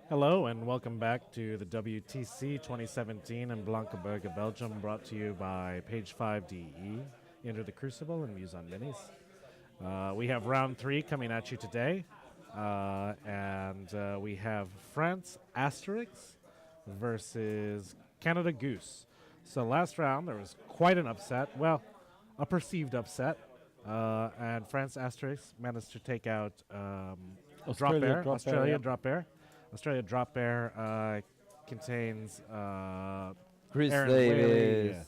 Hello and welcome back to the WTC 2017 in Blankenberge, Belgium, brought to you by Page 5 DE, Enter the Crucible and Muse on Minis. We have round 3 coming at you today, and we have France Asterix versus Canada Goose. So last round there was quite an upset, well, a perceived upset, and France Asterix managed to take out Australia Drop Bear. Australia Drop Bear contains Chris Aaron Davis,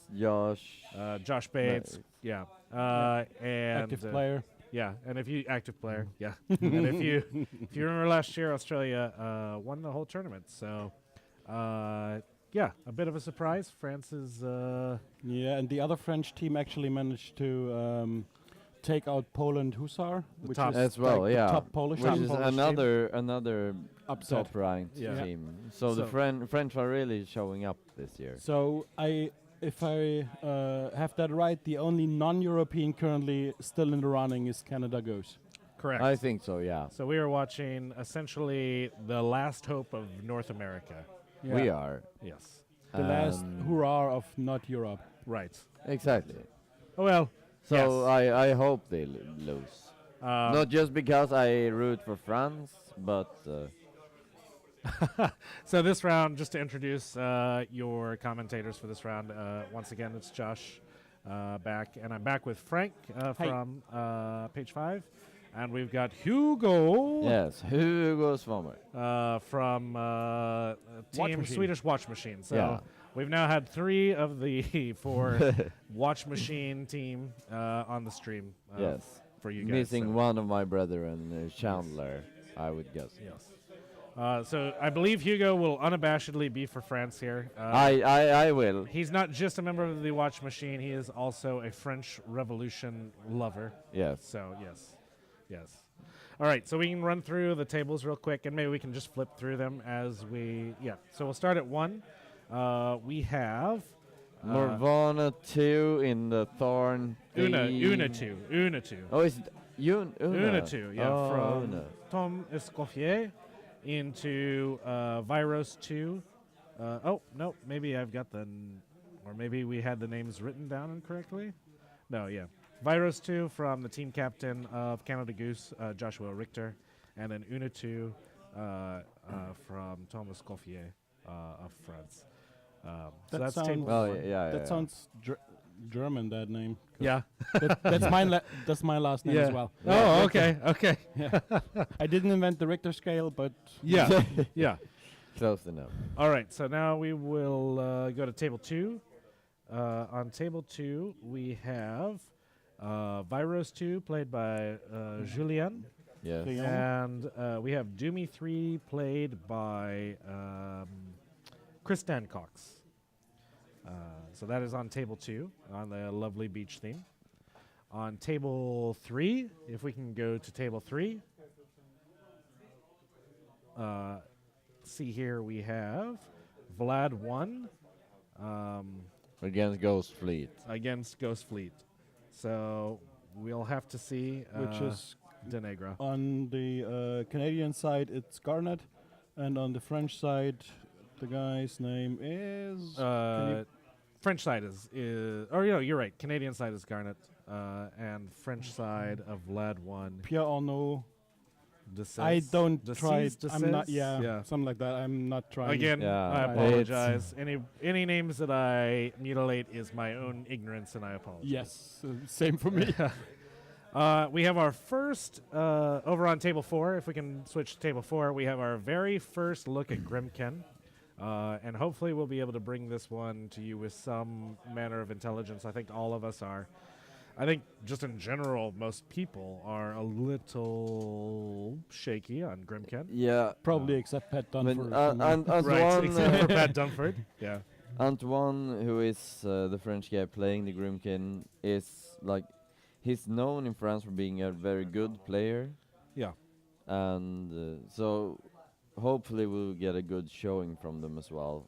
Josh Bates, and active player. Yeah, and if you active player, yeah, and if you remember last year, Australia won the whole tournament. So, a bit of a surprise. France is and the other French team actually managed to take out Poland Hussar, which top is as well, like yeah, the top Polish, which team. is another Upset. top-ranked Yeah. team. So the French are really showing up this year. So if I have that right, the only non-European currently still in the running is Canada Goose. correct. I think so, yeah. So we are watching essentially the last hope of North America. Yeah. We are. Yes, The last hurrah of not Europe. right. Exactly. Oh, well. So yes. I hope they lose. Not just because I root for France, but So this round, just to introduce your commentators for this round, once again, it's Josh back, and I'm back with Frank from Page 5, and we've got Hugo yes, Hugo Swammer. from Team Swedish Watch Machine. So Yeah. we've now had 3 of the 4 Watch Machine team on the stream Yes. for you guys. Missing so. one of my brethren, Chandler, I would guess. Yes. So I believe Hugo will unabashedly be for France here. I will. He's not just a member of the Watch Machine; he is also a French Revolution lover. Yes. So yes. All right, so we can run through the tables real quick, and maybe we can just flip through them as we. Yeah. So we'll start at 1. We have Morvana 2 in the Thorn. Una 2. Oh, is it Una? Una 2. Yeah, Oh, from Una. Tom Escoffier into Viros 2. No, maybe I've got or maybe we had the names written down incorrectly. No, yeah. Viros 2 from the team captain of Canada Goose, Joshua Richter, and then Una 2 from Thomas Coffier of France. So that's sounds- table Well, 1. That sounds German. That name. Yeah. That's that's my last name as well. Oh, okay. I didn't invent the Richter scale, but Yeah. Yeah. Close enough. All right, so now we will go to table 2. On table 2, we have Viros 2, played by Julien. Yes. Yeah. And we have Doomy 3, played by Chris Dancox. So that is on table 2, on the lovely beach theme. On table 3, if we can go to table 3, see here we have Vlad 1 Against Ghost Fleet. against Ghost Fleet. So we'll have to see which is Denegra. on the Canadian side, it's Garnet, and on the French side, the guy's name is. French side is you're right. Canadian side is Garnet, and French side of Vlad 1. Pierre Arnaud. Desays. I don't try. Desays? I'm not. Desays? Yeah, something like that. I'm not trying. Again, Yeah, I right. apologize. Any names that I mutilate is my own ignorance, and I apologize. Yes, same for me. We have our first over on table 4. If we can switch to table 4, we have our very first look at Grimken. And hopefully we'll be able to bring this one to you with some manner of intelligence. I think all of us are. I think just in general, most people are a little shaky on Grimken. Yeah. Probably except Pat Dunford. Right, except for Pat Dunford. Yeah. Antoine, who is the French guy playing the Grimkin, is like he's known in France for being a very good player, Yeah. and so hopefully we'll get a good showing from them as well.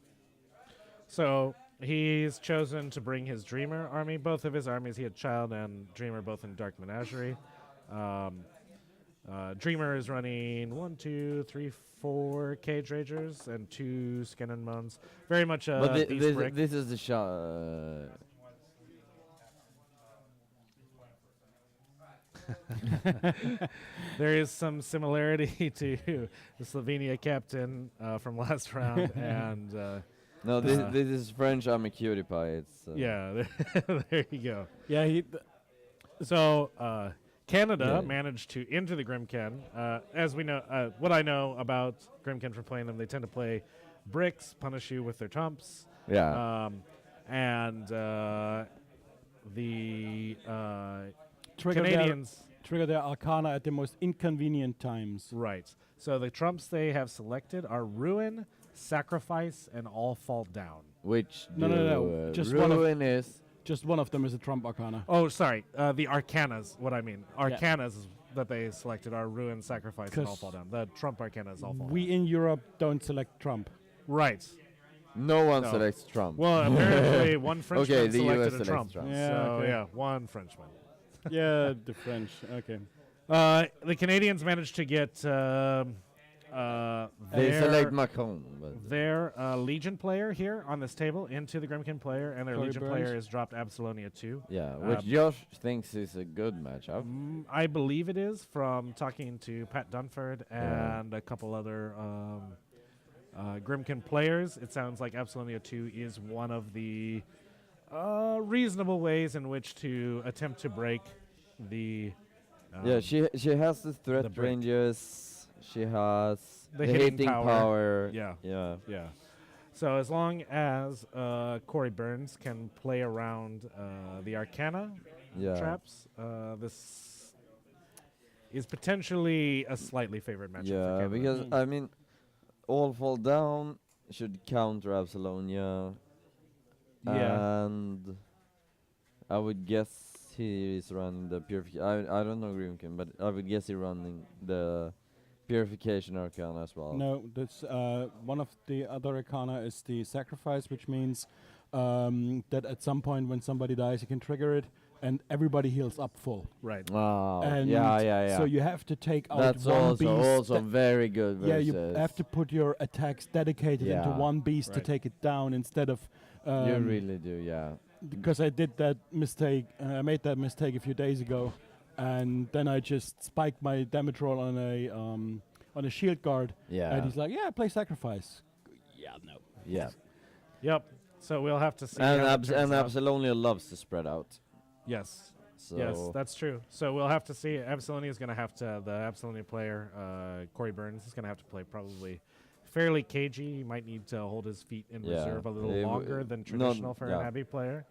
So he's chosen to bring his Dreamer army. Both of his armies, he had Child and Dreamer both in Dark Menagerie. Dreamer is running 1, 2, 3, 4 Cage Ragers and 2 Skin and Moans. Very much a But beast brick. this is the shot. There is some similarity to the Slovenia captain from last round, and No, this is French. I'm a cutie pie. It's yeah, there you go. Yeah, So Canada Yeah. managed to into the Grimken. As we know, what I know about Grimken from playing them, they tend to play bricks, punish you with their trumps, yeah. and the trigger Canadians. trigger their Arcana at the most inconvenient times. Right. So the trumps they have selected are Ruin, Sacrifice, and All Fall Down. Which No, no. Just one of- ruin is. Just one of them is a Trump Arcana. Oh, sorry. The Arcanas, what I mean. Arcanas that they selected are Ruin, Sacrifice, and All 'Cause Fall Down. The Trump Arcana is All Fall We Down. in Europe don't select Trump. Right. No one No. selects Trump. Well, apparently one Frenchman Okay, the selected US a selects Trump. Trump. Yeah, So, okay. yeah, one Frenchman. Yeah, the French. Okay. The Canadians managed to get They select their, Macron. But their Legion player here on this table into the Grimkin player, and their Corey Legion Burns. player is dropped Apollonia 2. yeah, which Josh thinks is a good matchup. I believe it is from talking to Pat Dunford Yeah. and a couple other Grimkin players. It sounds like Apollonia 2 is one of the reasonable ways in which to attempt to break the Yeah, she has the the threat brick. ranges. She has The the hitting hitting power. yeah. Yeah. Yeah. So as long as Corey Burns can play around the Arcana Yeah. traps, this is potentially a slightly favored matchup for Yeah, Canada. because I mean, All Fall Down should counter Absolonia. Yeah. And I would guess he is running the purification. I don't know Grimkin, but I would guess he's running the purification arcana as well. No, that's one of the other Arcana is the Sacrifice, which means that at some point when somebody dies, you can trigger it, and everybody heals up full. Right. Wow. And yeah. So you have to take out That's one also beast. very good Yeah, versus. you have to put your attacks dedicated into Yeah. one beast to Right. take it down instead of. You really do, yeah. Because I did that mistake. I made that mistake a few days ago, and then I just spiked my damage roll on a shield guard, Yeah. and he's like, "Yeah, play Sacrifice." Yeah, no. Yeah. Yep. So we'll have to see. And how it turns out. Absolonia loves to spread out. Yes. So Yes, that's true. So we'll have to see. Absolonia is going to have to. The Absolonia player, Corey Burns, is going to have to play probably fairly cagey. He might need to hold his feet in Yeah. reserve a little They w- longer than not- traditional for yeah. an Abbey player.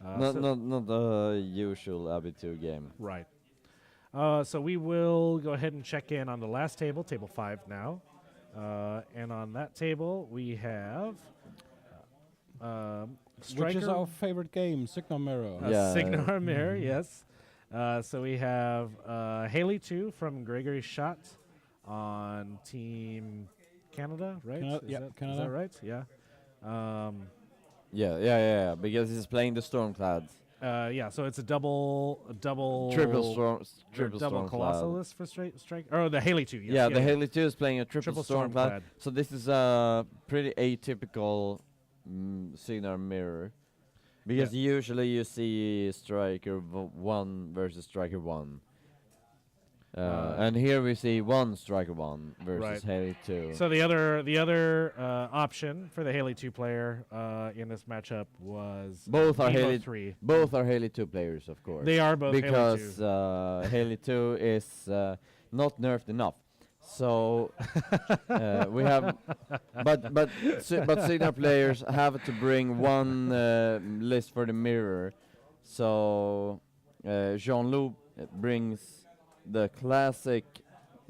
not so- not the usual Abbey 2 game. Right. So we will go ahead and check in on the last table, table 5 now. And on that table, we have Which is our favorite game, Signal Mirror. Yeah. Signar Mirror, yes. So we have Haley 2 from Gregory Schott on Team Canada, right? Yeah, Is Canada. that right? Yeah. Yeah, because he's playing the Stormclads. Yeah, so it's a double Triple storm, or triple double Stormclad. colossalist for strike. Oh, the Haley 2. Yes, Yeah, the Haley 2 is playing a triple, Triple Stormclad. Stormclad. So this is a pretty atypical Signar Mirror. Because usually you see Striker 1 versus Striker 1. And here we see 1 Striker 1 versus Right. Haley 2. So the other option for the Haley 2 player in this matchup was Both are Evo Haley 3. Both are Haley 2 players, of course. They are both because Haley 2. Haley 2 is not nerfed enough. So we have, but Signar players have to bring one list for the mirror. So Jean-Loup brings the classic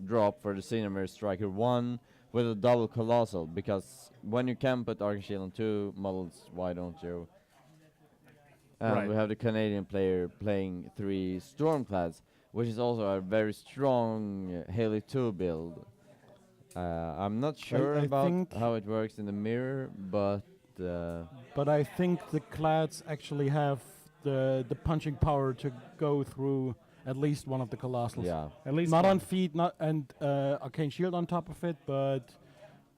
drop for the Signar Mirror Striker 1 with a double colossal, because when you can put Archangel on 2 models, why don't you? And Right. we have the Canadian player playing 3 Stormclads, which is also a very strong Haley 2 build. I'm not sure I about think- how it works in the mirror, but But I think the clads actually have the punching power to go through at least one of the colossals. yeah, At least Not one. on feet, not and arcane shield on top of it, but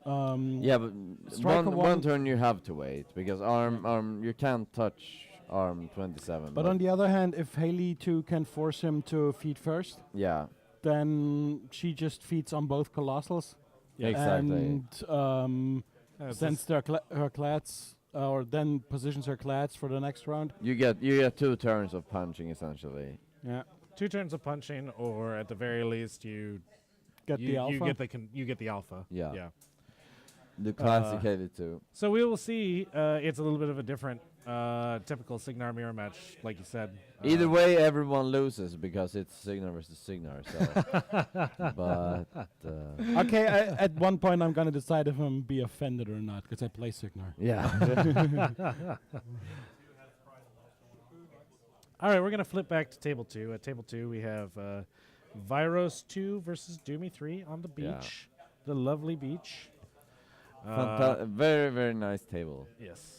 yeah, but Striker one one- turn you have to wait because arm you can't touch arm 27. But on the other hand, if Haley 2 can force him to feed first, yeah, then she just feeds on both colossals. exactly. And It's sends her clads, or then positions her clads for the next round. You get 2 turns of punching essentially. Yeah, 2 turns of punching, or at the very least, you get the alpha. you get the alpha. Yeah. Yeah. The classic Haley 2. So we will see. It's a little bit of a different, typical Signar mirror match, like you said. Either way, everyone loses because it's Signar versus Signar. So, but Okay, at one point I'm gonna decide if I'm be offended or not, because I play Signar. yeah, All right, we're gonna flip back to table 2. At table 2, we have Viros 2 versus Doomy 3 on the Yeah. beach, the lovely beach. very very nice table. Yes.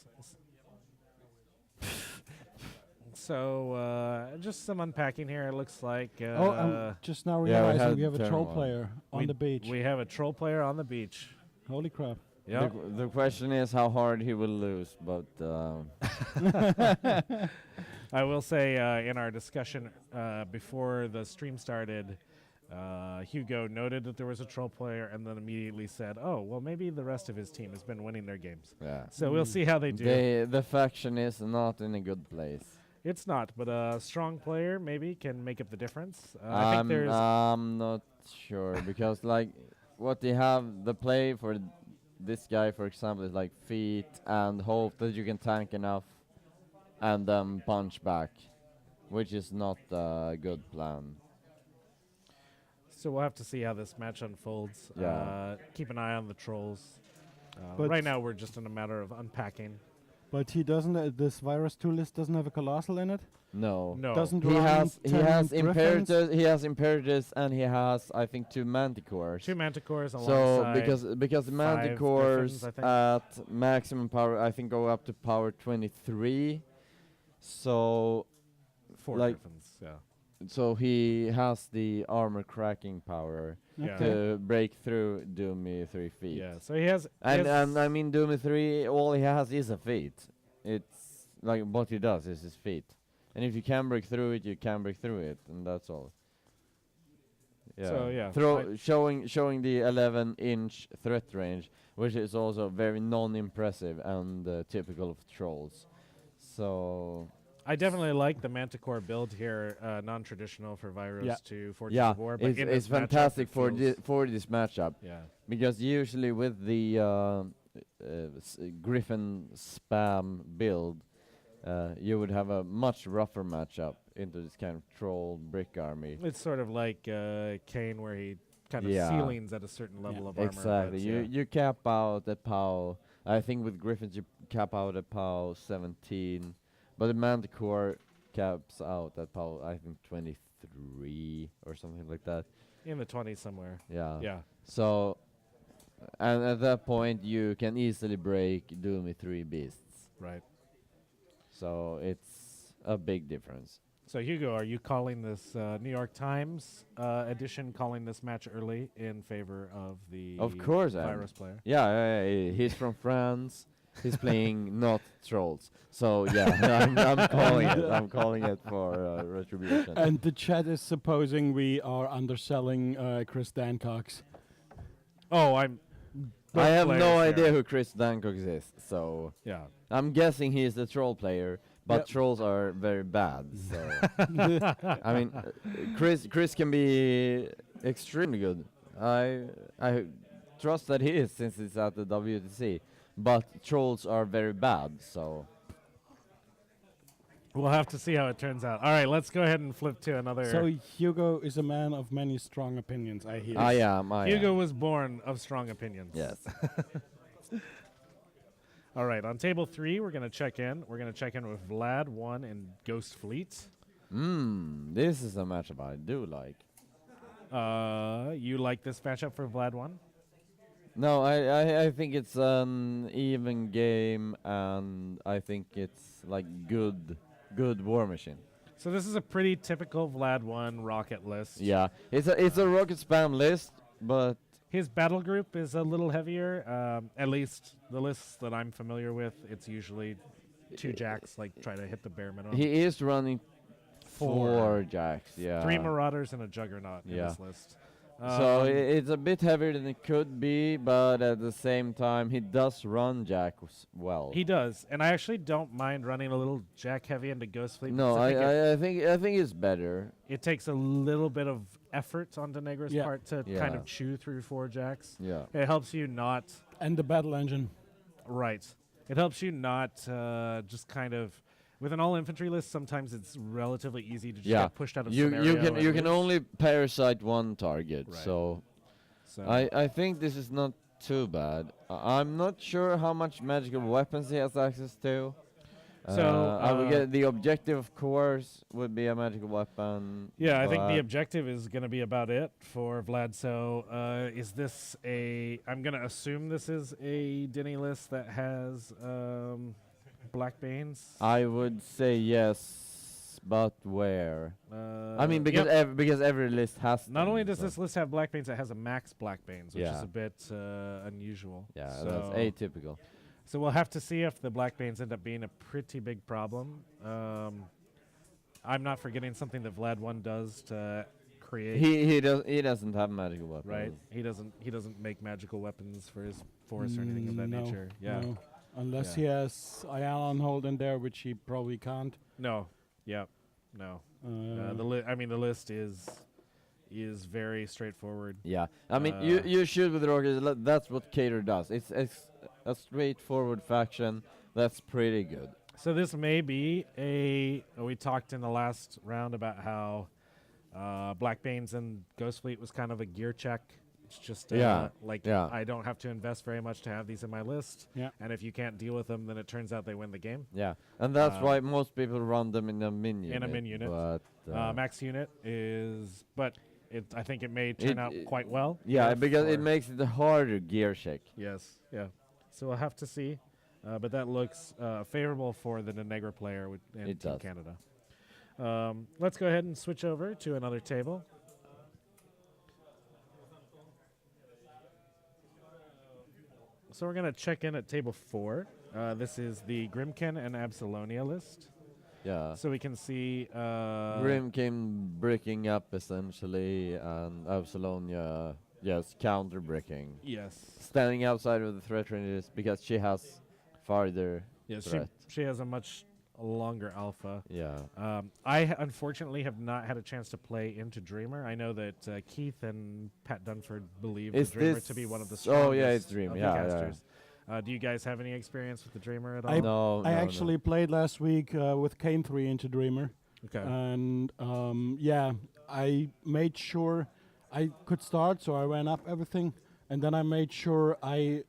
So just some unpacking here. It looks like I'm just now yeah, we realizing had we have a turn troll one. player on the beach. We have a troll player on the beach. Holy crap. Yep. The question is how hard he will lose, but I will say in our discussion before the stream started, Hugo noted that there was a troll player and then immediately said, "Oh, well, maybe the rest of his team has been winning their games." yeah. So we'll see how they do. The faction is not in a good place. It's not, but a strong player maybe can make up the difference. I think there's I'm not sure because like what they have the play for this guy, for example, is like feet and hope that you can tank enough and punch back, which is not a good plan. So we'll have to see how this match unfolds. Yeah. Keep an eye on the trolls. But Right now, we're just in a matter of unpacking. But he doesn't. This virus 2 list doesn't have a colossal in it. No. No. Doesn't He run has 10 griffins? Imperatus and he has I think 2 manticores. 2 manticores So alongside. because the 5 manticores griffins, I think. at maximum power I think go up to power 23. So 4 like- griffins. Yeah. so he has the armor cracking power Yeah. to break through Doomy 3 feet. Yeah. So he has. And I mean Doomy 3 all he has is a feet. It's like what he does is his feet. And if you can break through it, you can break through it, and that's all. Yeah. So, yeah, Showing the 11-inch threat range, which is also very non-impressive and typical of trolls. So I definitely like the Manticore build here, non-traditional for Virus Yeah. to Fortune yeah, of War. But in it's this matchup, fantastic it for feels- for this matchup Yeah. because usually with the Griffin spam build, you would have a much rougher matchup into this kind of troll brick army. It's sort of like Kane, where he kind of Yeah. ceilings at a certain level of armor. Exactly. but, You cap out at POW. I think with Griffins you cap out at POW 17, but the Manticore caps out at POW I think 23 or something like that. in the 20s somewhere. Yeah. Yeah. So, and at that point you can easily break Doomy 3 beasts. Right. So it's a big difference. So Hugo, are you calling this New York Times edition? Calling this match early in favor of the Of course I am. Virus player? Yeah, he's from France. He's playing not trolls. So yeah, I'm calling it. I'm calling it for retribution. And the chat is supposing we are underselling Chris Dancox. Oh, I have no idea who Chris Dancock is. So Yeah. I'm guessing he's the troll player. But Yep. trolls are very bad. So I mean, Chris can be extremely good. I trust that he is since he's at the WTC. But trolls are very bad. So We'll have to see how it turns out. All right, let's go ahead and flip to another. So Hugo is a man of many strong opinions, I hear. I am. Hugo was born of strong opinions. Yes. All right, on table 3, we're going to check in. We're going to check in with Vlad 1 and Ghost Fleet. This is a matchup I do like. You like this matchup for Vlad 1? No, I think it's an even game, and I think it's like good War Machine. So this is a pretty typical Vlad 1 rocket list. Yeah, it's a rocket spam list, but His battle group is a little heavier. At least the lists that I'm familiar with, it's usually 2 jacks, like try to hit the bare minimum. he is running 4 jacks. Yeah, 3 marauders and a juggernaut in Yeah. this list. So it's a bit heavier than it could be, but at the same time, he does run jacks well. He does, and I actually don't mind running a little jack heavy into Ghost Fleet. No, because I think it's better. it takes a little bit of effort on Denegra's Yeah. part to kind Yeah. of chew through 4 jacks. Yeah. It helps you not And the battle engine. right. It helps you not just kind of with an all infantry list. Sometimes it's relatively easy to just Yeah. get pushed out of You scenario. can and you can lose. only parasite one target, Right. so So I think this is not too bad. I'm not sure how much magical weapons he has access to. So, I would get the objective, of course, would be a magical weapon. yeah, I think the but objective is going to be about it for Vlad. So is this a? I'm going to assume this is a Denny list that has Black Banes. I would say yes, but where? I mean, because yep. because every list has. Not them, only does so- this list have Black Banes, it has a max Black Banes, which is Yeah. a bit unusual. Yeah, so that's atypical. So we'll have to see if the Black Banes end up being a pretty big problem. I'm not forgetting something that Vlad 1 does to create. He doesn't have magical weapons. Right, he doesn't make magical weapons for his force or anything of that No, nature. Yeah, no. Unless Yeah. he has Ayala on hold in there, which he probably can't. no, yeah, no. The list is very straightforward. Yeah, I mean, you shoot with rockets. That's what Cater does. It's a straightforward faction. That's pretty good. So this may be a. We talked in the last round about how Black Banes and Ghost Fleet was kind of a gear check. It's just Yeah, yeah. I don't have to invest very much to have these in my list. Yeah. And if you can't deal with them, then it turns out they win the game. Yeah, and that's why most people run them in a min unit. In a min unit. But Max unit is, but I think it may turn out quite well. yeah, because it for- makes it a harder gear check. Yes, yeah. So we'll have to see. But that looks favorable for the Negra player in It Team does. Canada. Let's go ahead and switch over to another table. So we're going to check in at table 4. This is the Grimkin and Absalonia list. Yeah. So we can see... Grim came breaking up essentially, and Absalonia just counter breaking, Yes. standing outside of the threat ranges because she has farther Yes, threat. she has a much longer alpha. Yeah. I unfortunately have not had a chance to play into Dreamer. I know that Keith and Pat Dunford believe the Is Dreamer this to be one of the oh, strongest yeah, it's Dreamer, of the yeah, yeah. casters. Do you guys have any experience with the Dreamer at all? I- No, I no, actually played last week with Kane 3 into Dreamer. Okay. And yeah, I made sure I could start, so I ran up everything. And then I made sure I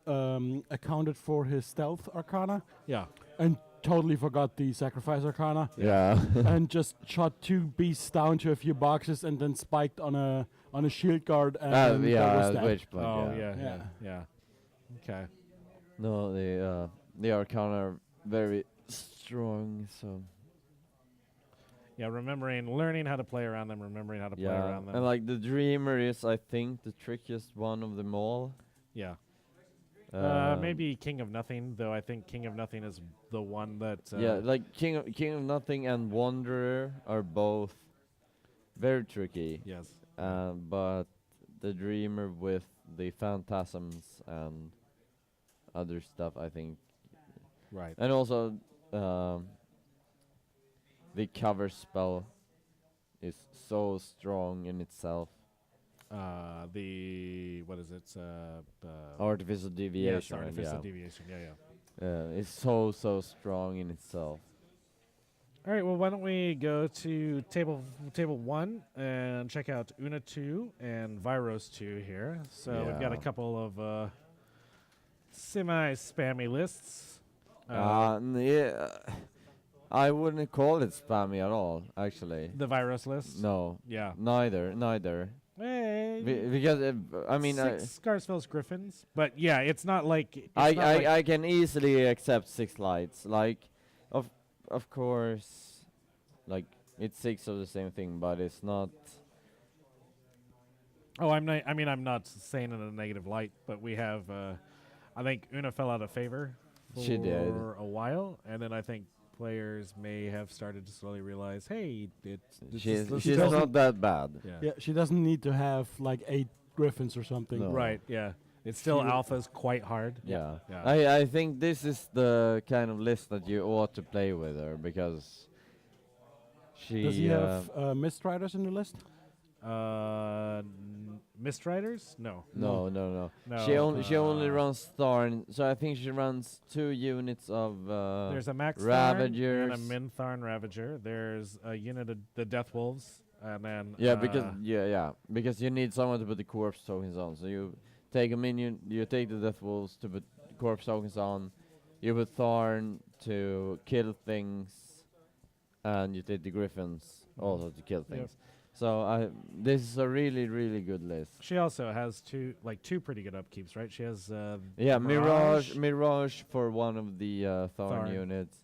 accounted for his stealth arcana Yeah. and totally forgot the sacrifice arcana. Yeah. And just shot 2 beasts down to a few boxes and then spiked on a shield guard and that was yeah, that. which point, Oh, yeah. yeah. Okay. No, the Arcana are very strong, so Yeah, learning how to play around them, remembering how to play yeah. around them. And like the Dreamer is, I think, the trickiest one of them all. yeah. Um, Maybe King of Nothing, though I think King of Nothing is the one that... yeah, like King of Nothing and Wanderer are both very tricky. Yes. But the Dreamer with the Phantasms and other stuff, I think, Right. and also the cover spell is so strong in itself. What is it? Artificial deviation. Yes, artificial yeah. deviation. Yeah. It's so strong in itself. All right. Well, why don't we go to table 1 and check out Una 2 and Viros 2 here. So we've got a Yeah. couple of semi-spammy lists. Yeah, I wouldn't call it spammy at all, actually. The Viros list. No, Yeah. neither. Hey, maybe. Because I mean, 6 Scarsfell's Griffins, but yeah, it's not like I can easily accept 6 lights. Like, of course, like it's 6 of the same thing, but it's not. Oh, I'm not. I mean, I'm not saying in a negative light, but we have. I think Una fell out of favor for She did. a while, and then I think players may have started to slowly realize, hey, She's this not that bad. Yeah. Yeah, she doesn't need to have like 8 griffins or something. No. Right. Yeah. It's still She- alpha's quite hard. Yeah. Yeah. I think this is the kind of list that you ought to play with her because she. Does he have Mist Riders in the list? Mist Riders? No. No. No, She only runs Thorn, so I think she runs 2 units of. There's a Max Ravagers. Thorn and a Min Tharn Ravager. There's a unit of the Death Wolves, and then Yeah, because you need someone to put the corpse tokens on. So you take a minion, you take the Death Wolves to put corpse tokens on, you put Thorn to kill things, and you take the Griffins also to kill Yep. things. So this is a really, really good list. she also has two pretty good upkeeps, right? She has Yeah, Mirage. Mirage for one of the Thorn Thorn. units.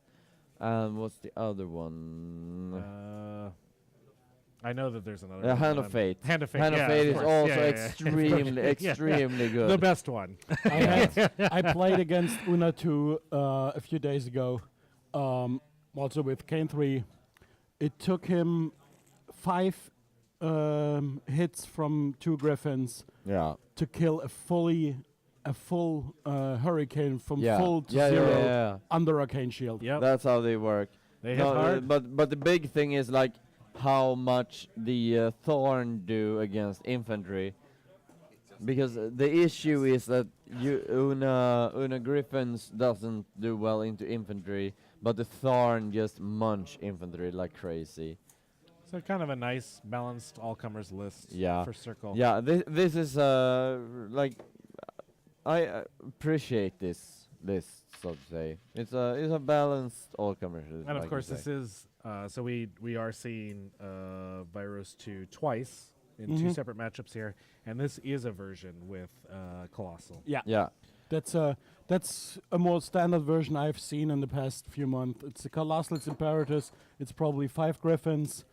And what's the other one? I know that there's another one, Hand but of Fate. Hand of Fate. Hand of yeah, Fate of is course. also Yeah, yeah, extremely, yeah. extremely good. The best one. I played against Una 2 a few days ago, also with Kane 3. It took him 5 hits from 2 griffins Yeah. to kill a full hurricane from Yeah. full to Yeah, 0 yeah. under Arcane Shield. Yep. That's how they work. They hit hard. But the big thing is like how much the Thorn do against infantry. Because the issue is that Una Griffins doesn't do well into infantry, but the Thorn just munch infantry like crazy. So kind of a nice, balanced all-comers list Yeah. for Circle. Yeah, this is like I appreciate this list, so to say. It's a balanced all-comers list. And of like course, you this say. is so we are seeing Virus 2 twice in 2 Mhm. separate matchups here, and this is a version with Colossal. Yeah. Yeah. That's a more standard version I've seen in the past few months. It's a Colossal, it's Imperatus, it's probably 5 Griffins,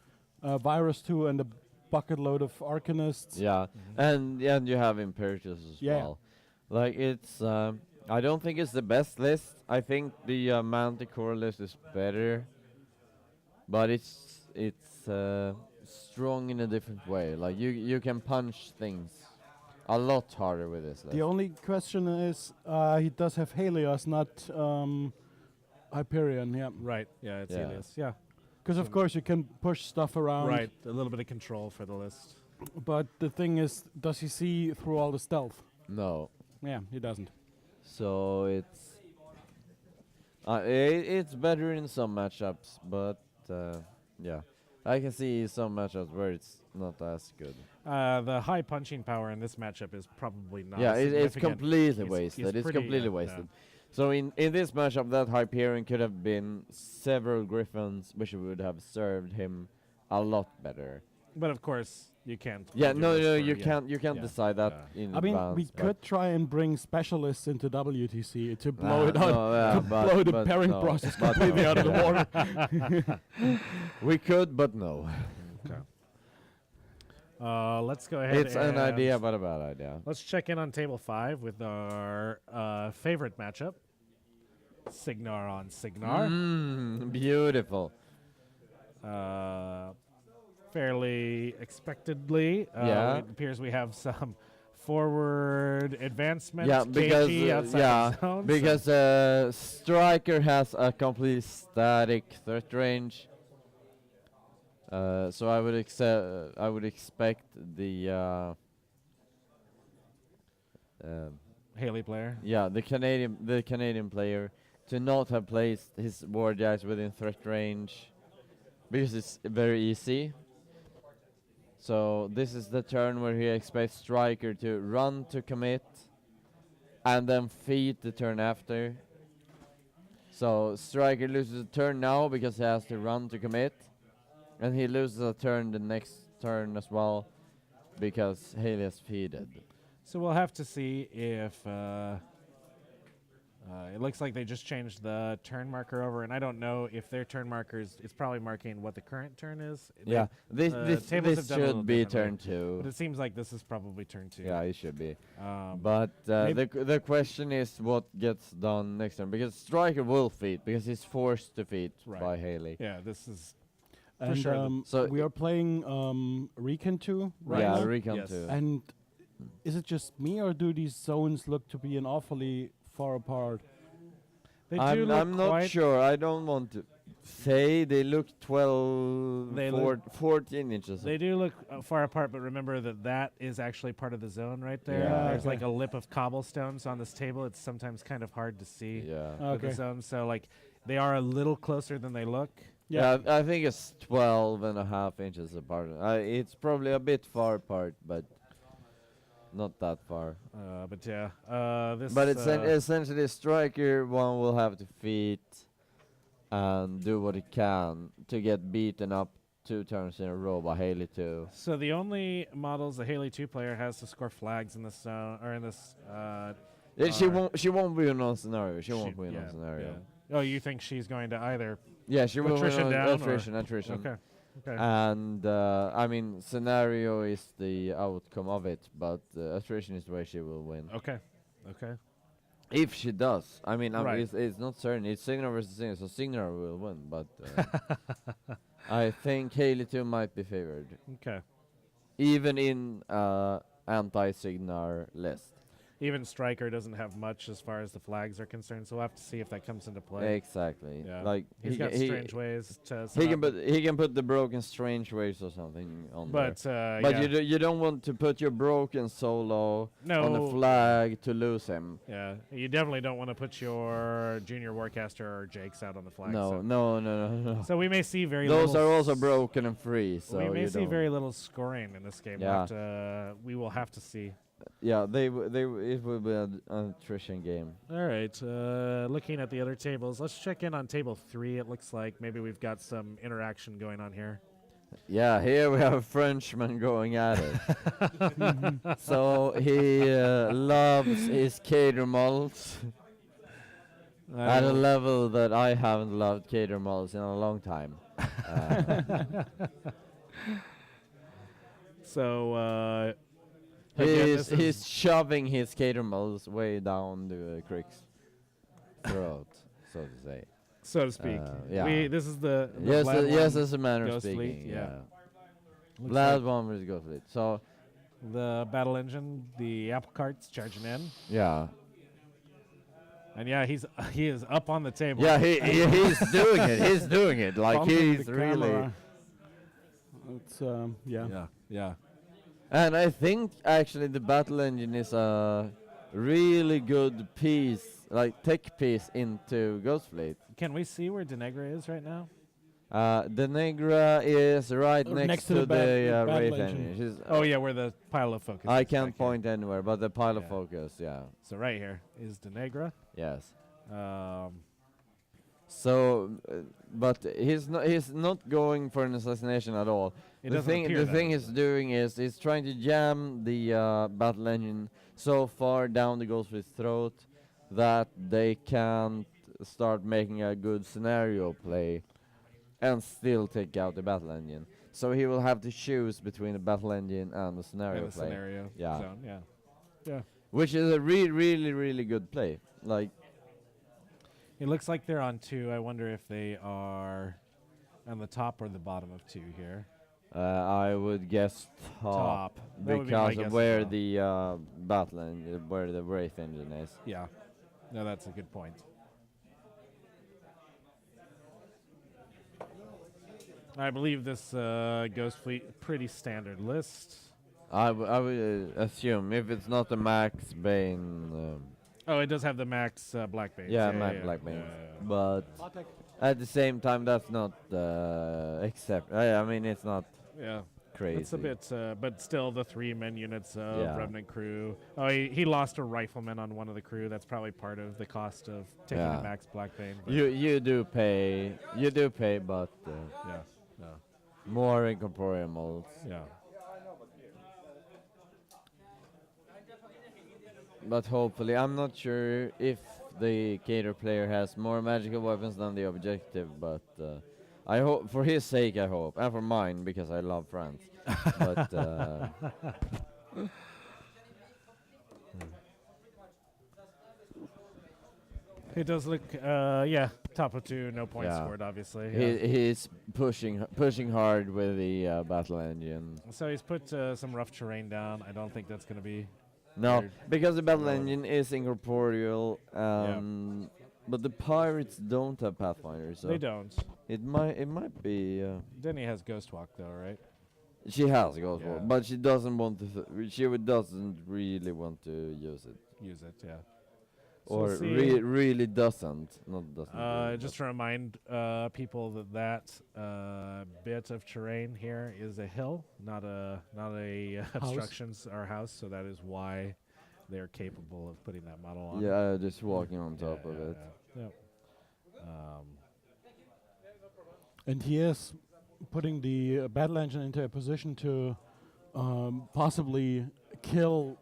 Virus 2, and a bucket load of Arcanists. Yeah, and you have Imperatus as Yeah. well. Like it's, I don't think it's the best list. I think the Manticore list is better, but it's strong in a different way. Like you can punch things a lot harder with this list. The only question is, he does have Helios, not Hyperion, yeah. Right. Yeah, it's Yeah. Elias. Yeah. Because of course you can push stuff around. Right. A little bit of control for the list. But the thing is, does he see through all the stealth? No, Yeah, he doesn't. so it's better in some matchups, but yeah, I can see some matchups where it's not as good. The high punching power in this matchup is probably not. Yeah, it's significant. completely He's wasted. It's pretty, completely yeah, wasted. So in this matchup, that Hyperion could have been several Griffins, which would have served him a lot better. But of course, you can't. Yeah, do no, this no, for- you yeah. can't Yeah, decide that in I mean, advance. we but- could try and bring specialists into WTC to blow Nah, it out, no, yeah, to but- blow the but pairing no, process but completely no. out of the water. We could, but no. Okay. Let's go ahead. It's an and idea, but a bad idea. Let's check in on table 5 with our favorite matchup. Signar on Signar. Beautiful. Fairly expectedly, Yeah. it appears we have some forward advancement. Yeah, because KG outside the zone, so- because Striker has a completely static threat range. So I would expect the Haley player. the Canadian player to not have placed his war jacks within threat range because it's very easy. So this is the turn where he expects Striker to run to commit and then feed the turn after. So Striker loses a turn now because he has to run to commit, and he loses a turn the next turn as well. because Haley has feeded. So we'll have to see if it looks like they just changed the turn marker over, and I don't know if their turn markers. It's probably marking what the current turn is. Yeah, this tables have done a little should be differently, turn 2. but it seems like this is probably turn 2. Yeah, it should be. But But the question is what gets done next turn, because Striker will feed because he's forced to feed Right. by Haley. yeah, this is And sure. So we are playing Recon 2 right yeah, now. Recon Yes. too. And is it just me, or do these zones look to be an awfully far apart? they do I'm look not quite. sure. I don't want to say they look 12, They 14 inches. They do look far apart, but remember that is actually part of the zone right there. Yeah. There's Okay. like a lip of cobblestones on this table. It's sometimes kind of hard to see Yeah. with the Okay. zone. So like they are a little closer than they look. Yeah, I think it's 12.5 inches apart. It's probably a bit far apart, but not that far. But yeah, this. But it's essentially Striker one will have to feed and do what he can to get beaten up 2 turns in a row by Haley 2. So the only models the Haley 2 player has to score flags in this zone or in this. She are- won't. She won't win on scenario. She won't she- win yeah, on scenario. yeah. Oh, you think she's going to either? Yeah, she will Attrition win on down or- attrition. Okay. Okay. And I mean, scenario is the outcome of it, but attrition is the way she will win. Okay. Okay. If she does, I mean, Right. it's not certain. It's Signar versus Signar, so Signar will win. But I think Haley 2 might be favored, Okay. even in anti-Signar list. Even Striker doesn't have much as far as the flags are concerned, so we'll have to see if that comes into play. Exactly. Yeah. Like He's got he strange ways to. he can put the broken strange ways or something on there. But But you don't want to put your broken solo on the No. flag to lose him. Yeah, you definitely don't want to put your Junior Warcaster or Jakes out on the flag. No, no. So we may see very. Those little are also s- broken and free. So we may you see don't- very little scoring in this game. Yeah. We will have to see. Yeah, it will be an attrition game. All right, looking at the other tables, let's check in on table 3. It looks like maybe we've got some interaction going on here. Yeah, here we have a Frenchman going at it. So he loves his cater models at a level that I haven't loved cater models in a long time. So again, this is- He's shoving his cater models way down the crick's throat, so to say. so to speak. Yeah. This is the Yes, Vlad yes, one, as a manner of Ghost Fleet, speaking. yeah. Yeah. looks Vlad like one versus Ghost Fleet. So the battle engine, the apple carts charging in, yeah, and yeah, he is up on the table. yeah, he's doing it. He's doing it. Like Bumping he's the really. camera. It's yeah. yeah. And I think actually the battle engine is a really good piece, like tech piece into Ghost Fleet. Can we see where Denegra is right now? The Negra is right Or next to the battle Wraith engine. engine. She's, Oh yeah, where the pile of focus. I is can't back here. point anywhere, but the pile of Yeah. focus, yeah. So right here is Denegra. Yes. Um, So, but he's not going for an assassination at all. it The doesn't thing appear the that thing way. he's doing is he's trying to jam the battle engine so far down the Ghost Fleet's throat that they can't start making a good scenario play and still take out the battle engine. So he will have to choose between the battle engine and the scenario In the play, scenario Yeah. zone. Yeah. which is a really good play. Like, It looks like they're on 2. I wonder if they are on the top or the bottom of 2 here. I would guess top, That would be my because guess of as where well. the battle engine, where the Wraith engine is. Yeah. No, that's a good point. I believe this Ghost Fleet pretty standard list. I would assume if it's not the Max Bane, Oh, it does have the max Black Bane. yeah, Max Black Bane, but at the same time that's not except. I mean it's not Yeah. crazy. It's a bit, but still the 3 men units of Yeah. Remnant crew. Oh, he lost a rifleman on one of the crew. That's probably part of the cost of taking Yeah. a max Black Bane. but You do pay, but yeah, yeah, more incorporeal models. yeah. but hopefully, I'm not sure if the Cater player has more magical weapons than the objective, but I hope, for his sake, I hope, and for mine, because I love France. But It does look, top of two, no points Yeah. scored, obviously. he's pushing hard with the battle engine. So he's put some rough terrain down. I don't think that's going to be. No, Weird. because the battle Relevant. engine is incorporeal, but the pirates don't have Pathfinder, so They don't. it might be. Denny has Ghost Walk, though, right? She has Ghost Yeah. War, but she doesn't want to. Doesn't really want to use it, Use it, yeah. So or see, really doesn't. Not doesn't. Really, just to remind people that bit of terrain here is a hill, not a obstructions or house. So that is why they're capable of putting that model on. yeah, just walking on top of it. Yeah. And he is putting the battle engine into a position to possibly kill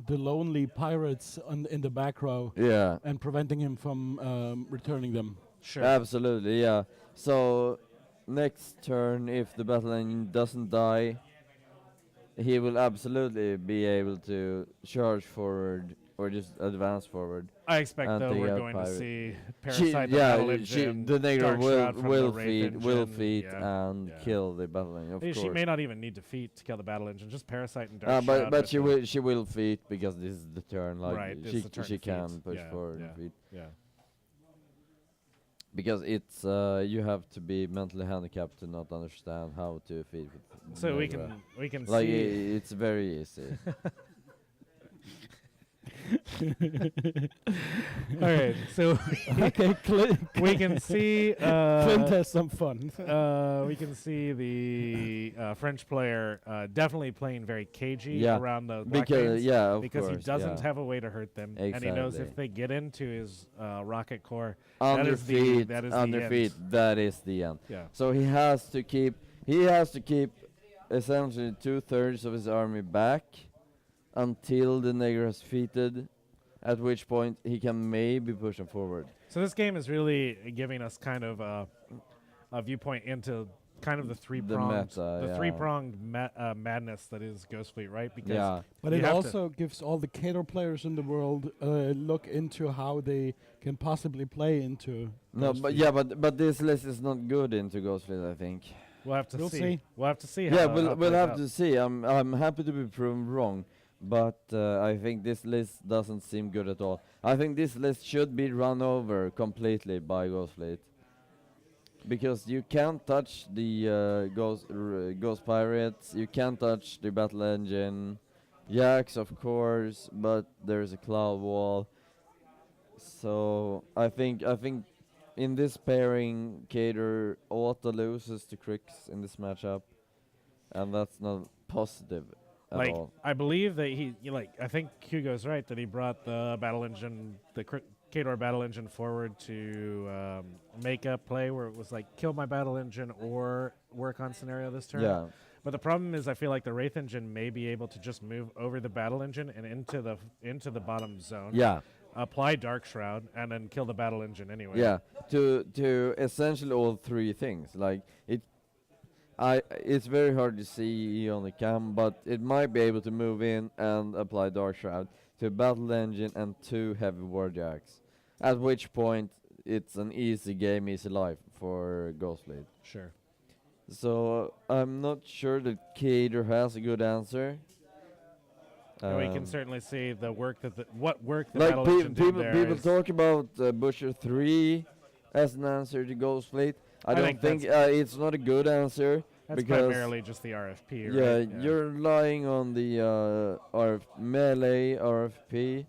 the lonely pirates in the back row Yeah, and preventing him from returning them. Sure. absolutely. Yeah. So next turn, if the battle engine doesn't die, he will absolutely be able to charge forward or just advance forward. I expect and though the, we're going to pirate. see She, Parasite the Battle yeah, Engine, the Negro Dark Shroud from the will Wraith feed Engine, and yeah. kill the battle engine. Of She course. may not even need defeat to kill the battle engine, just Parasite and Dark Shroud. But with she will feed because this is the turn. Like Right, it's she the turn she feat. can push Yeah, forward yeah. and feed Yeah. because it's you have to be mentally handicapped to not understand how to feed. With So we Negra. can like see. it's very easy. All right, so Okay, we can see. Clint has some fun. We can see the French player definitely playing very cagey Yeah, around the Black because Veins of because he course, doesn't yeah. have a way to hurt them, and he knows if Exactly. they get into his rocket core, under is the- feet, that is the under end. feet. That is the end. yeah, So he has to keep essentially 2/3 of his army back until the Negro has defeated, at which point he can maybe push him forward. So this game is really giving us kind of a viewpoint into kind of the three-pronged, meta, yeah. three-pronged madness that is Ghost Fleet, right? Because Yeah, But You it have to- also gives all the Cato players in the world a look into how they can possibly play into. no, Ghost but Fleet. yeah, but this list is not good into Ghost Fleet, I think. we'll have to We'll see. see. We'll have to see. Yeah, how we'll it we'll plays have out. to see. I'm happy to be proven wrong, but I think this list doesn't seem good at all. I think this list should be run over completely by Ghost Fleet. Because you can't touch the Ghost Pirates, you can't touch the Battle Engine, Yaks of course, but there's a Cloud Wall. So I think in this pairing, Cater auto loses to Crix in this matchup, and that's not positive at Like all. I believe that I think Hugo's right that he brought the battle engine, the Kador battle engine forward to make a play where it was like kill my battle engine or work on scenario this turn. Yeah, But the problem is I feel like the Wraith engine may be able to just move over the battle engine and into the bottom zone. yeah. Apply Dark Shroud and then kill the battle engine anyway. Yeah, to essentially all three things. Like it's very hard to see on the cam, but it might be able to move in and apply Dark Shroud to Battle Engine and 2 Heavy Warjacks. At which point it's an easy game, easy life for Ghost Fleet. Sure. So I'm not sure that Cater has a good answer. And we can certainly see the work that what work the like battle engine did there people is- talk about Butcher 3 as an answer to Ghost Fleet. I don't think think it's not a good answer. That's because primarily just the RFP, yeah, right? you're relying on the melee RFP,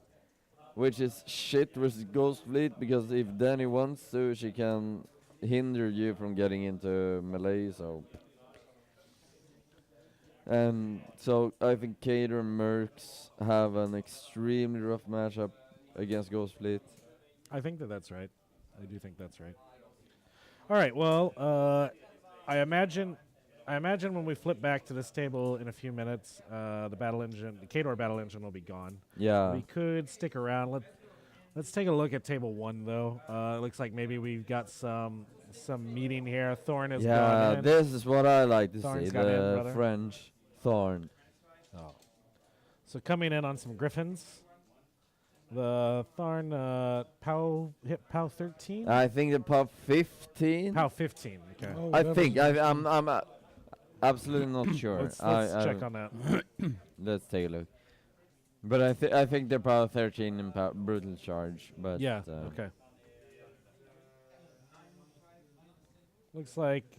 which is shit versus Ghost Fleet, because if Danny wants to, she can hinder you from getting into melee, so... So I think Cater and Mercs have an extremely rough matchup against Ghost Fleet. I think that's right. I do think that's right. All right. Well, I imagine I imagine when we flip back to this table in a few minutes, the battle engine, the Khador battle engine will be gone. Yeah. We could stick around. Let's take a look at table 1, though. It looks like maybe we've got some meeting here. Thorn has gone in. This is what I like to Thorn's see. gone in, The brother. French Thorn. Oh. So coming in on some Griffins. The Thorn hit POW 13? I think the POW 15. POW 15, okay. Oh, I that think was- I'm absolutely not sure. Let's check on that. Let's take a look. But I think they're POW 13 in brutal charge. But Yeah, okay. Looks like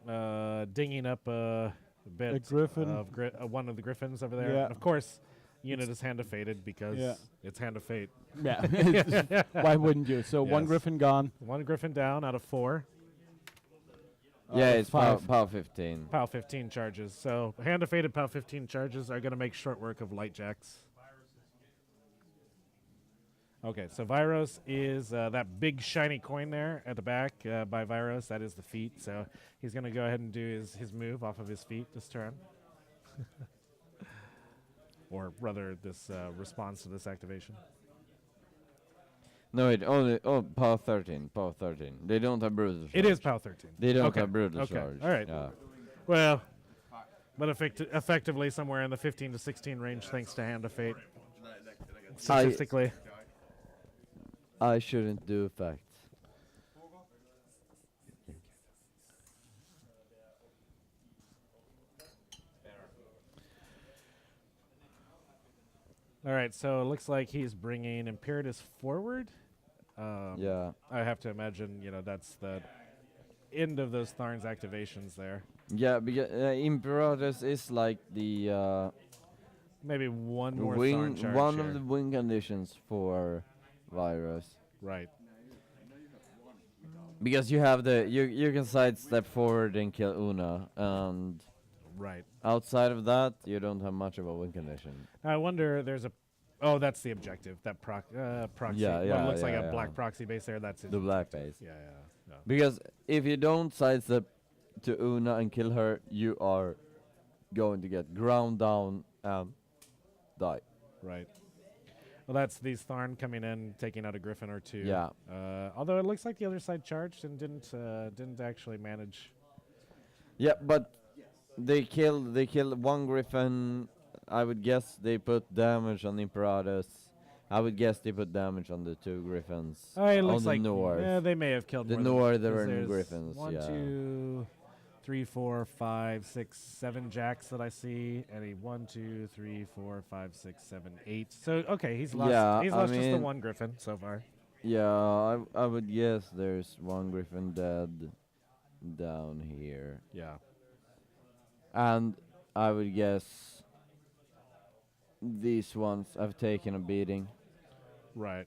dinging up a bit A griffin. of one of the Griffins over there. Yeah. And of course, unit is Hand of Fated because Yeah. it's Hand of Fate. Yeah. Why wouldn't you? So one Yes. Griffin gone. One Griffin down out of 4. yeah, it's POW, 5. POW 15. POW 15 charges. So Hand of Fated POW 15 charges are going to make short work of Light Jacks. Okay, so Viros is that big shiny coin there at the back by Viros. That is the feat. So he's going to go ahead and do his move off of his feet this turn. Or rather, this response to this activation. No, it only POW 13. POW 13. They don't have brutal charge. It is POW 13. They don't Okay, have brutal okay, charge. all right. Yeah. Well, but effectively somewhere in the 15 to 16 range thanks to Hand of Fate. Statistically. I shouldn't do facts. All right, so it looks like he's bringing Imperatus forward. Yeah. I have to imagine, that's the end of those Tharn's activations there. Yeah, because Imperatus is like the Maybe one more Tharn wing, charge one here. of the wing conditions for Virus. Right. Because you have you can sidestep forward and kill Una, and Right. outside of that, you don't have much of a win condition. I wonder, there's a... Oh, that's the objective. That proxy. Yeah, What yeah, looks like yeah, a yeah. black proxy base there. That's his. The black base. Yeah. Because if you don't sidestep to Una and kill her, you are going to get ground down and die. Right. Well, that's these Tharn coming in, taking out a Griffin or 2. Yeah. Although it looks like the other side charged and didn't actually manage. Yeah, but they killed one Griffin. I would guess they put damage on Imperatus. I would guess they put damage on the 2 Griffins Oh, it on looks the like north. Yeah, they may have killed The more than- northern 'cause there's Griffins, 1, yeah. 2, 3, 4, 5, 6, 7 jacks that I see, and a 1, 2, 3, 4, 5, 6, 7, 8. So okay, he's lost. Yeah, he's I lost just the mean- 1 Griffin so far. Yeah, I would guess there's one Griffin dead down here. Yeah. And I would guess these ones have taken a beating. Right.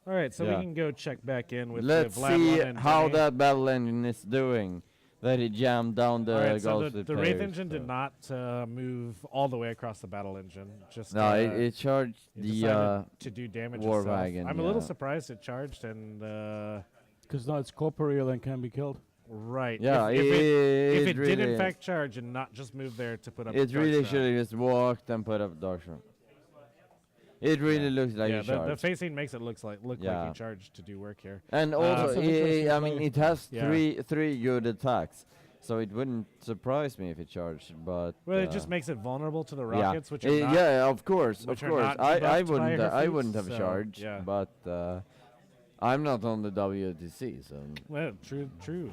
All right, so Yeah. we can go check back in with Let's Vlad see one and how Denny. that battle engine is doing. That he jammed down the All right, so ghostly the Wraith players, engine did so. not move all the way across the battle engine. Just No, it charged it the decided to do damage war itself. wagon, I'm a little yeah. surprised it charged and Because now it's corporeal and can be killed. right. yeah. if it really, did in fact charge and not just move there to put up. it Dark really Shroud. should have just walked and put up Dark Shroud. It really looks like yeah, it the charged. facing makes it look like Yeah. he charged to do work here. And That's also, an interesting I mean, play. it has Yeah. three good attacks, so it wouldn't surprise me if it charged. But Well, it just makes it vulnerable to the rockets, which are Eh, not. yeah, of course, which of are course. not I debuffed by her wouldn't feats, have so, charged, yeah. but I'm not on the WTC, so Well, true.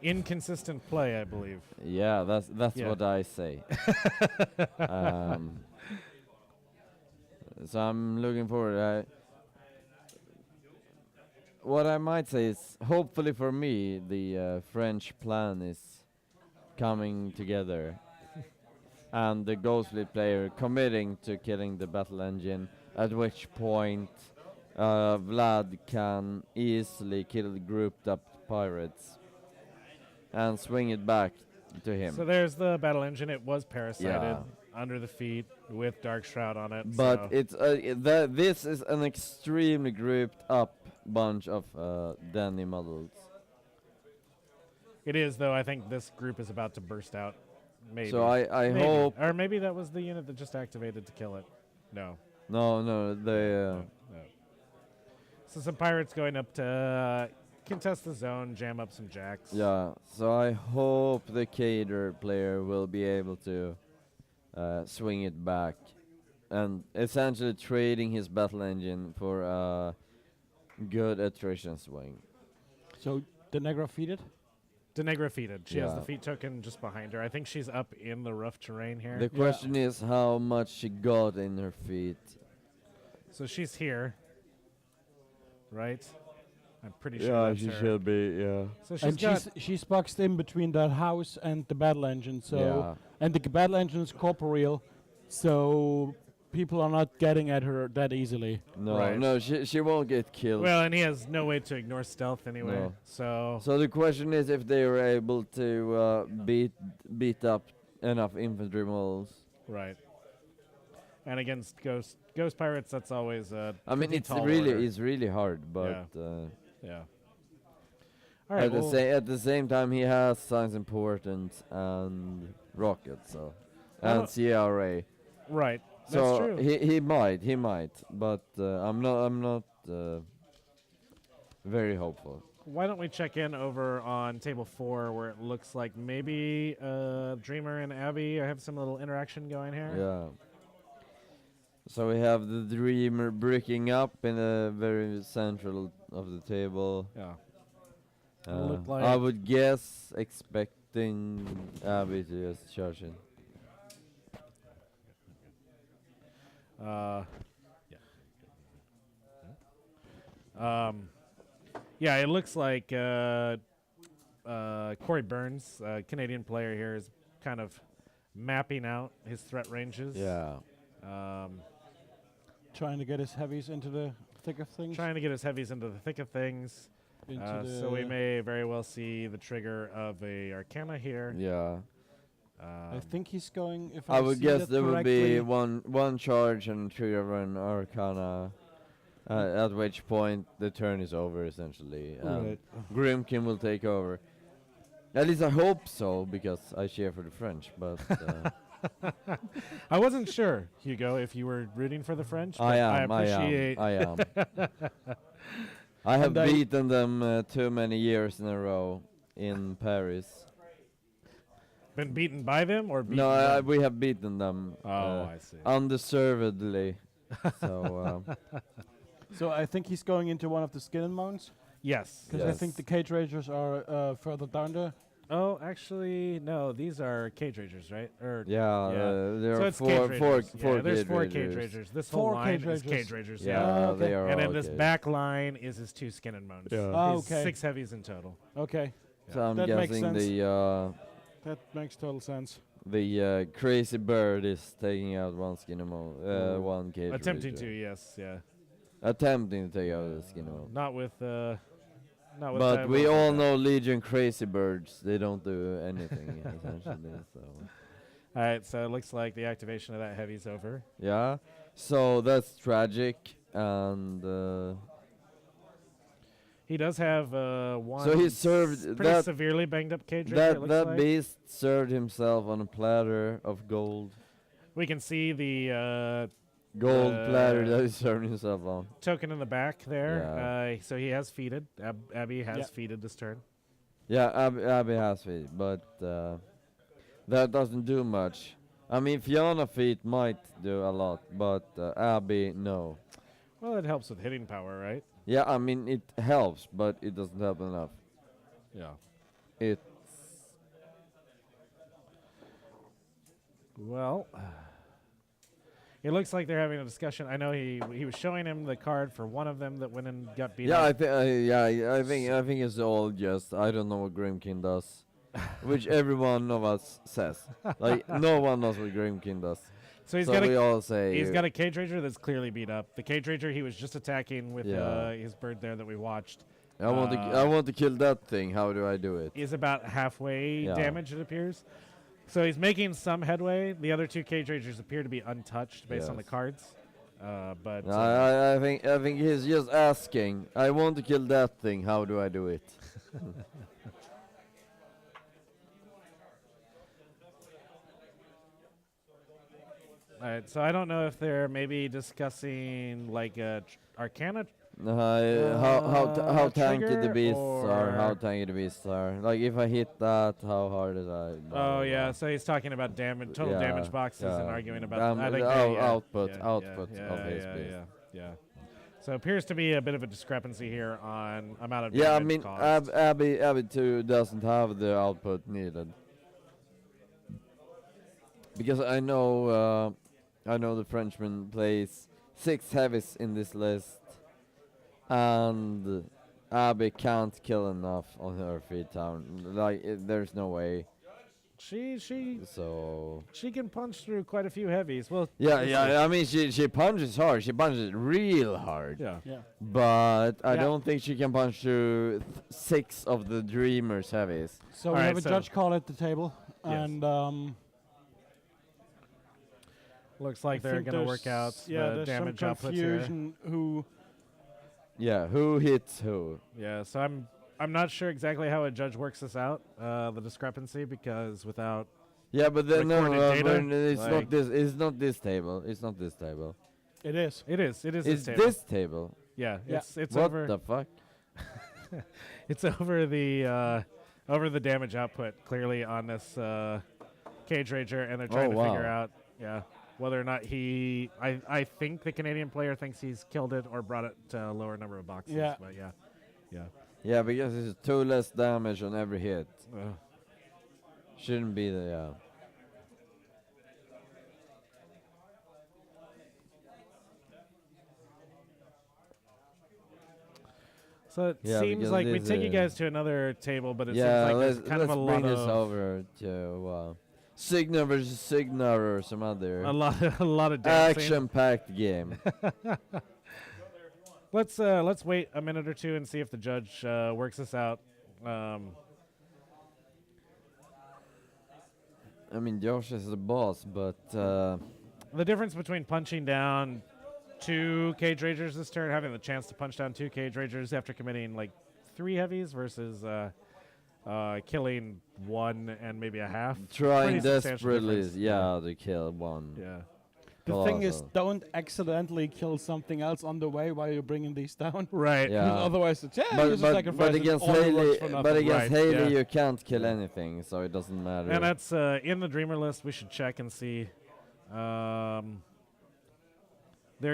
Inconsistent play, I believe. yeah, that's Yeah. what I say. So I'm looking forward. What I might say is, hopefully for me, the French plan is coming together, and the ghostly player committing to killing the battle engine. At which point, Vlad can easily kill the grouped up pirates and swing it back to him. So there's the battle engine. It was parasited Yeah. under the feet with Dark Shroud on it. But so it's this is an extremely grouped up bunch of Danny models. It is, though. I think this group is about to burst out. Maybe. So I Maybe. hope. Or maybe that was the unit that just activated to kill it. No. No, they. No. So some pirates going up to contest the zone, jam up some jacks. Yeah, so I hope the Cater player will be able to swing it back and essentially trading his battle engine for a good attrition swing. So the Negra feeded? Denegra feeded. She has the Yeah. feet token just behind her. I think she's up in the rough terrain here. The question is how much she got in her feet. So she's here. Right? I'm pretty sure that's her. be, yeah. So she's And got she's boxed in between that house and the battle engine. So Yeah. and the battle engine is corporeal, so people are not getting at her that easily. No, Right. no, she won't get killed. well, and he has no way to ignore stealth anyway. No. So So the question is if they were able to beat up enough infantry models. right. And against ghost pirates, that's always a I mean, pretty it's tall really order. hard, but Yeah. All right. Well, at the same time, he has Science Importance and Rocket, so Well, and CRA. right. That's So true. he might, but I'm not very hopeful. Why don't we check in over on table 4 where it looks like maybe Dreamer and Abby have some little interaction going here? Yeah. So we have the Dreamer bricking up in the very central of the table. Yeah. Look like I would guess expecting Abby to just charge in. Yeah. Yeah, it looks like Corey Burns, Canadian player here, is kind of mapping out his threat ranges. Yeah. Trying to get his heavies into the thick of things. Trying to get his heavies into the thick of things. Into So we may very well see the trigger of a Arcana here. Yeah. I think he's going. If I would see guess that there would be correctly, one charge and trigger of an Arcana. At which point the turn is over essentially. Right. Grimkin will take over. At least I hope so, because I cheer for the French. But I wasn't sure, Hugo, if you were rooting for the French. But I am. appreciate I am. I have And I- beaten them too many years in a row in Paris. Been beaten by them or beaten No, them? we have beaten them I see. undeservedly. So so I think he's going into one of the skin and mounts Yes. because I think the cage rangers are further down there. Oh, actually, no. These are cage rangers, right? Or yeah, there so are it's four cage rangers. four there's cage four rangers. cage rangers. This Four whole line cage is rangers. cage rangers. Yeah, Ah, they okay. are And all then this cage. back line is his 2 skin and moans. Yeah. Ah, His okay. 6 heavies in total. Okay, So I'm That makes guessing sense. That makes total sense. the crazy bird is taking out one Skinemo, one cage Attempting ranger. to, yes, yeah. Attempting to take out the Skinemo. Not with not with But we Diablo. all know Legion crazy birds. They don't do anything essentially. So All right, so it looks like the activation of that heavy's over. yeah, so that's tragic. And He does have one. So he served pretty that- severely banged up cage ranger. it looks that like. beast served himself on a platter of gold. We can see the Gold platter that he served himself on. token in the back there. So he has feeded. Abby has Yeah. feeded this turn. Yeah, Abby has feet, but that doesn't do much. I mean, Fiona feet might do a lot, but Abby, no. Well, it helps with hitting power, right? Yeah, I mean, it helps, but it doesn't help enough. Yeah. It's Well, it looks like they're having a discussion. I know he was showing him the card for one of them that went and got beat yeah, up. I think it's all just I don't know what Grimkin does, which every one of us says. Like no one knows what Grimkin does. So he's So got we a all say he's got a cage ranger that's clearly beat up. The cage ranger he was just attacking with Yeah. his bird there that we watched. I want to kill that thing. How do I do it? Is about halfway Yeah. damage, it appears. So he's making some headway. The other 2 cage rangers appear to be untouched based on the Yes. cards. But I think he's just asking. I want to kill that thing. How do I do it? all right, so I don't know if they're maybe discussing like Arcana. How tanky the Trigger beasts are. How or- tanky the beasts are. Like if I hit that, how hard is I? Oh yeah, so he's talking about total damage boxes and arguing about. I think output yeah, of yeah, his yeah, beast. yeah. So appears to be a bit of a discrepancy here on amount of Yeah, I damage mean, caused. Abby 2 doesn't have the output needed. Because I know the Frenchman plays 6 heavies in this list, and Abby can't kill enough on her free town. Like, there's no way. She So can punch through quite a few heavies. Well, yeah. I mean, she punches hard. She punches real hard. yeah. But I Yeah. don't think she can punch through 6 of the Dreamers heavies. So All we right, have a so- judge call at the table, Yes. and Looks like I they're think going to there's- work out yeah, the there's damage some outputs here. confusion who. Yeah, who hits who? Yeah, so I'm not sure exactly how a judge works this out, the discrepancy, because without Yeah, but then Recorded data? but it's Like- not this. It's not this table. It's not this table. It is. it is It's this table. this table. Yeah, Yeah. it's What over the fuck? it's over the damage output clearly on this Cage Rager, and they're trying to figure wow. out whether or not I think the Canadian player thinks he's killed it or brought it to a lower number of boxes. Yeah. But yeah. Yeah, because it's 2 less damage on every hit. Ugh. Shouldn't be the So it Yeah, seems because like we this, take you guys to another table, but it yeah. seems like let's there's kind of a bring lot this of over to Signa versus Signa or some other a lot of dancing. action-packed game. Let's wait a minute or two and see if the judge works this out. I mean, Josh is the boss, but The difference between punching down 2 Cage Ragers this turn, having the chance to punch down 2 Cage Ragers after committing like 3 heavies versus killing 1 and maybe a half. trying Pretty substantial desperately, difference. to kill one. Yeah. The thing is, Colossal. don't accidentally kill something else on the way while you're bringing these down. Right. Yeah. Because otherwise, it's you just sacrifice but it, against all the works Haley, for but nothing. against Right, Haley, yeah. you can't kill anything, so it doesn't matter. And that's in the Dreamer list. We should check and see. There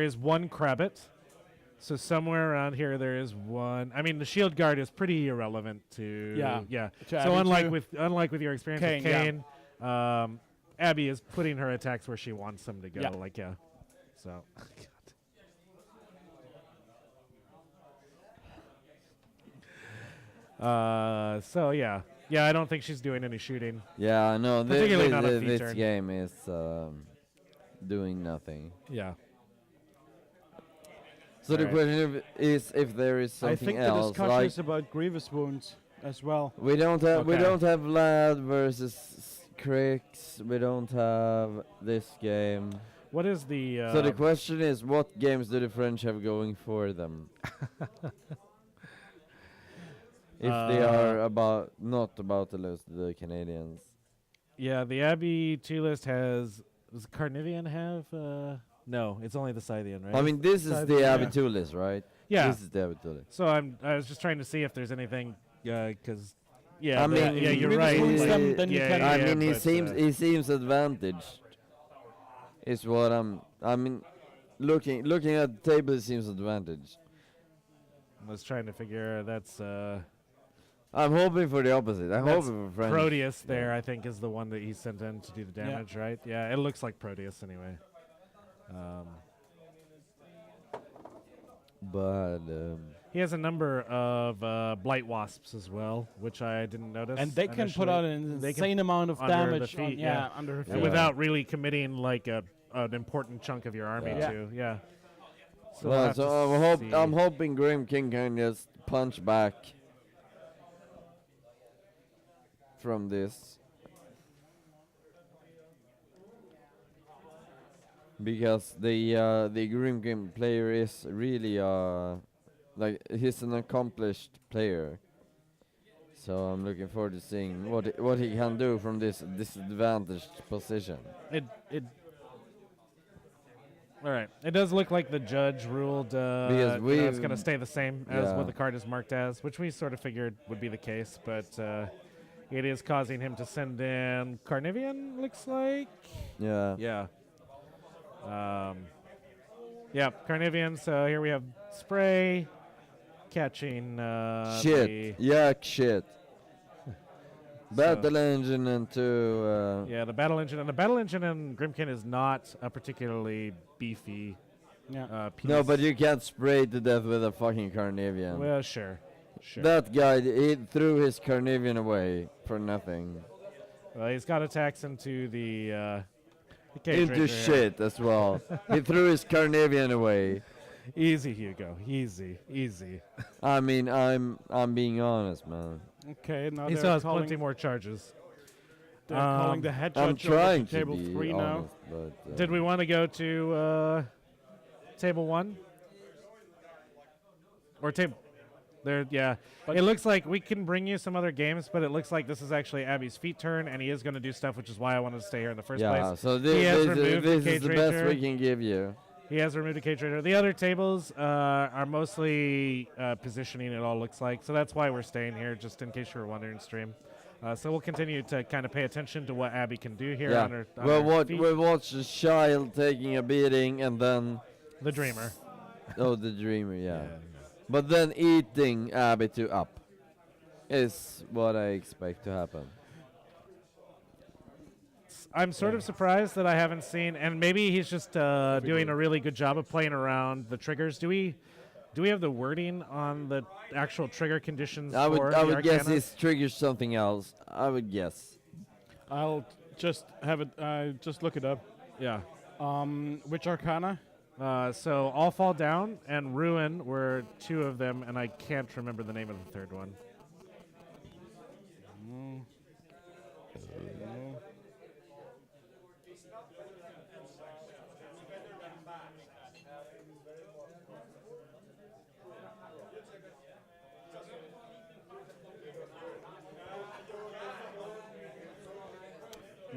is 1 Krabbit. So somewhere around here there is 1. I mean, the Shield Guard is pretty irrelevant to. Yeah. To So Abby unlike with your experience Kane, with yeah. Kane, Abby is putting her attacks where she wants them to go. Yeah. So. So yeah. Yeah, I don't think she's doing any shooting. yeah, no, Particularly not a feat this turn. game is doing nothing. Yeah. So the Alright. question is if there is I something think the else. discussion Like is about grievous wounds as well. we don't have Okay. Vlad versus Crix. We don't have this game. What is the? So the question is, what games do the French have going for them? If they are not about to lose to the Canadians. Yeah, the Abbey 2 list has. Does Carnivian have? No, it's only the Scythian, right? I mean, this is Side- the yeah. Abbey 2 list, right? yeah. This is the Abbey 2 list. So I was just trying to see if there's anything, because. Yeah, I mean, yeah, you're if right. you lose like- them, then you yeah, can- yeah, I mean, but, he seems advantaged. Is what I mean, looking at the table, he seems advantaged. I was trying to figure that's I'm hoping for the opposite. I'm That's hoping for French. Proteus yeah. there, I think, is the one that he sent in to do the damage, right? Yeah, it looks like Proteus anyway. But He has a number of Blight Wasps as well, which I didn't notice. And they can put initially. out an They can insane amount of under the damage. feet, yeah. Under her And feet. Yeah. without really committing like an important chunk of your army Yeah. to, yeah. So, we'll well, have so to see. I'm hoping Grim King can just punch back from this. because the Grimkin player is really like he's an accomplished player. So I'm looking forward to seeing what he can do from this disadvantaged position. It. All right. It does look like the judge ruled Because it's going to stay the same as yeah. what the card is marked as, which we sort of figured would be the case, but it is causing him to send in Carnivian, looks like. Yeah. Yeah. Yeah, Carnivian. So here we have Spray catching Shit. Yak shit. Battle engine into yeah, the battle engine. And the battle engine in Grimkin is not a particularly beefy piece. no, but you can't spray to death with a fucking Carnivian. Well, sure. That guy, he threw his Carnivian away for nothing. Well, he's got attacks into the cage Into ranger here. shit as well. He threw his Carnivian away. Easy, Hugo. Easy. I mean, I'm being honest, man. Okay, now He they're still has calling, plenty more charges. they're calling the head I'm judge over trying to to table be 3 now. honest, but Did we want to go to table 1? Or table... There, yeah. But it looks like we can bring you some other games, but it looks like this is actually Abby's feet turn, and he is going to do stuff, which is why I wanted to stay here in the first yeah, place. so He has this removed the is cage the best ranger. we can give you. He has removed a cage raider. The other tables are mostly positioning, it all looks like. So that's why we're staying here, just in case you were wondering, stream. So we'll continue to kind of pay attention to what Abby can do here on her, feet. We'll watch a child taking a beating and then... The Dreamer. Oh, the Dreamer, yeah. But then eating Abby to up is what I expect to happen. I'm sort of surprised that I haven't seen, and maybe he's just doing a really good job of playing around the triggers. Do we have the wording on the actual trigger conditions? I for would the guess Arcana? this triggers something else. I would guess. I'll just have it. Just look it up. Yeah. Which Arcana? So All Fall Down and Ruin were 2 of them, and I can't remember the name of the third one.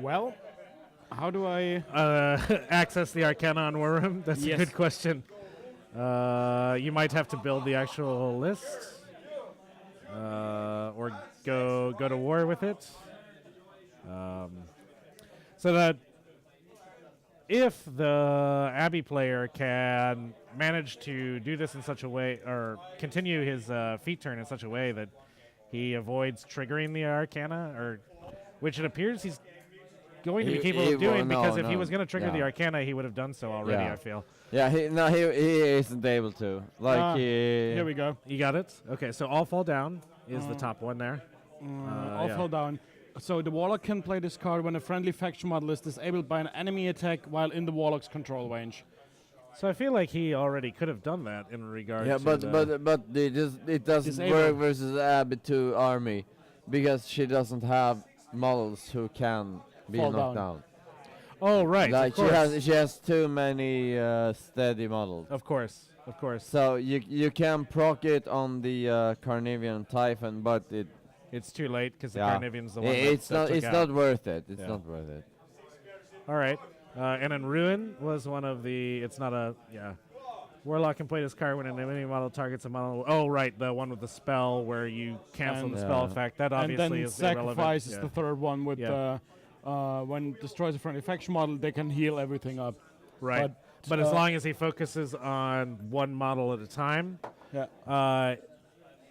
Well, how do I... Access the Arcana on War Room? That's Yes. a good question. You might have to build the actual list, or go to war with it. So that if the Abbey player can manage to do this in such a way, or continue his feet turn in such a way that he avoids triggering the Arcana, or which it appears he's going to be capable of doing, because if he was going to trigger the Arcana, he would have done so already, Yeah. I feel. Yeah, he isn't able to. Like Here we go. You got it? Okay, so All Fall Down is the top one there. All yeah. fall down. So the Warlock can play this card when a friendly faction model is disabled by an enemy attack while in the Warlock's control range. So I feel like he already could have done that in regard Yeah, to but the it doesn't Disabled. work versus Abby 2 army because she doesn't have models who can be Fall knocked down. down. Oh, right, Like of course. she has too many steady models. Of course. So you can proc it on the Carnivian Typhon, but It's too late because the yeah. Carnivian's the one It's that not took it's out. not worth it. It's Yeah. not worth it. All right. And then Ruin was one of the... It's not a... Yeah. Warlock can play this card when an enemy model targets a model... Oh, right. The one with the spell where you cancel And- the spell Yeah. effect. That And obviously then is irrelevant. Sacrifice is Yeah. the third one with Yeah. when destroys a friendly faction model, they can heal everything up. Right. But as uh, long as he focuses on one model at a time... Yeah.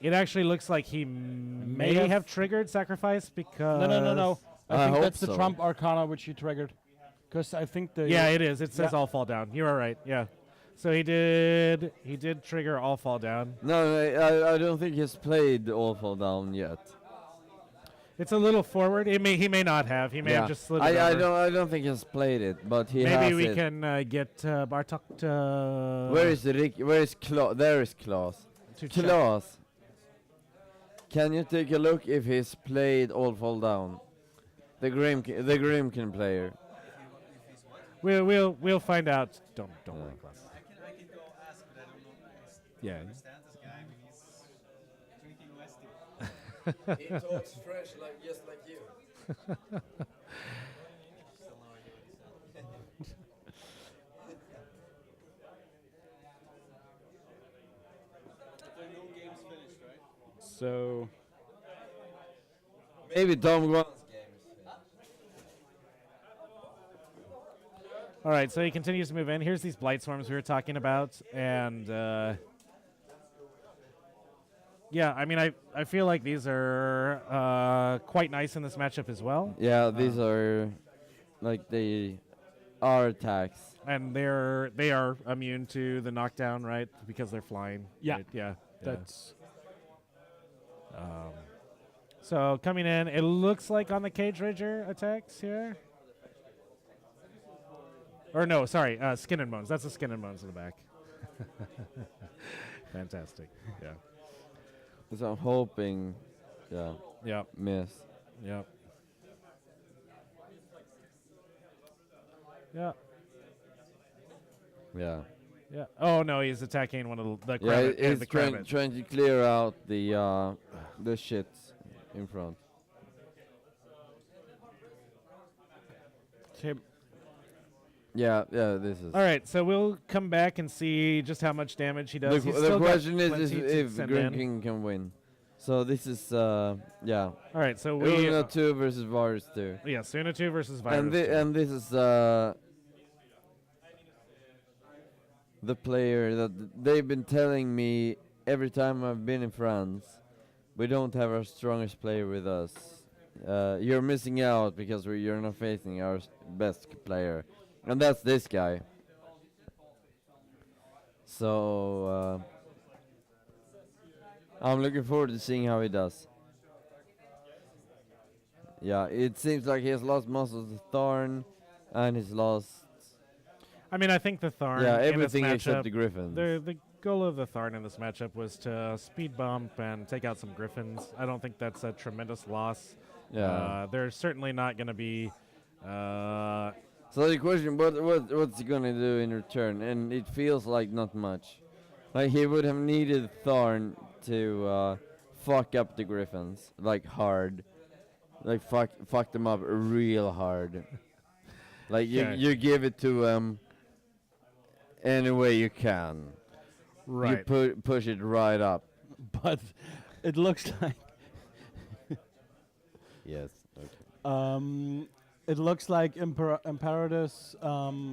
It actually looks like he may have- have triggered Sacrifice because... No. I I think hope that's the so. Trump Arcana which he triggered. Because I think the... Yeah, it is. It says Yeah. All Fall Down. You are right. Yeah. So he did trigger All Fall Down. No, I don't think he's played All Fall Down yet. It's a little forward. He may not have. He may have just slid it I over. don't think he's played it, but he has Maybe we it. can get Bartok to... Where is Rick? Where is Klaus? There is Klaus. to check. Klaus, can you take a look if he's played All Fall Down? The Grimkin player. we'll find out. Don't worry, Klaus. I can go ask, but I don't know. Yeah. Understand this guy? I mean, he's drinking Westy. He talks French just like you. Still no idea what he said. But there are no games finished, right? So Maybe Tom Grant's game is All right, so he continues to move in. Here's these blight swarms we were talking about, and yeah, I mean, I feel like these are quite nice in this matchup as well. Yeah, these are like they are attacks. And they are immune to the knockdown, right? Because they're flying. Yeah. right? Yeah. that's So coming in, it looks like on the Cage Rager attacks here. Or no, sorry, Skin and Bones. That's the Skin and Bones in the back. Fantastic. Yeah. So I'm hoping, Yep. miss. Yep. Yeah. Yeah. Yeah. Oh no, he's attacking one of the Yeah, Krabbit. it's the trying, Krabbit. trying to clear out the shit in front. Tim. Yeah, this is. All right, so we'll come back and see just how much damage he The, does. He's the still got question is plenty to if send Green in. King can win. So this is yeah. All right, so we Una 2 versus Varus 2. yeah, Suna 2 versus Virus. And 2. and this is the player that they've been telling me every time I've been in France. We don't have our strongest player with us. You're missing out because you're not facing our best player, and that's this guy. So I'm looking forward to seeing how he does. Yeah, it seems like he has lost muscles of Thorn, and he's lost. I mean, I think the Tharn. Yeah, in this everything matchup, except the Griffins. The goal of the Tharn in this matchup was to speed bump and take out some Griffins. I don't think that's a tremendous loss. Yeah. They're certainly not going to be. So the question, what's he gonna do in return? And it feels like not much. Like he would have needed Thorn to fuck up the Griffins, like hard, like fuck them up real hard. Like Okay. you give it to him any way you can. Right. You push it right up. But it looks like Yes. Okay. it looks like Imperatus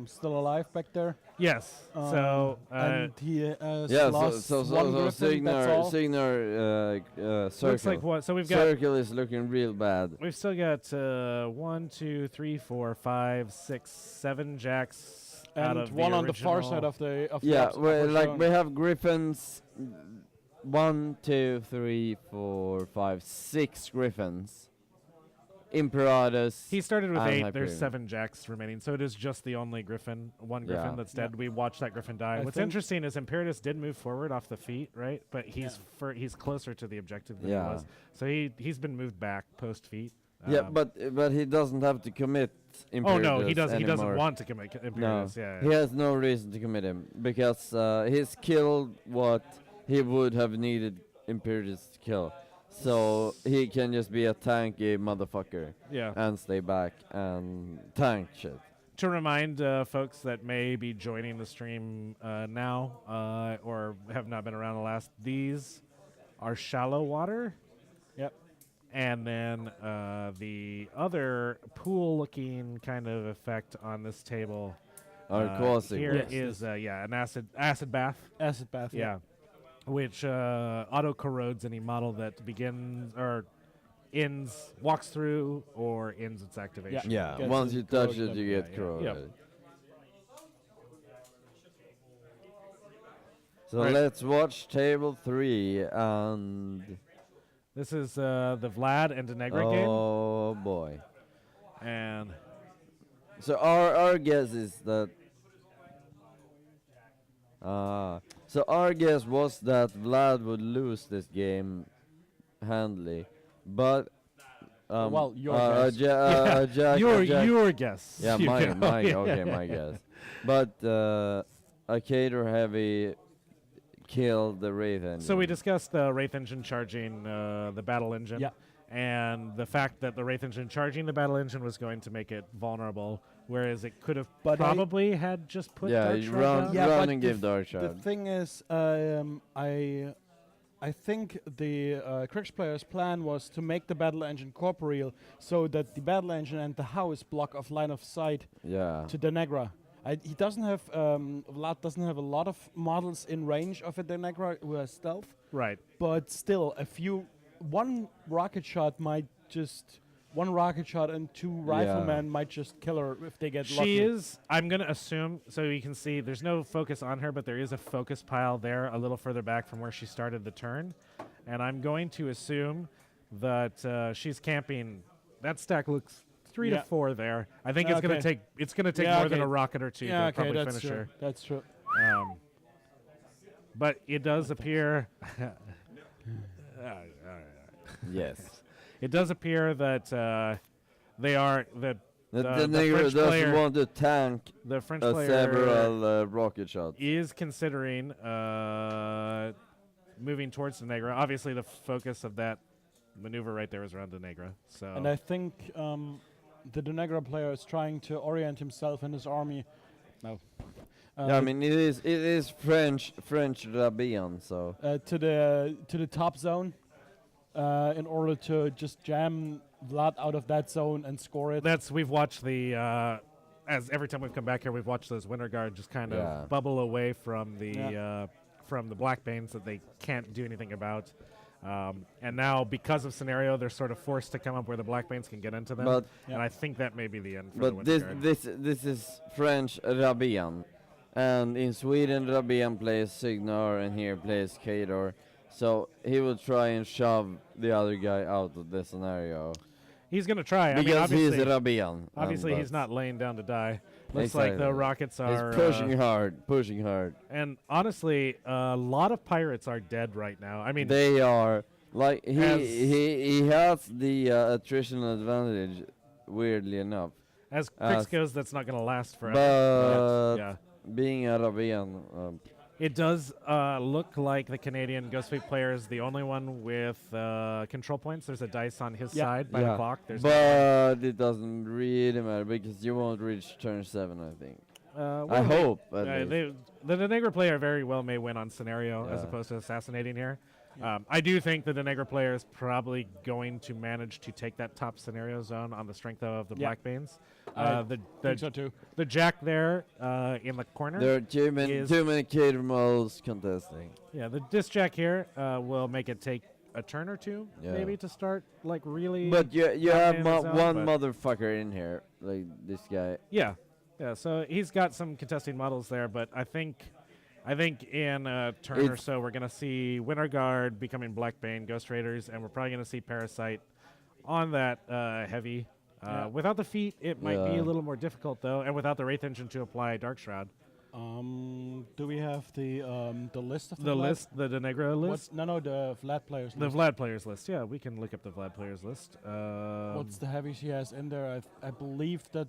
still alive back there. Yes. So and he has Yeah. lost So one Griffin, that's all. Signar circle. looks like what? So we've got. Circle is looking real bad. We've still got 1, 2, 3, 4, 5, 6, 7 jacks out And of one the on the far original- side of the Yeah, upper like zone. we have Griffins. 1, 2, 3, 4, 5, 6 Griffins. Imperatus. He started with and 8. Hyperion. There's 7 jacks remaining, so it is just the only Griffin, one Griffin Yeah. that's dead. We watched that Griffin die. I What's think- interesting is Imperatus did move forward off the feet, right? But he's he's closer to the objective than he Yeah. was, so he's been moved back post feet. Yeah, Um, but he doesn't have to commit Imperatus oh no, he doesn't. He doesn't anymore. want to commit No, Imperatus. Yeah, he has no reason to commit him because he's killed what he would have needed Imperatus to kill. So he can just be a tanky motherfucker yeah. and stay back and tank shit. To remind folks that may be joining the stream now or have not been around the last, these are shallow water. Yep. And then the other pool-looking kind of effect on this table Quasi. here Yes, is an acid bath. Acid bath. Yeah. Which auto corrodes any model that begins or ends, walks through, or ends its activation. Yeah, Gets once it you touch corroded it, you up. get Yeah, corroded. Yep. So Right. let's watch table 3 and This is the Vlad and Denegra game. oh boy. And So our guess is that so our guess was that Vlad would lose this game handily, but Well, your guess. Jack. Your guess. Yeah, You my know, my yeah. okay, my guess. But a Cater Heavy killed the Wraith engine. So we discussed the Wraith engine charging the battle engine. Yeah. And the fact that the Wraith engine charging the battle engine was going to make it vulnerable, whereas it could have But probably had just put Dark you Shroud run, down. Yeah, run but and the give Dark The Shroud. thing is, I think the Crix player's plan was to make the battle engine corporeal, so that the battle engine and the house block of line of sight Yeah. to Denegra. He doesn't have a lot of models in range of a Denegra who has stealth, Right. but still, one rocket shot and two riflemen might just kill her if they get lucky. She is, I'm going to assume, so you can see there's no focus on her, but there is a focus pile there a little further back from where she started the turn. And I'm going to assume that she's camping. That stack looks 3 to 4 there. I think it's going to take more than a rocket or two to probably that's finish her. That's true. But it does appear. Yes. It does appear that they are that The the nigger French doesn't player, want to tank the French player several rocket shots. is considering moving towards the Negra. Obviously, the focus of that maneuver right there is around the Negra. So And I think the Denegra player is trying to orient himself and his army. No. Yeah, I mean it is French Rabian, so To the top zone, in order to just jam Vlad out of that zone and score it. we've watched the as every time we've come back here, we've watched those Winter Guard just kind of bubble away from the Black Banes that they can't do anything about. And now, because of scenario, they're sort of forced to come up where the Black Banes can get into them. But and I think that may be the end for the but Winter Guard. this is French Rabian, and in Sweden Rabian plays Signar and here plays Kador. So he will try and shove the other guy out of this scenario. He's going to try. Because he's obviously, Rabian. obviously he's not laying down to die. Looks like the rockets are He's pushing hard. And honestly, a lot of pirates are dead right now. I mean, They are like As- he has the attritional advantage. Weirdly enough, as Crix goes, that's not going to last forever. but yeah. being a Rabian, It does look like the Canadian Ghost Fleet player is the only one with control points. There's a dice on his side by the clock. There's but it doesn't really matter because you won't reach turn 7, I think. I hope. At least. The Denegra player very well may win on scenario as Yeah. opposed to assassinating here. I do think the Denegra player is probably going to manage to take that top scenario zone on the strength of the Black Banes. Think so too. The Jack there in the corner. There are too many cater models contesting. Yeah, the disc Jack here will make it take a turn or two maybe to start like really. But you dominating have the zone, one but- motherfucker in here, like this guy. Yeah. So he's got some contesting models there, but I think in a turn or so we're gonna see Winter Guard becoming Blackbane, Ghost Raiders, and we're probably gonna see Parasite on that heavy. Without the feet, it might be a little more difficult though, and without the Wraith Engine to apply Dark Shroud. Do we have the list of The list, the Denegra list, No, the Vlad players. the list. Vlad players list. Yeah, we can look up the Vlad players list. What's the heavy she has in there? I believe that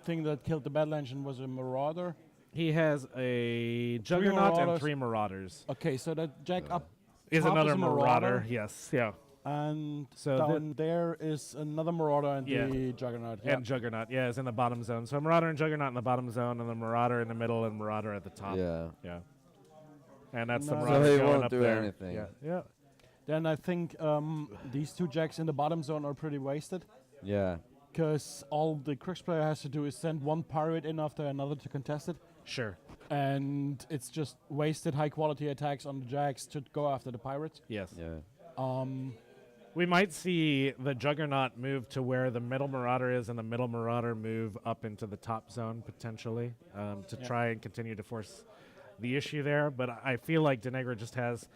thing that killed the battle engine was a Marauder. He has a Juggernaut and Marauders. 3 Marauders. Okay, so that Jack up Is top another is a Marauder. Yes, yeah. and So down there is another Marauder and Yeah. the Juggernaut. And Juggernaut, yeah, is in the bottom zone. So Marauder and Juggernaut in the bottom zone, and the Marauder in the middle, and Marauder at the top. Yeah. And that's the No. So Marauder he going won't up do there. anything. Yeah. Then I think these two Jacks in the bottom zone are pretty wasted. Yeah. Because all the Crix player has to do is send one pirate in after another to contest it. Sure. And it's just wasted high quality attacks on the Jacks to go after the pirates. Yes. Yeah. We might see the Juggernaut move to where the middle Marauder is, and the middle Marauder move up into the top zone potentially to try and continue to force the issue there. But I feel like Denegra just has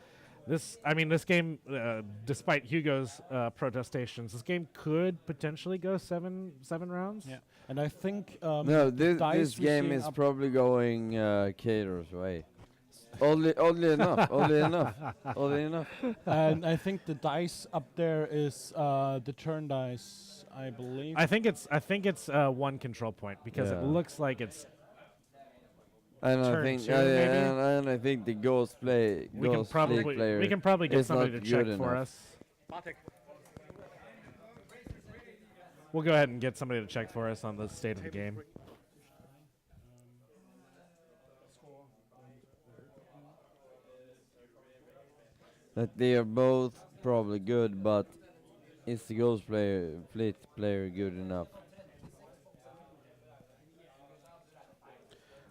this. I mean, this game, despite Hugo's protestations, this game could potentially go seven rounds. Yeah. And I think No, dice this we're game seeing is up- probably going Cater's way. Oddly enough, oddly enough. And I think the dice up there is the turn dice, I believe. I think it's one control point because it Yeah. looks like it's And I Turn think, two, yeah, maybe? and I think the Ghost League player we can probably get is somebody not to check good for enough. us. We'll go ahead and get somebody to check for us on the state of the game. That they are both probably good, but is the Ghost Fleet player good enough?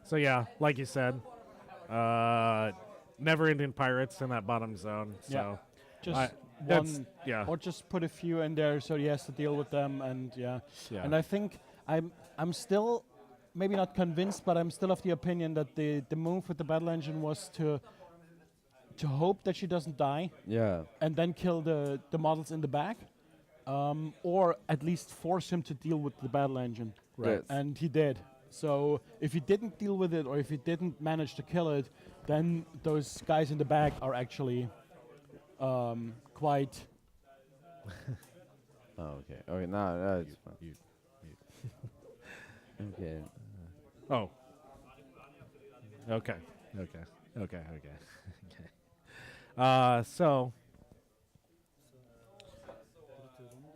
So yeah, like you said, never-ending pirates in that bottom zone. So Yeah. Just that's- one, yeah, or just put a few in there so he has to deal with them, and yeah. yeah. And I think I'm still maybe not convinced, but I'm still of the opinion that the move with the battle engine was to hope that she doesn't die Yeah. and then kill the models in the back, or at least force him to deal with the battle engine. Right. And he did. So if he didn't deal with it, or if he didn't manage to kill it, then those guys in the back are actually quite. Oh, okay. Okay, now that's fine. Okay. Oh. Okay. Okay. Okay. Okay. Okay. So.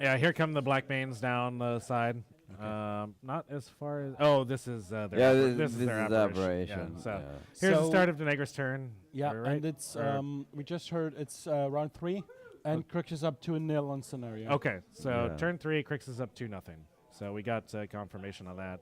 Yeah, here come the black mains down the side. Not as far as. Oh, this is their. Yeah, this is their aberration. Yeah, so here's the So- start of Denegra's turn. Yeah, right? and it's Or- we just heard it's round 3, and Crix is up 2-0 on scenario. Okay, so Yeah. turn 3, Crix is up 2-0. So we got confirmation on that.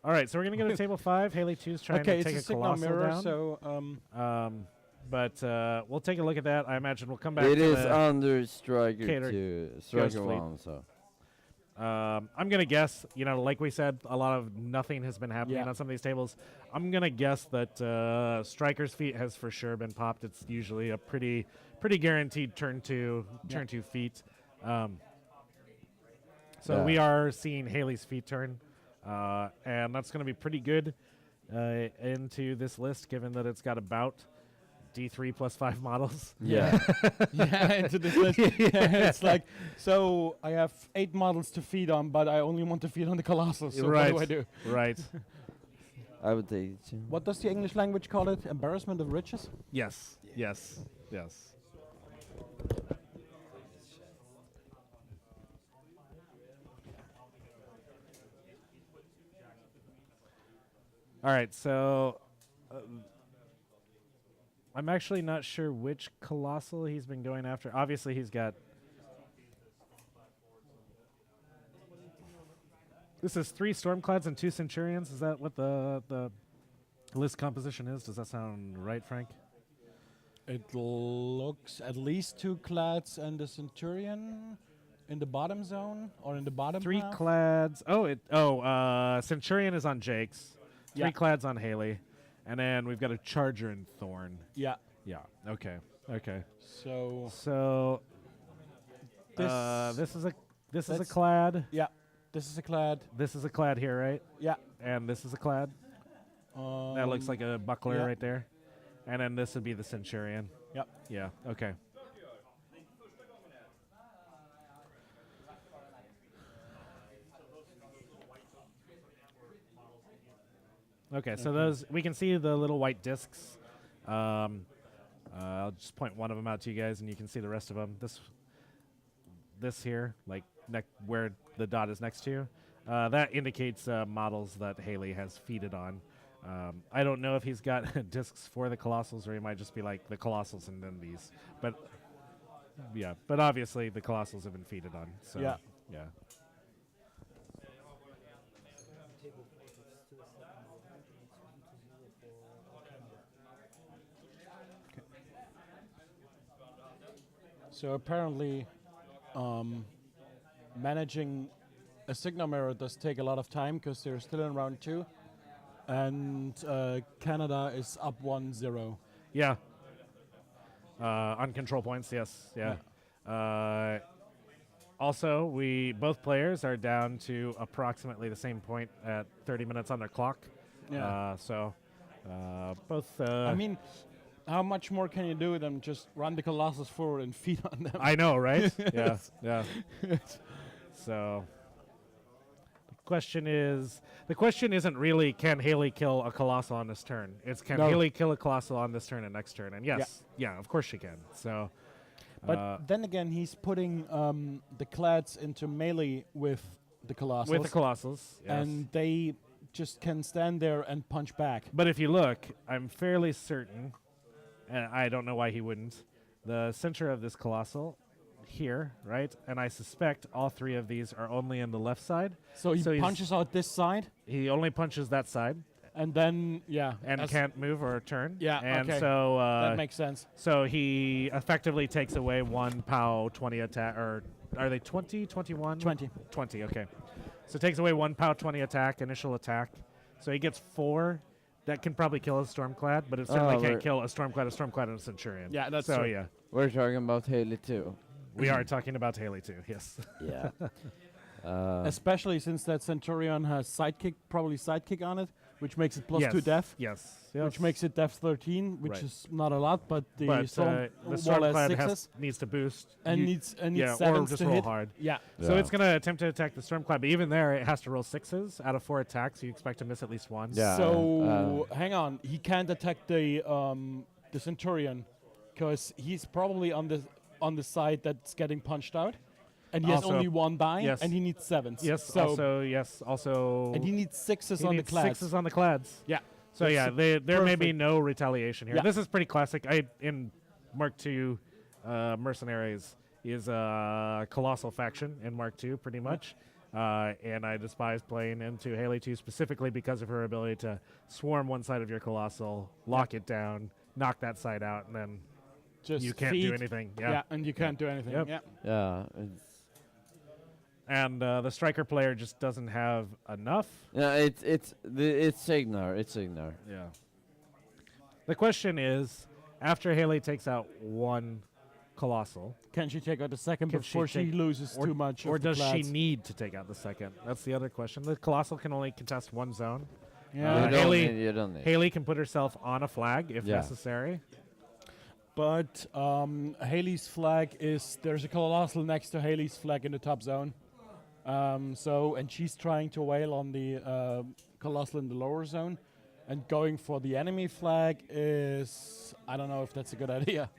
All right, so we're gonna go to table 5. Haley 2's trying Okay, to it's take a a signal colossal mirror, down. so But we'll take a look at that. I imagine we'll come back. It to is the, under striker Cater- 2, Ghost striker Fleet. 1. So I'm gonna guess. You know, like we said, a lot of nothing has been happening Yeah. on some of these tables. I'm gonna guess that Striker's feat has for sure been popped. It's usually a pretty guaranteed turn two feat. So Yeah. we are seeing Haley's feet turn, and that's gonna be pretty good into this list, given that it's got about D3 plus 5 models. yeah. yeah, into this list. It's like, so I have 8 models to feed on, but I only want to feed on the colossal. So Right. what do I do? Right. I would take it. Too. What does the English language call it? Embarrassment of riches? Yes. Yes. Yes. All right, so I'm actually not sure which colossal he's been going after. Obviously, he's got. This is 3 Stormclads and 2 Centurions. Is that what the list composition is? Does that sound right, Frank? It looks at least 2 clads and a centurion in the bottom zone, or in the bottom 3 half. clads. Centurion is on Jake's. 3 Yeah. clads on Haley, and then we've got a Charger and Thorn. Yeah. Yeah. Okay. Okay. So So this this is a that's- clad. yeah, this is a clad. This is a clad here, right? Yeah. And this is a clad. That looks like a buckler yeah. right there. And then this would be the Centurion. Yep. Yeah. Okay. Okay, so those we can see the little white discs. I'll just point one of them out to you guys, and you can see the rest of them. This here, like where the dot is next to, that indicates models that Haley has feeded on. I don't know if he's got discs for the Colossals, or he might just be like the Colossals and then these. But yeah, but obviously the Colossals have been feeded on. So Yeah. yeah. So apparently, managing a signal mirror does take a lot of time because they're still in round 2, and Canada is up 1-0. Yeah. On control points, yes. Yeah. Also, both players are down to approximately the same point at 30 minutes on their clock. Yeah. Both. I mean, how much more can you do than just run the Colossus forward and feed on them? I know, right? Yeah, yeah. So the question isn't really can Haley kill a Colossal on this turn. It's can No. Haley kill a Colossal on this turn and next turn. And yes, yeah, of course she can. So, But then again, he's putting the Clads into melee with the Colossals. with the Colossals, yes. And they just can stand there and punch back. But if you look, I'm fairly certain, and I don't know why he wouldn't, the center of this Colossal here, right? And I suspect all three of these are only in the left side. So he So he's- punches out this side, He only punches that side and then, and that's- can't move or turn. Yeah, and okay. so that makes sense. so he effectively takes away one POW 20 attack, or are they 20, 21? 20. 20, okay. So takes away one POW 20 attack, initial attack. So he gets 4. That can probably kill a Stormclad, but it certainly Oh, can't we're- kill a Stormclad, and a Centurion. Yeah, that's so true. yeah. We're talking about Haley too. We are talking about Haley too, yes. Yeah. Especially since that Centurion has probably sidekick on it, which makes it plus yes. 2 def. Yes. Which makes it def 13, which Right. is not a lot, but the but Storm the Wall has Stormclad 6s needs to boost. and You- needs yeah, or sevens just to roll hit. hard. Yeah. So it's going to attempt to attack the Stormclad, but even there, it has to roll 6s out of 4 attacks. So you expect to miss at least one. Yeah. So hang on, he can't attack the Centurion because he's probably on the side that's getting punched out, and he has Also- only 1 die, yes. and he needs 7s. Yes. So Also. and he needs 6s he on the needs clads. 6s on the clads. Yeah. So That's yeah, there may be perfect. no retaliation here. Yeah. This is pretty classic. In Mark II, Mercenaries is a colossal faction in Mark II, pretty much. And I despise playing into Haley 2 specifically because of her ability to swarm one side of your colossal, lock it down, knock that side out, and then Just you can't feed. do anything. Yeah. Yeah. And you can't do anything. Yep. Yeah. Yeah. It's, And the striker player just doesn't have enough. yeah. It's Signar. It's Signar. Yeah. The question is, after Haley takes out one colossal, Can she take out the second Can she before she take- loses or- too much? or of the does she clads? need to take out the second? That's the other question. The colossal can only contest one zone. Yeah. you, don't Haley- need, you don't need. Haley can put herself on a flag if Yeah. necessary. But Haley's flag is there's a colossal next to Haley's flag in the top zone. And she's trying to wail on the colossal in the lower zone, and going for the enemy flag is I don't know if that's a good idea.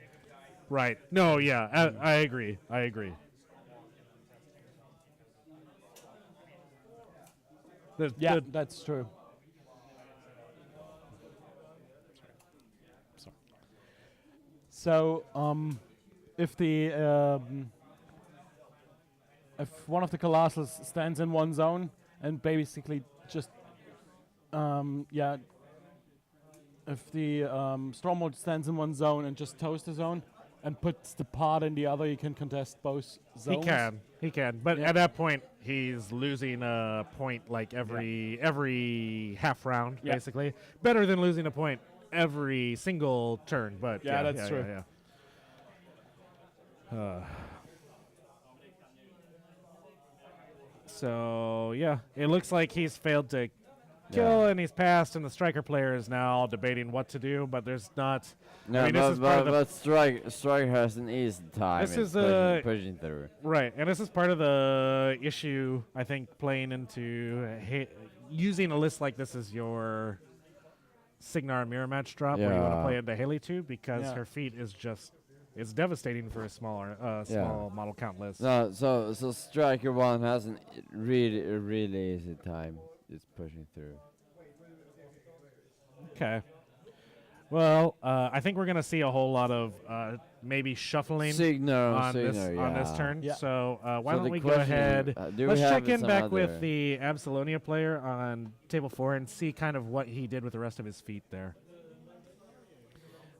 Right. No, yeah, I agree. I agree. Yeah, that's true. So if if one of the colossals stands in one zone and basically just if the Stormlord stands in one zone and just toes the zone and puts the pod in the other, you can contest both zones. He can. But Yeah. at that point, he's losing a point like every half round, Yeah. basically. Better than losing a point every single turn. But Yeah, that's true. So yeah, it looks like he's failed to kill, and he's passed, and the striker player is now debating what to do. But there's not. No, mean, this is part of the- Strike has an easy time. This in is, pushing through. Right, and this is part of the issue, I think, playing into using a list like this as your Signar mirror match drop, where you want to Yeah. play into Haley 2, because Yeah. her feat is just, it's devastating for a small model count list. No, so Striker 1 has a really easy time. It's pushing through. Okay. Well, I think we're going to see a whole lot of maybe shuffling Signar, on this yeah. turn. Yeah. So why So don't the we go question is, ahead? do we Let's have check in some back other- with the Absalonia player on table 4 and see kind of what he did with the rest of his feet there.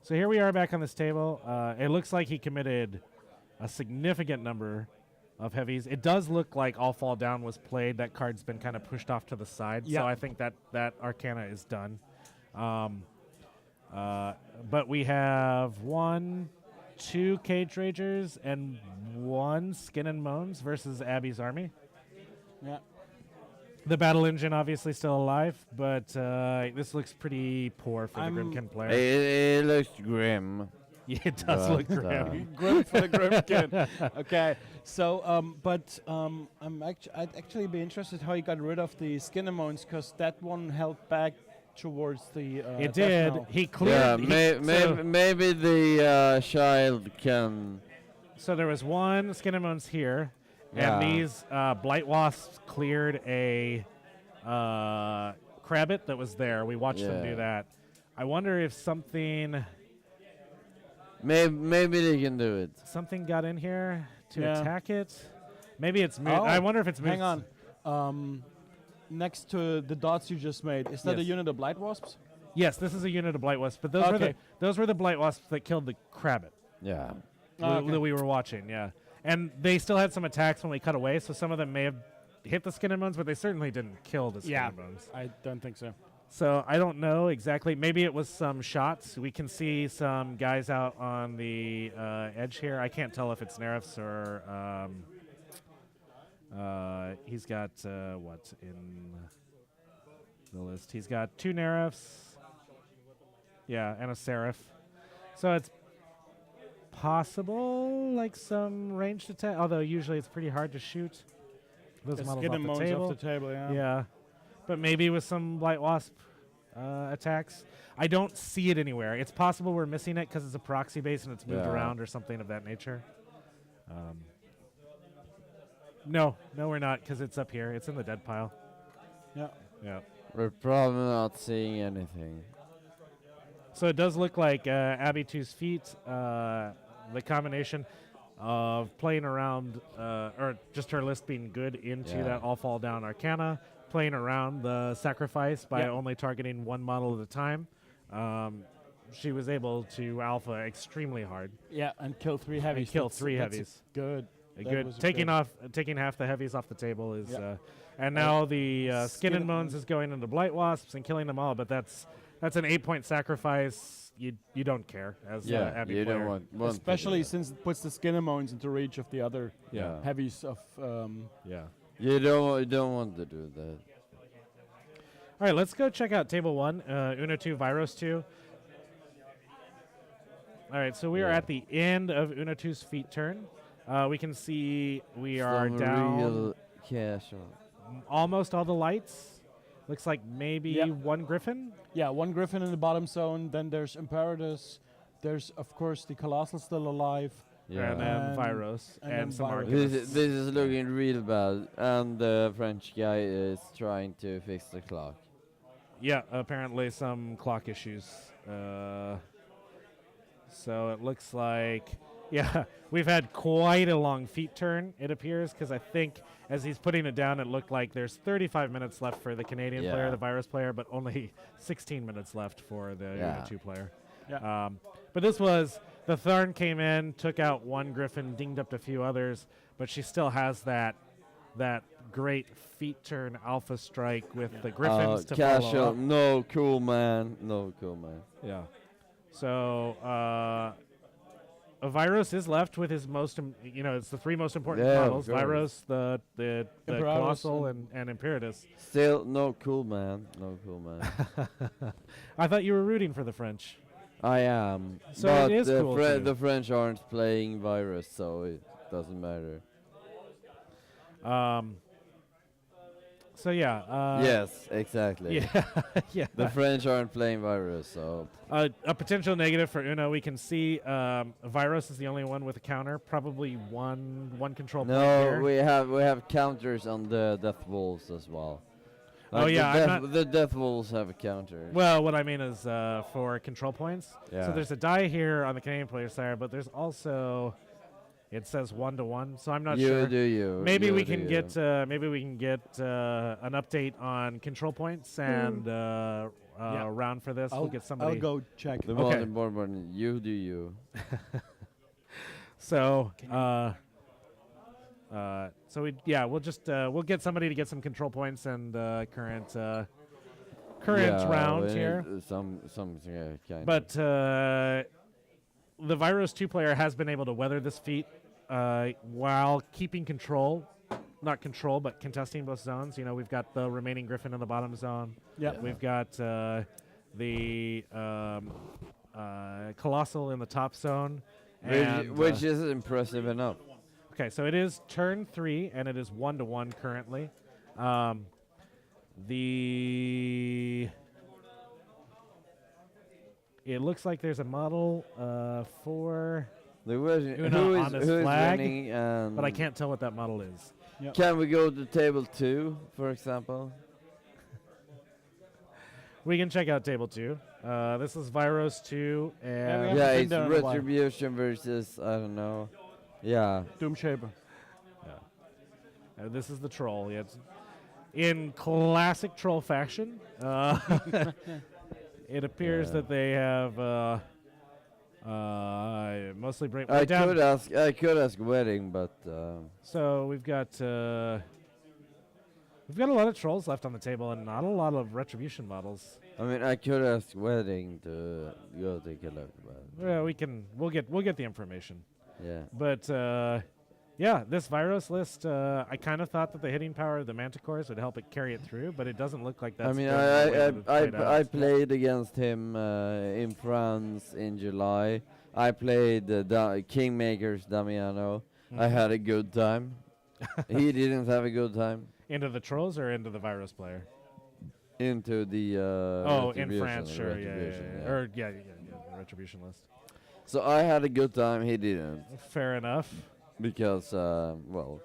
So here we are back on this table. It looks like he committed a significant number of heavies. It does look like All Fall Down was played. That card's been kind of pushed off to the side. Yeah. So I think that Arcana is done. But we have 1, 2 Cage Ragers and one Skin and Moans versus Abby's army. Yeah. The battle engine obviously still alive, but this looks pretty poor for the Grimkin player. It looks grim. Yeah, it does look but, grim. Grim for the Grimkin. Okay, so I'd actually be interested how he got rid of the Skin and Moans, because that one held back towards the. It Death did. Knell. He cleared. Maybe the child can. So there was one Skin and Moans here, Yeah. and these Blight Wasps cleared a Crabbit that was there. We watched them do Yeah. that. I wonder if something Maybe they can do it. got in here to Yeah. attack it. Maybe it's Muse. Oh, I wonder if it's Muse. Hang on. Next to the dots you just made, is that a Yes. unit of Blight Wasps? Yes, this is a unit of Blight Wasps, but those were the Blight Wasps that killed the Crabbit Yeah. that we were watching. Yeah, and they still had some attacks when we cut away, so some of them may have hit the Skin and Bones, but they certainly didn't kill the Skin and Bones. I don't think so. So I don't know exactly. Maybe it was some shots. We can see some guys out on the edge here. I can't tell if it's Nerfs or he's got what in the list? He's got 2 Nerfs. Yeah, and a Seraph. So it's possible, like some ranged attack. Although usually it's pretty hard to shoot those Just models get off them the off table. the table, yeah. Yeah, but maybe with some Blight Wasp attacks. I don't see it anywhere. It's possible we're missing it because it's a proxy base and it's moved Yeah. around or something of that nature. No, we're not, because it's up here. It's in the dead pile. Yeah. Yeah. We're probably not seeing anything. So it does look like Abby 2's feet, the combination of playing around, or just her list being good into Yeah. that All Fall Down Arcana, playing around the sacrifice by only targeting one model at a time. She was able to alpha extremely hard. Yeah, and kill 3 heavies. kill That's- 3 that's heavies. Good. That Good. was a Taking good- taking half the heavies off the table is, Yeah. and now the Skin Skin and and Bones is going into Blight Wasps and killing them all. But that's an 8-point sacrifice. You don't care as Abby you player. don't want to do Especially that. since it puts the Skin and Moans into reach of the other Yeah. heavies of. Yeah. You don't want to do that. All right, let's go check out table 1, Uno 2, Virus 2. All right, so we are Yeah. at the end of Uno 2's feet turn. We can see we are Some down real casual. almost all the lights. Looks like maybe Yeah. 1 Griffin. Yeah, 1 Griffin in the bottom zone. Then there's Imperatus. There's, of course, the Colossal still alive. Yeah. And then And- Virus and and then some Virus. Arcanus. This is looking real bad, and the French guy is trying to fix the clock. Yeah, apparently some clock issues. So it looks like, yeah, we've had quite a long feet turn, it appears, because I think as he's putting it down, it looked like there's 35 minutes left for the Canadian player, Yeah. the Virus player, but only 16 minutes left for the Yeah. Uno 2 player. Yeah. But this was, the Tharn came in, took out 1 Griffin, dinged up a few others, but she still has that great feet turn alpha strike with the Griffins to follow Casual, up. no cool man. Yeah. So a Virus is left with his most, it's the 3 most important Yeah, of models: course. Virus, the Imperatus Colossal, and Imperatus. Still no cool man. I thought you were rooting for the French. I am. So but it is cool too. the French aren't playing Virus, so it doesn't matter. So yeah. Yes, exactly. Yeah. Yeah. The French aren't playing Virus, so A potential negative for Uno, we can see Virus is the only one with a counter. Probably one control point no, here. we have counters on the Death Wolves as well. Oh, yeah, I'm the Death Wolves have a counter. Well, what I mean is for control points. Yeah. So there's a die here on the Canadian player side, but there's also, it says 1-to-1, so I'm not sure. Maybe You we do can you. get an update on control points and round for this. We'll get somebody. I'll go check. The Okay. most important, you do you. So we'll get somebody to get some control points and current round we here. need some kind. But the Virus 2 player has been able to weather this feat while keeping control, not control, but contesting both zones. You know, we've got the remaining Griffin in the bottom zone. Yeah. We've got the Colossal in the top zone. And, Which is impressive enough. okay, so it is turn 3, and it is 1-1 currently. It looks like there's a model for, The question, Uno on this who is flag, winning, and but I can't tell what that model is. Can we go to table 2, for example? We can check out table 2. This is Viros 2, we and haven't Yeah, been it's there in a while. Retribution versus, I don't know. Yeah. Doom Shaper. this is the troll. Yeah, it's in classic troll fashion. It appears Yeah. that they have mostly bring. I down. could ask wedding, but So we've got a lot of trolls left on the table, and not a lot of retribution models. I mean I could ask wedding to go take a look, but Well, we'll get the information. yeah. But yeah, this Viros list, I kind of thought that the hitting power of the Manticores would help it carry it through, but it doesn't look like that's. I mean been the way that it's I played out. played against him in France in July. I played Kingmakers Damiano. I Mhm. had a good time. He didn't have a good time. Into the trolls or into the Viros player? Into the Oh, in Retribution, France, the sure, Retribution, yeah. Or yeah, the retribution list. So I had a good time. He didn't Fair enough. because well,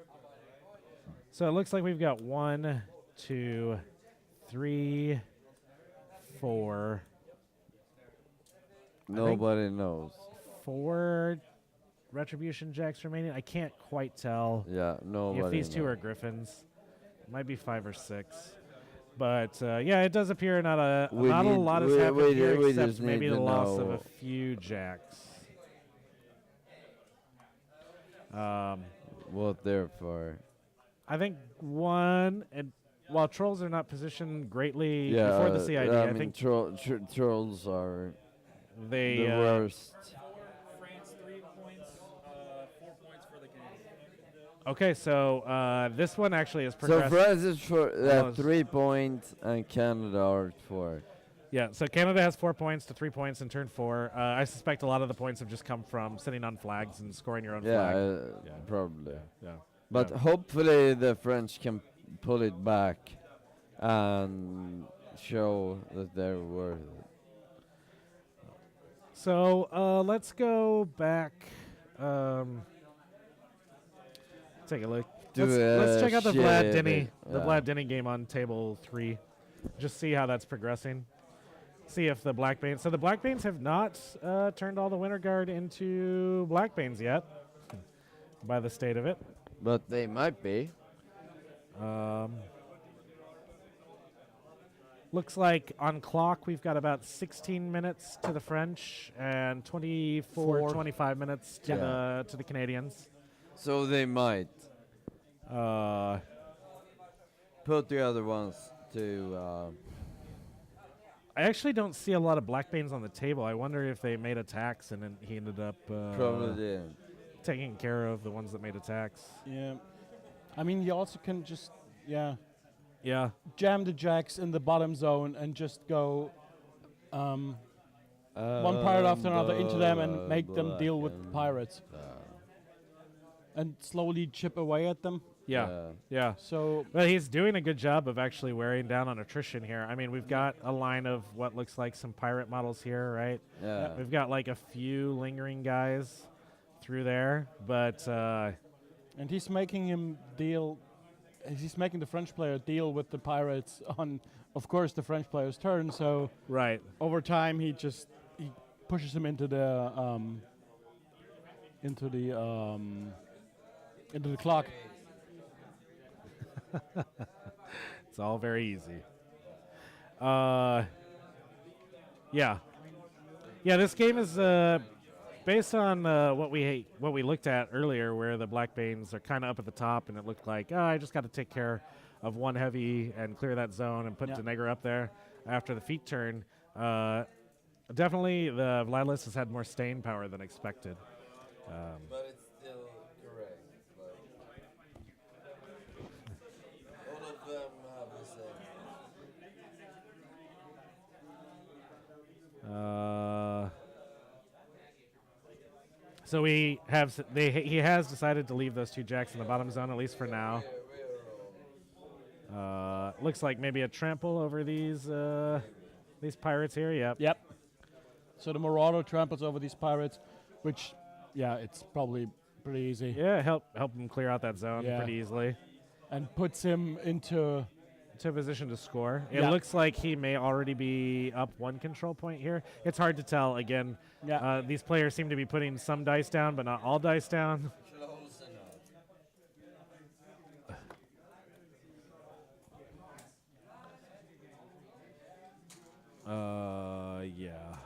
So it looks like we've got 1, 2, 3, 4, nobody knows. 4 retribution jacks remaining. I can't quite tell Yeah, nobody. if these two knows. are griffins. Might be 5 or 6. But yeah, it does appear not a lot has happened here we except just maybe need the to loss of know a few jacks. what they're for. I think one, and while trolls are not positioned greatly Yeah, before the CID, I I mean think trolls are they the worst. France 3 points, 4 points for the Canadians. okay. So this one actually is So progressed. France is for Almost. 3 points and Canada are 4. Yeah, so Canada has 4 points to 3 points in turn 4. I suspect a lot of the points have just come from sitting on flags and scoring your own Yeah, flag. Yeah. probably. Yeah. But Yeah. hopefully the French can pull it back and show that they're worth it. So let's go back. Take a look. Do Let's check out the Vlad shit, Denny, the yeah. Vlad Denny game on table 3. Just see how that's progressing. See if the Blackbanes. So the Blackbanes have not turned all the Winter Guard into Blackbanes yet, by the state of it. But they might be. Looks like on clock we've got about 16 minutes to the French and 24, 25 minutes to Yeah. the Canadians. So they might put the other ones to. I actually don't see a lot of Blackbanes on the table. I wonder if they made attacks and then he ended up Probably didn't. taking care of the ones that made attacks. Yeah. I mean, you also can just, Yeah. jam the jacks in the bottom zone and just go one pirate after another into them and make them deal with the pirates. And slowly chip away at them. Yeah. So, But he's doing a good job of actually wearing down on attrition here. I mean, we've got a line of what looks like some pirate models here, right? Yeah. We've got like a few lingering guys through there, but and he's making him deal. He's making the French player deal with the pirates on, of course, the French player's turn. So right. over time, he pushes him into the clock. It's all very easy. Yeah. This game is based on what we looked at earlier, where the Blackbanes are kind of up at the top, and it looked like I just got to take care of one heavy and clear that zone and put Yeah. Denegger up there after the feet turn. Definitely, the Vlad list has had more staying power than expected. But it's still correct. So he has decided to leave those 2 jacks in the bottom zone, at least for now. Looks like maybe a trample over these pirates here. Yep. Yep. So the Marauder tramples over these pirates, which, yeah, it's probably pretty easy. Yeah, help him clear out that zone Yeah. pretty easily. And puts him into... To a position to score. It Yeah. looks like he may already be up 1 control point here. It's hard to tell. Again, Yeah. these players seem to be putting some dice down, but not all dice down. Yeah.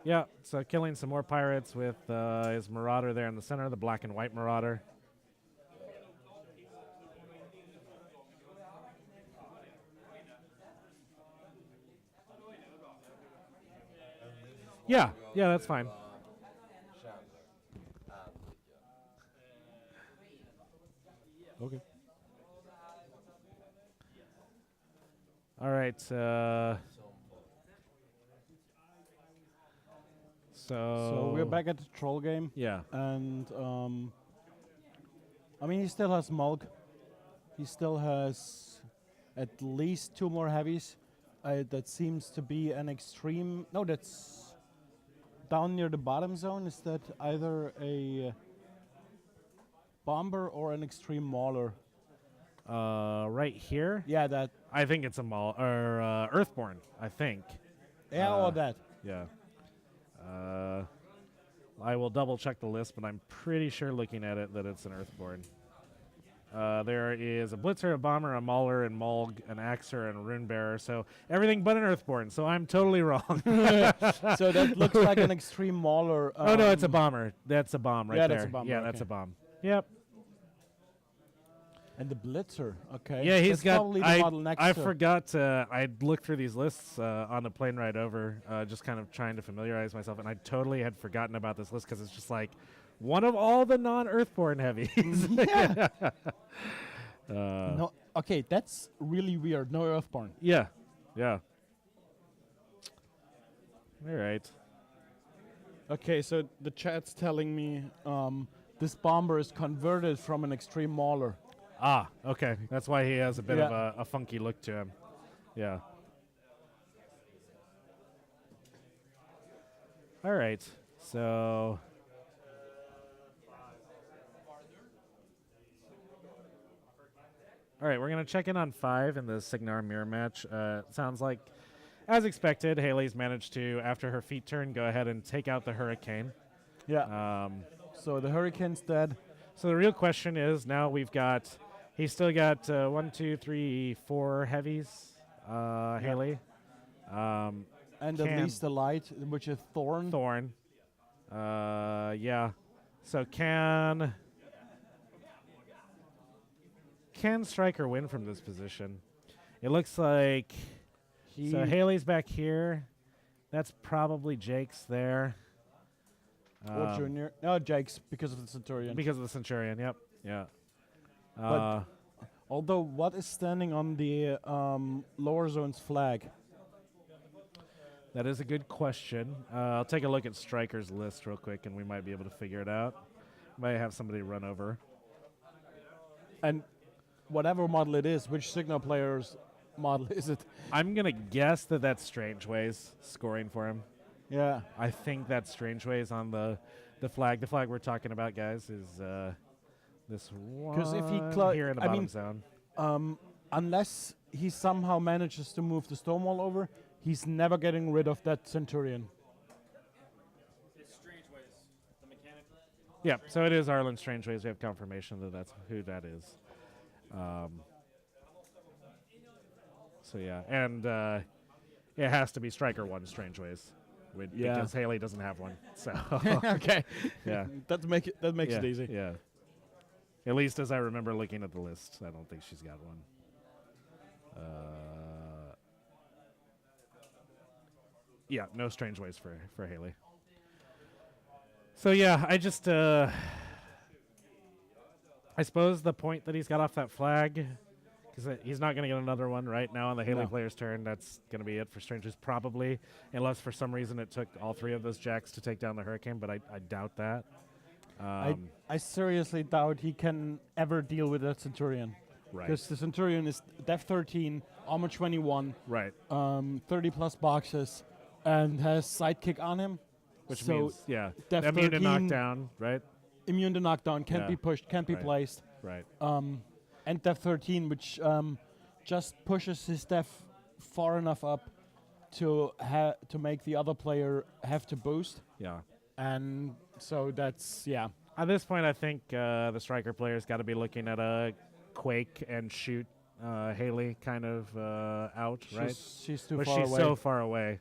Yeah, so killing some more pirates with his Marauder there in the center, the black and white Marauder. Yeah, that's fine. Okay. All right. So So we're back at the troll game. Yeah. And, I mean, he still has Mulg. He still has at least 2 more heavies. That seems to be an extreme... No, that's down near the bottom zone. Is that either a bomber or an extreme mauler? Right here. Yeah, that... I think it's a Earthborn. I think. Yeah, or that. Yeah. I will double check the list, but I'm pretty sure looking at it that it's an Earthborn. There is a Blitzer, a Bomber, a Mauler, and Mulg, an Axer, and a Rune Bearer. So everything but an Earthborn. So I'm totally wrong. So that looks like an extreme mauler. Oh, no, it's a Bomber. That's a bomb right Yeah, there. that's a bomber, Yeah, that's okay. a bomb. Yep. And the Blitzer, okay. Yeah, he's That's got. probably the model next I to. forgot. I looked through these lists on the plane ride over, just kind of trying to familiarize myself, and I totally had forgotten about this list because it's just like one of all the non-Earthborn heavies. Yeah. Uh, No, okay, that's really weird. No Earthborn. Yeah. Yeah. All right. Okay, so the chat's telling me this bomber is converted from an extreme mauler. Ah, okay. That's why he has a bit Yeah. of a funky look to him. Yeah. All right. So. All right, we're going to check in on 5 in the Signar mirror match. Sounds like, as expected, Haley's managed to, after her feet turn, go ahead and take out the Hurricane. Yeah. So the Hurricane's dead. So the real question is, now he's still got 1, 2, 3, 4 heavies, Haley. And at Can- least the light, which is Thorn. Thorn. Yeah. So can Stryker win from this position? It looks like so Haley's back here. That's probably Jake's there. Or Junior. No, Jake's because of the Centurion. Because of the Centurion, yep. Yeah. But although, what is standing on the lower zone's flag? That is a good question. I'll take a look at Stryker's list real quick, and we might be able to figure it out. Might have somebody run over. And whatever model it is, which Signal player's model is it? I'm going to guess that that's Strangeways scoring for him. Yeah. I think that's Strangeways on the flag. The flag we're talking about, guys, is this one 'Cause if he here in the I bottom mean, zone. Unless he somehow manages to move the Stonewall over, he's never getting rid of that Centurion. It's Strangeways, the mechanic. Yeah, so it is Arlen Strangeways. We have confirmation that that's who that is. So yeah, and it has to be Striker 1 Strangeways. Yeah. Because Haley doesn't have one. So Okay. yeah. That makes yeah, it easy. Yeah. At least as I remember looking at the list, I don't think she's got one. Yeah, no Strangeways for Haley. So yeah, I just I suppose the point that he's got off that flag because he's not going to get another one right now on the Haley No. player's turn. That's going to be it for Strangers, probably, unless for some reason it took all 3 of those jacks to take down the Hurricane, but I doubt that. I seriously doubt he can ever deal with that Centurion. Right. Because the Centurion is Def 13, Armor 21, Right. 30 plus boxes, and has Sidekick on him. Which so means, yeah, Def immune to 13 knockdown, right? Immune to knockdown, can't Yeah. be pushed, can't be Right. placed. Right. And Def 13, which just pushes his Def far enough up to make the other player have to boost. Yeah. And so that's, yeah. At this point, I think the striker player's got to be looking at a Quake and shoot Haley kind of out, right? She's too But far she's away. so far away.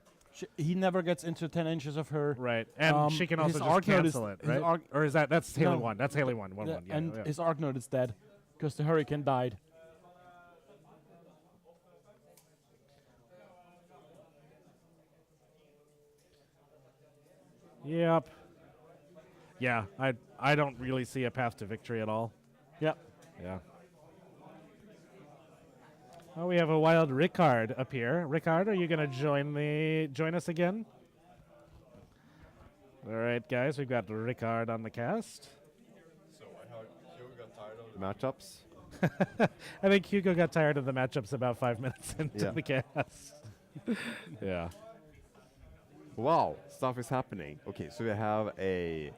He never gets into 10 inches of her. Right. And she can also his just arc node cancel is- it, his right? arc- Or is that's Haley No. 1? That's Haley 1. 1, Yeah, 1. Yeah, and yeah. his arc node is dead because the Hurricane died. Yep. Yeah, I don't really see a path to victory at all. Yep. Yeah. Oh, we have a wild Rickard up here. Rickard, are you going to join us again? All right, guys, we've got Rickard on the cast. So I heard Hugo got tired of the matchups. I think Hugo got tired of the matchups about 5 minutes into Yeah. the cast. Yeah. Wow, stuff is happening. Okay, so we have a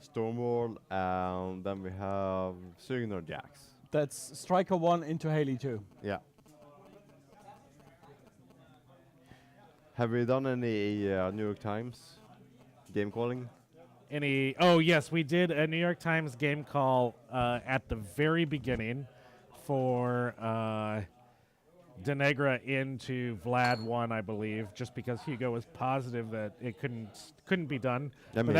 Stormwall, and then we have Signor Jacks. That's Striker 1 into Haley 2. Yeah. Have we done any New York Times game calling? Oh, yes, we did a New York Times game call at the very beginning for Denegra into Vlad 1, I believe, just because Hugo was positive that it couldn't be done. I But mean,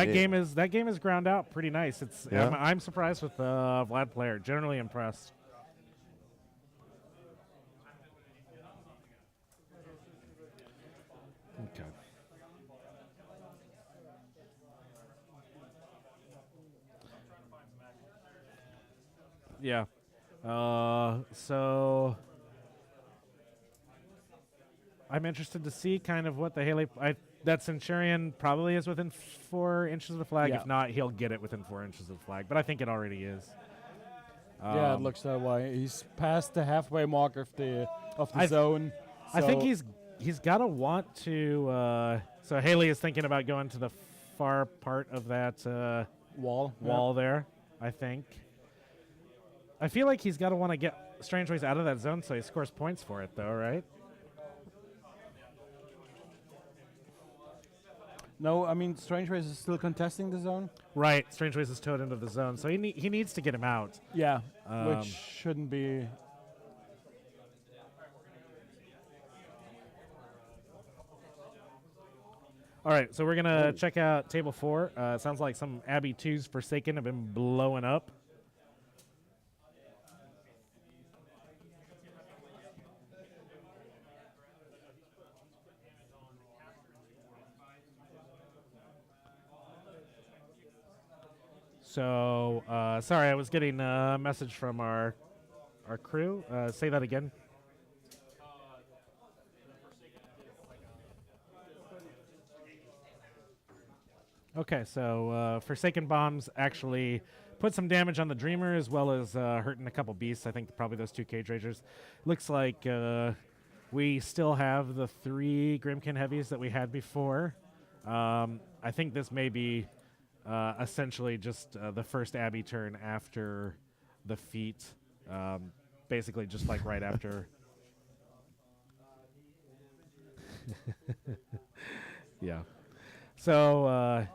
that game is ground out pretty nice. It's Yeah. I'm surprised with the Vlad player. Generally impressed. Okay. Yeah. So I'm interested to see kind of what the Haley. That Centurion probably is within 4 inches of the flag. Yeah. If not, he'll get it within 4 inches of the flag. But I think it already is. Yeah, it looks that way. He's past the halfway mark of the zone. I think so he's got to want to. So Haley is thinking about going to the far part of that wall there. I think. I feel like he's got to want to get Strangeways out of that zone so he scores points for it, though, right? No, I mean Strangeways is still contesting the zone. Right. Strangeways is towed into the zone, so he needs to get him out. Yeah, Um, which shouldn't be. All right, so we're gonna check out table 4. Sounds like some Abbey 2s Forsaken have been blowing up. So, sorry, I was getting a message from our crew. Say that again. Okay, so Forsaken Bombs actually put some damage on the Dreamer as well as hurting a couple beasts. I think probably those 2 Cage Ragers. Looks like we still have the 3 Grimkin Heavies that we had before. I think this may be essentially just the first Abbey turn after the feat. Basically just like right after. Yeah. So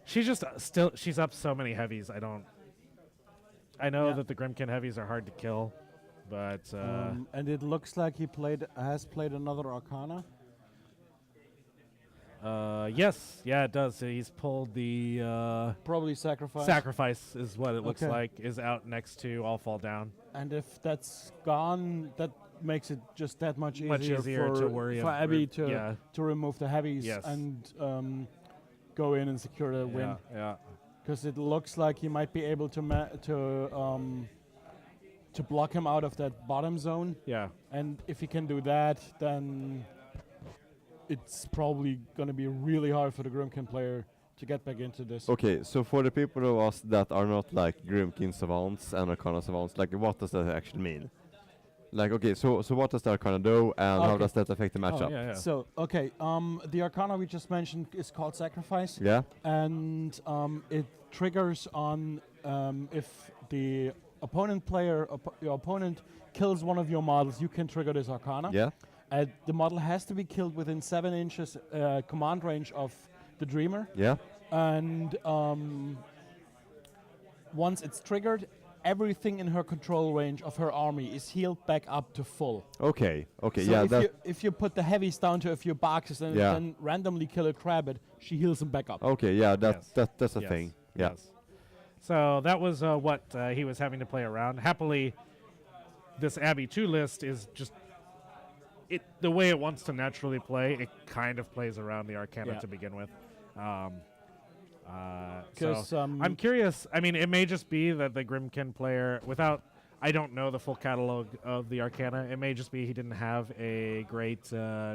she's just she's up so many heavies. I know that the Grimkin Heavies are hard to kill, but And it looks like he has played another Arcana. yes, yeah, it does. So he's pulled the Probably Sacrifice. sacrifice is what it looks Okay. like, is out next to All Fall Down. And if that's gone, that makes it just that much easier, Much easier for, to worry for ab- Abby yeah. to remove the heavies Yes. and go in and secure the win. Yeah, Because it looks like he might be able to to block him out of that bottom zone. Yeah. And if he can do that, then it's probably going to be really hard for the Grimkin player to get back into this. Okay, so for the people of us that are not like Grimkin savants and Arcana savants, like what does that actually mean? Like, okay, so what does the Arcana do, and how Okay. does that affect the matchup? Yeah, yeah. So, okay, the Arcana we just mentioned is called Sacrifice. Yeah? And it triggers on if the opponent player, your opponent kills one of your models, you can trigger this Arcana. Yeah? The model has to be killed within 7 inches command range of the Dreamer. Yeah? And once it's triggered, everything in her control range of her army is healed back up to full. Okay, okay, So yeah, if you put the heavies down to a few boxes and Yeah. then randomly kill a Crabbit, she heals them back up. okay, yeah, Yes. that's a Yes. thing. Yeah. Yes. So that was what he was having to play around. Happily, this Abbey 2 list is just the way it wants to naturally play. It kind of plays around the Arcana Yeah. to begin with. Because So I'm curious. I mean, it may just be that the Grimkin player, I don't know the full catalog of the Arcana. It may just be he didn't have a great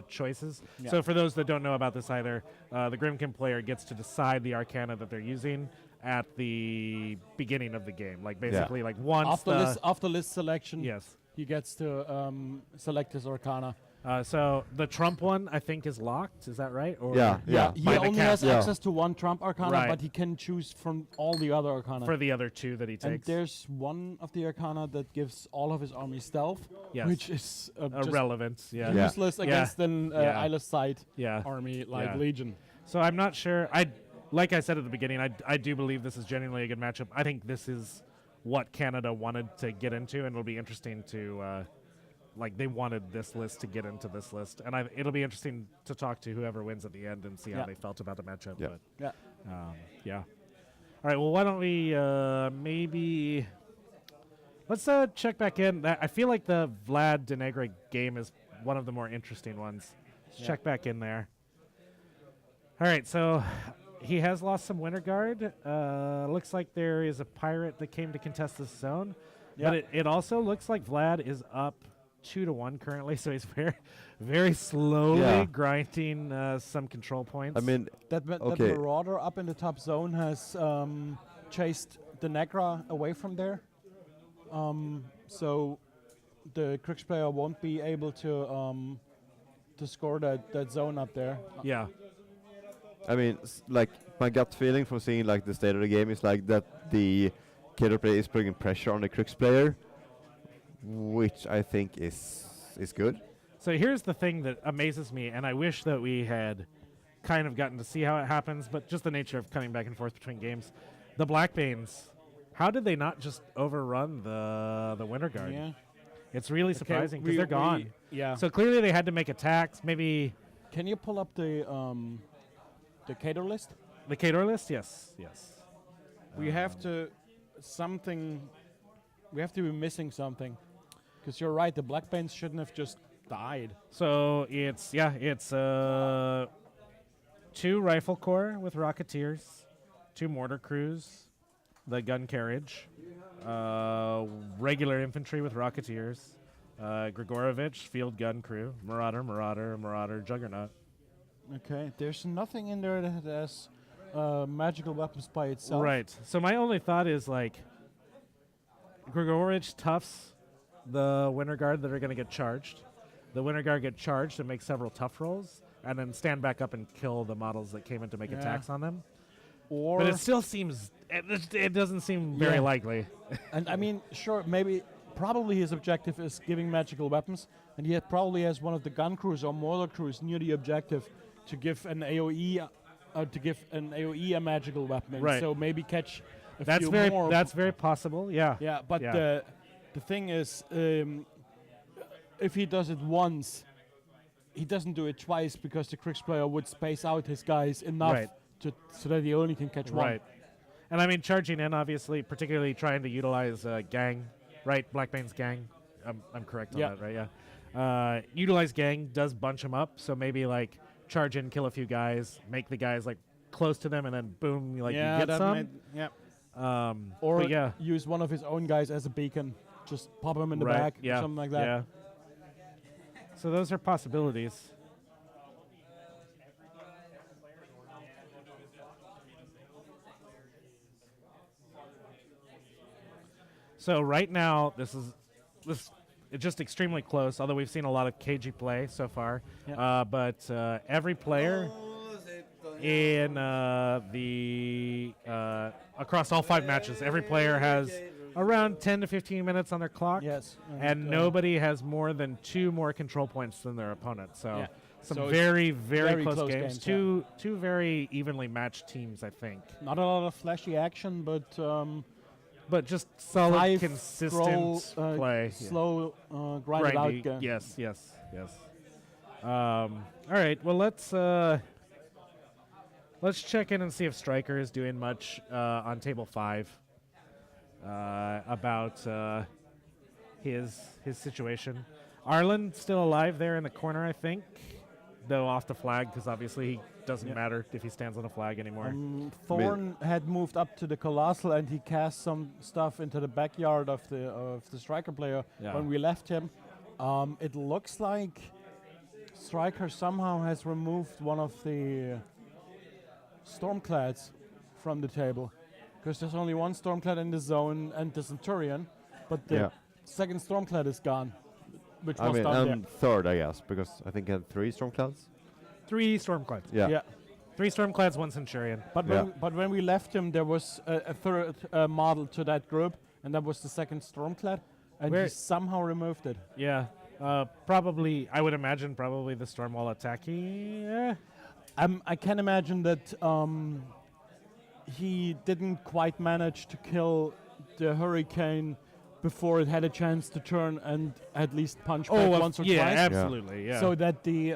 choices. Yeah. So for those that don't know about this either, the Grimkin player gets to decide the Arcana that they're using at the beginning of the game. Like basically, like once after list selection, yes. he gets to select his Arcana. So the Trump one, I think, is locked. Is that right? Or Yeah, yeah. He By the only has Yeah. access to one Trump Arcana, Right. but he can choose from all the other Arcana. for the other two that he and takes. there's one of the Arcana that gives all of his army stealth, Yes. which is just Irrelevant. Yeah. Yeah. useless Yeah. against an Yeah. Eyeless Sight Yeah. army like Yeah. Legion. So I'm not sure. Like I said at the beginning, I do believe this is genuinely a good matchup. I think this is what Canada wanted to get into, and it'll be interesting to, they wanted this list to get into this list, and it'll be interesting to talk to whoever wins at the end and see how Yeah. they felt about the matchup. Yeah. But, Yeah. yeah. All right. Well, why don't we maybe let's check back in. I feel like the Vlad Denegra game is one of the more interesting ones. Let's check back in there. All right, so he has lost some Winter Guard. Looks like there is a pirate that came to contest this zone. Yeah. But it also looks like Vlad is up 2-1 currently, so he's very, very slowly Yeah. grinding some control points. I mean, That Okay. Marauder up in the top zone has chased the Negra away from there. So the Crix player won't be able to score that zone up there. yeah, I mean, like my gut feeling from seeing like the state of the game is like that the Killer player is putting pressure on the Crux player, which I think is good. So here's the thing that amazes me, and I wish that we had kind of gotten to see how it happens, but just the nature of coming back and forth between games. The Blackbanes, how did they not just overrun the Winter Guard? Yeah. It's really surprising because we- they're gone. Yeah. So clearly they had to make attacks. Maybe Can you pull up the Cato list? the Kador list? Yes, yes. We have to We have to be missing something, because you're right. The Blackbanes shouldn't have just died. So it's 2 rifle corps with Rocketeers, 2 mortar crews, the gun carriage, regular infantry with Rocketeers, Grigorovich, field gun crew, Marauder, Juggernaut. Okay. There's nothing in there that has magical weapons by itself. Right. So my only thought is Grigorovich toughs the Winter Guard that are going to get charged. The Winter Guard get charged and make several tough rolls, and then stand back up and kill the models that came in to make Yeah. attacks on them. Or But it still seems, it doesn't seem very Yeah. likely. and I mean, sure, probably his objective is giving magical weapons, and he probably has one of the gun crews or mortar crews near the objective to give an AOE, a magical weapon. And Right. So maybe catch a That's few very more. that's very possible. Yeah. Yeah, but Yeah. the thing is, if he does it once, he doesn't do it twice, because the Crix player would space out his guys enough Right. so that he only can catch one. Right. And I mean, charging in, obviously, particularly trying to utilize gang, right? Blackbane's gang. I'm correct on Yeah. that, right? Yeah. Utilize gang does bunch them up, so maybe charge in, kill a few guys, make the guys close to them, and then boom, you get that some. might- yeah. But Or yeah, use one of his own guys as a beacon just pop him in the Right, back yeah, or something like that. Yeah. So those are possibilities. So right now, this it's just extremely close. Although we've seen a lot of cagey play so far, Yeah. but every player in the across all 5 matches, every player has around 10 to 15 minutes on their clock. Yes. And nobody has more than 2 more control points than their opponent. So Yeah. some So it's very, very, very close, close games. games, Two very evenly matched teams, I think. Not a lot of flashy action, but Just solid, five consistent scroll, play. slow, grinded out Grindy. game. Yes, yes, yes. All right. Well, let's check in and see if Striker is doing much on table 5 about his situation. Arlen still alive there in the corner, I think, though off the flag because obviously he doesn't matter if he stands on a flag anymore. Thorn had moved up to the Colossal and he cast some stuff into the backyard of the Striker player Yeah. when we left him. It looks like Striker somehow has removed one of the Stormclads from the table because there's only one Stormclad in the zone and the Centurion, but the second Stormclad is gone, which I was mean, down and third, I guess, because I think he had 3 Stormclouds. 3 Stormclads. Yeah. there. Yeah. 3 Stormclads, 1 Centurion. But when we left him, there was a third model to that group, and that was the second Stormclad, and Where- he somehow removed it. Yeah. Probably, I would imagine, probably the Stormwall attacking. Yeah. I can imagine that he didn't quite manage to kill the Hurricane before it had a chance to turn and at least punch back once or yeah, twice. absolutely. Yeah. So that the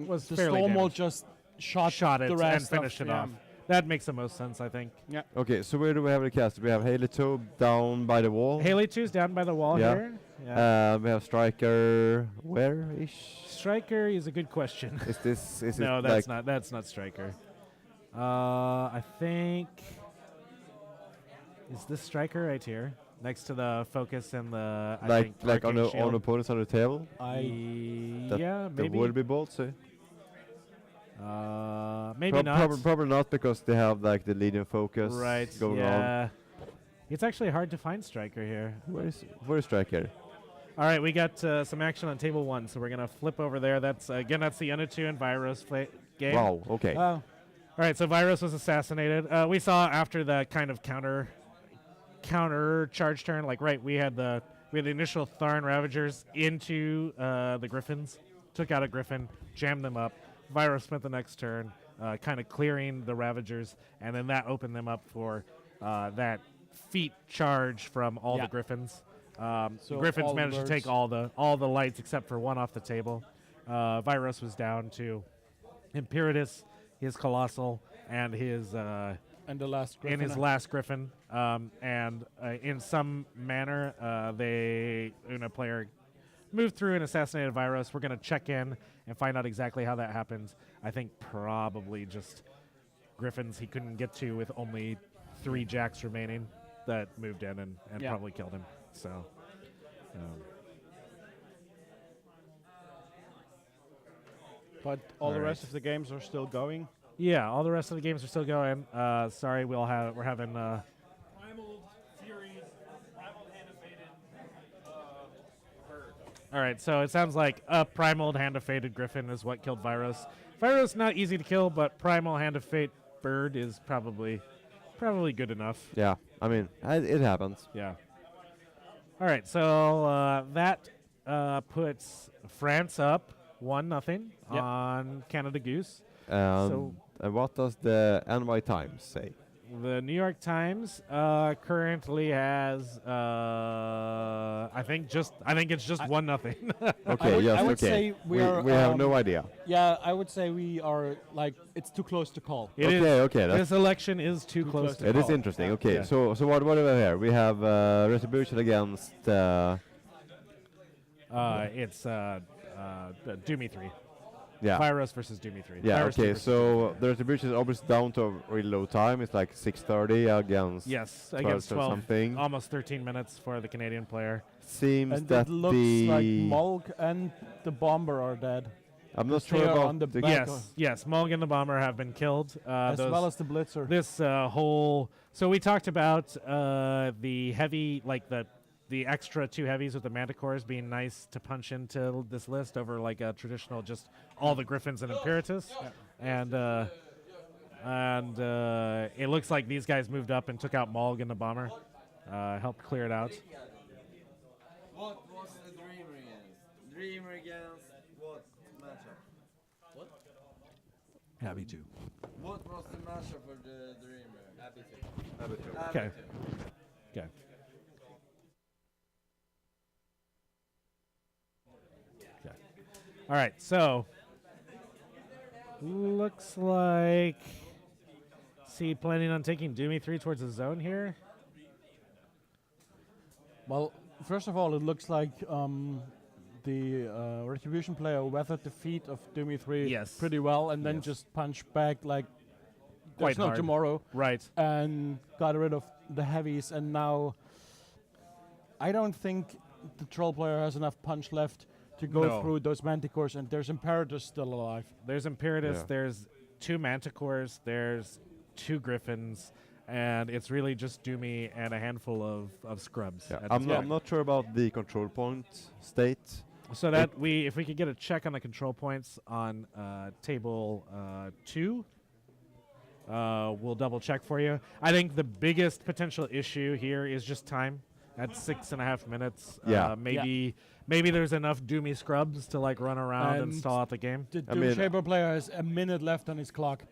Was the fairly Stormwall damaged. just shot shot it the and rest finished of it off. That makes the most sense, I think. Okay, so where do we have the cast? We have Haley Toe down by the wall. Haley 2's down by the wall Yeah. here. Yeah. We have Striker. Where ish? Striker is a good question. Is this? Is No, it that's like not Striker. I think is this Striker right here next to the focus and the I like think like on arcane the shield. opponents on the table? Yeah, That maybe. would be ballsy. Maybe not. Probably not because they have like the leading focus Right. going on. Yeah. It's actually hard to find Striker here. Where is Striker? All right, we got some action on table 1, so we're gonna flip over there. That's that's the Unutu and Virus game. Wow. Okay. Wow. All right, so Virus was assassinated. We saw after the kind of counter charge turn, like we had the initial Tharn Ravagers into the Griffins, took out a Griffin, jammed them up. Virus spent the next turn kind of clearing the Ravagers, and then that opened them up for that feat charge from all the Griffins. So Griffins all the managed to take birds. all the lights except for one off the table. Virus was down to Imperatus, his Colossal, and his And the last Griffin. in his last Griffin. And in some manner, Una player moved through and assassinated Virus. We're going to check in and find out exactly how that happens. I think probably just Griffins he couldn't get to with only 3 Jacks remaining that moved in and probably killed him. So, But all the All rest right. of the games are still going. yeah, all the rest of the games are still going. Sorry, we're having Primal Fury, Primal Hand-of-Fated Bird. all right, so it sounds like a Primal Hand of Fated Griffin is what killed Virus. Virus not easy to kill, but Primal Hand of Fate Bird is probably good enough. Yeah. I mean, it happens. Yeah. All right, so that puts France up 1-0 Yep. on Canada Goose. And what does the NY Times say? The New York Times currently has I think it's just 1-0. Okay. would- yes. I would okay. say we are, have no idea. Yeah, I would say we are it's too close to call. It is- Okay. That's This election is too close to it is call. interesting. Okay. Yeah. So what do we have here? We have Retribution against. It's Doomy 3. Yeah. Virus versus Doomy 3. Yeah, Virus 3 okay, versus so Doomy 3. the retribution is obviously down to a really low time. It's like 6:30 against Yes, 12 against or 12, something. almost 13 minutes for the Canadian player. Seems And that it looks the like Mulk and the Bomber are dead, I'm not they sure are about on the the back Yes, Mulligan the Bomber have been killed. as well as the Blitzer. This whole. So we talked about the heavy, like the extra 2 heavies with the Manticores being nice to punch into this list over like a traditional just all the Griffins and Imperatus, and it looks like these guys moved up and took out Mulligan the Bomber, helped clear it out. What was the Dreamer against? Dreamer against what matchup? What? Happy to. What was the matchup for the Dreamer? Happy to. Okay. Okay. Okay. All right. So looks like. See, planning on taking Doomy 3 towards the zone here. Well, first of all, it looks like the Retribution player weathered the feat of Doomy 3 Yes. pretty well, and then Yes. just punched back like Quite there's no hard. tomorrow, Right. and got rid of the heavies. And now, I don't think the Troll player has enough punch left to go No. through those Manticores, and there's Imperator still alive. There's Imperatus. Yeah. There's 2 Manticores. There's 2 Griffins. And it's really just Doomy and a handful of scrubs. Yeah, at I'm this not, point. I'm not sure about the control point state. So that if we could get a check on the control points on table 2, we'll double check for you. I think the biggest potential issue here is just time at 6.5 minutes. Yeah. Maybe there's enough Doomy scrubs to like run around and And stall out the game. The I Doom mean- Shaper player has a minute left on his clock.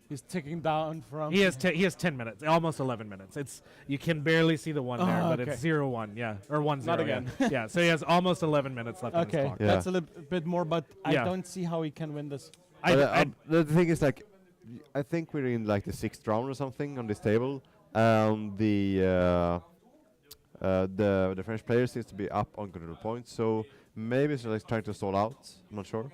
He's ticking down from. He has 10 minutes, almost 11 minutes. It's you can barely see the 1 there, but okay. it's 0-1, yeah, or 1-0. Not yeah. again. Yeah, so he has almost 11 minutes left on his Okay, clock. Yeah. that's a little bit more, but I Yeah. don't see how he can win this. The thing is, like, I think we're in like the 6th round or something on this table. The French player seems to be up on control points, so maybe it's like trying to stall out. I'm not sure.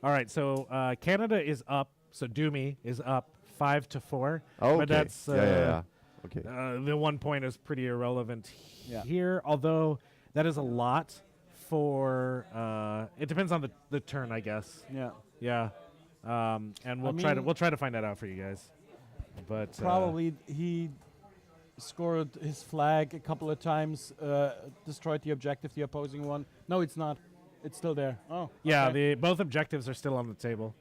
All right, so Canada is up. So Doomy is up 5-4. Oh, But okay. that's yeah. Okay. the 1 point is pretty irrelevant Yeah. here. Although that is a lot for. It depends on the turn, I guess. Yeah, Yeah, and we'll mean- try to find that out for you guys. But probably he scored his flag a couple of times, destroyed the objective, the opposing one. No, it's not. It's still there. Oh, yeah, okay. both objectives are still on the table.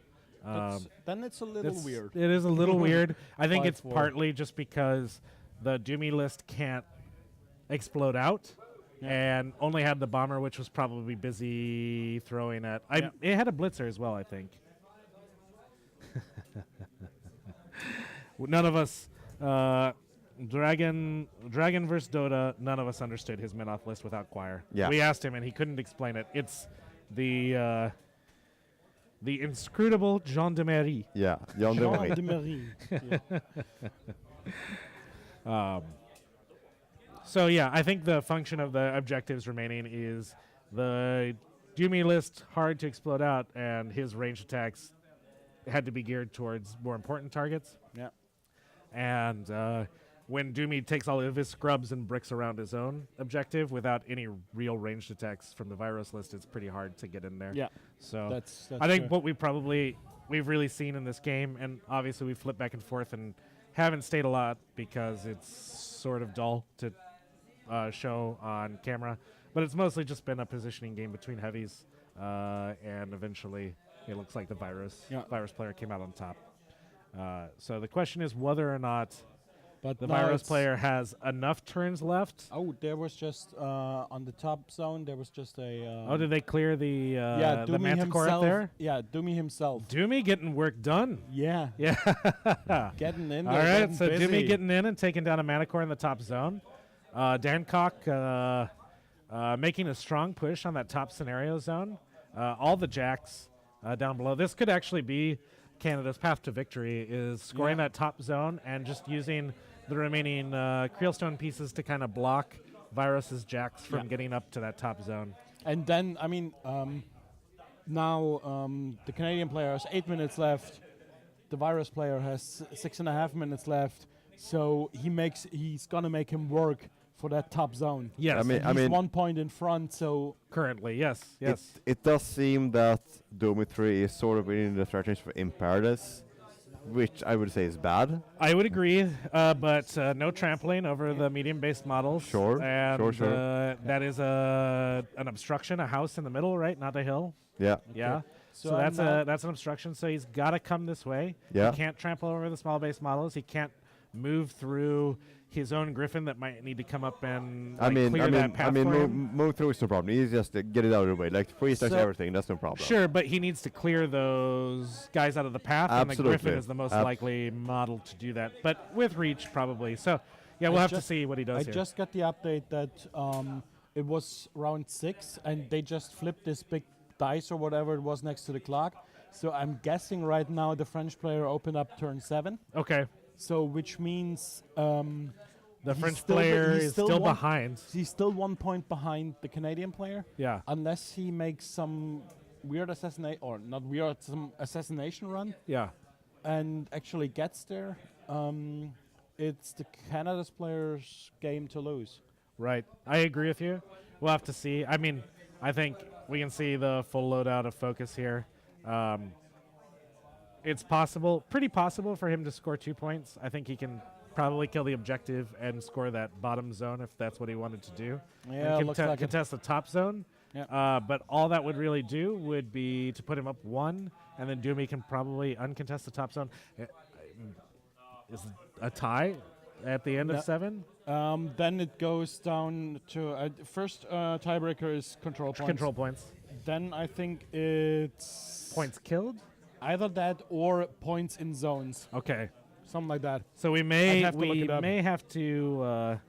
Then it's a little weird. It is a little weird. I think it's 5-4. partly just because the Doomy list can't explode out, and only had the bomber, which was probably busy throwing at. It had a blitzer as well, I think. None of us, Dragon versus Dota. None of us understood his mid-off list without Choir. Yeah. We asked him, and he couldn't explain it. It's the inscrutable Jean de Marie. Yeah, Jan de Jean Marie. de Marie. Yeah. So yeah, I think the function of the objectives remaining is the Doomy list hard to explode out, and his ranged attacks had to be geared towards more important targets. Yeah. And when Doomy takes all of his scrubs and bricks around his own objective without any real ranged attacks from the virus list, it's pretty hard to get in there. Yeah. So That's I think true. what we've really seen in this game, and obviously we flip back and forth and haven't stayed a lot because it's sort of dull to show on camera, but it's mostly just been a positioning game between heavies, and eventually it looks like the virus player came out on top. So the question is whether or not But the now virus it's- player has enough turns left. Oh, there was just on the top zone. There was just a. Did they clear the Doomy Manticore himself. up there? Yeah, Doomy himself. Doomy getting work done. Yeah, Yeah. getting in All there. right, getting so busy. Doomy getting in and taking down a Manticore in the top zone. Dancock making a strong push on that top scenario zone. All the jacks down below. This could actually be Canada's path to victory, is scoring that top zone and just using the remaining Creelstone pieces to kind of block Virus's jacks from getting up to that top zone. And then, I mean, now the Canadian player has 8 minutes left. The Virus player has 6.5 minutes left. So he's gonna make him work for that top zone. Yes. And he's 1 point in front. So currently, yes. It does seem that Dormitory is sort of in the threat range for Imperatus, which I would say is bad. I would agree, but no trampling over the medium-based models. Sure, and, sure. That is an obstruction, a house in the middle, right? Not a hill. Yeah. Yeah. So I'm that's an obstruction. So he's got to come this way. Yeah. He can't trample over the small-based models. He can't move through his own Griffin that might need to come up and clear that path for him. Move through is no problem. He's just get it out of the way. Like free stacks So- everything. That's no problem. Sure, but he needs to clear those guys out of the path, and the Griffin Absolutely. is the most likely model to do that. But with reach, probably. So, yeah, we'll have to see what he does I here. just got the update that it was round 6, and they just flipped this big dice or whatever it was next to the clock. So I'm guessing right now the French player opened up turn 7. Okay. So which means The he's French still player he's is still still one- behind. he's still 1 point behind the Canadian player, Yeah. unless he makes some weird some assassination run Yeah. and actually gets there. It's the Canada's player's game to lose. Right. I agree with you. We'll have to see. I mean, I think we can see the full loadout of focus here. It's possible, pretty possible for him to score 2 points. I think he can probably kill the objective and score that bottom zone if that's what he wanted to do. Yeah, and looks like it. contest the top zone. Yeah. But all that would really do would be to put him up 1, and then Doomy can probably uncontest the top zone. Is a tie at the end No. of 7? Then it goes down to first tiebreaker is control points. Control points. Then I think it's Points killed? either that or points in zones, Okay. something like that. So we may have to look it up. may have to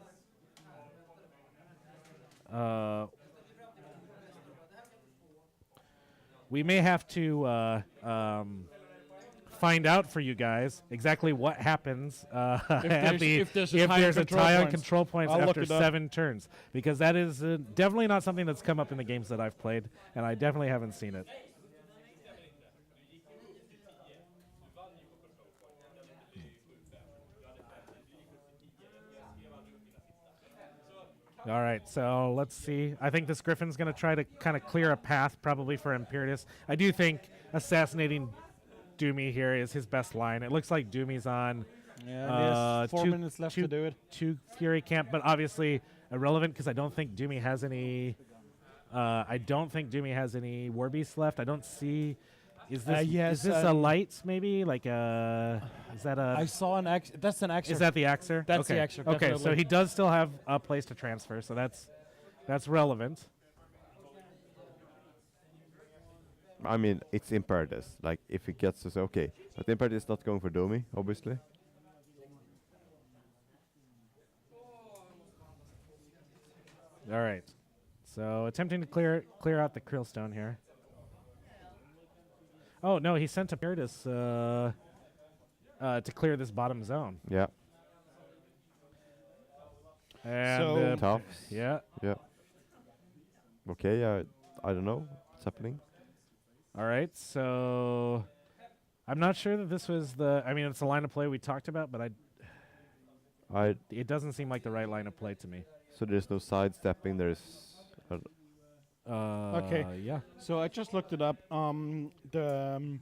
we may have to find out for you guys exactly what happens if there's a tie on there's a control tie on points. control points I'll look after it up. 7 turns, because that is definitely not something that's come up in the games that I've played, and I definitely haven't seen it. All right, so let's see. I think this Griffin's going to try to kind of clear a path, probably for Imperatus. I do think assassinating Doomy here is his best line. It looks like Doomy's on Yeah, there's 4 minutes left to do it. 2 Fury Camp, but obviously irrelevant because I don't think Doomy has any. I don't think Doomy has any War Beasts left. I don't see. Is this yes, is this a light maybe like a? Is that a? I saw an Ax. That's an Axer. Is that the Axer? That's the okay. Axer, Okay, so definitely. he does still have a place to transfer, so that's relevant. I mean, it's Imperatus. Like, if he gets us, okay. But Imperatus is not going for Domi, obviously. All right. So attempting to clear out the Krillstone here. Oh no, he sent Imperatus to clear this bottom zone. Yeah. And So- Tough. yeah. Yeah. Okay, I don't know what's happening. All right. So I'm not sure that this was the. I mean, it's a line of play we talked about, but it doesn't seem like the right line of play to me. So there's no sidestepping, there's... Okay. Yeah. So I just looked it up. The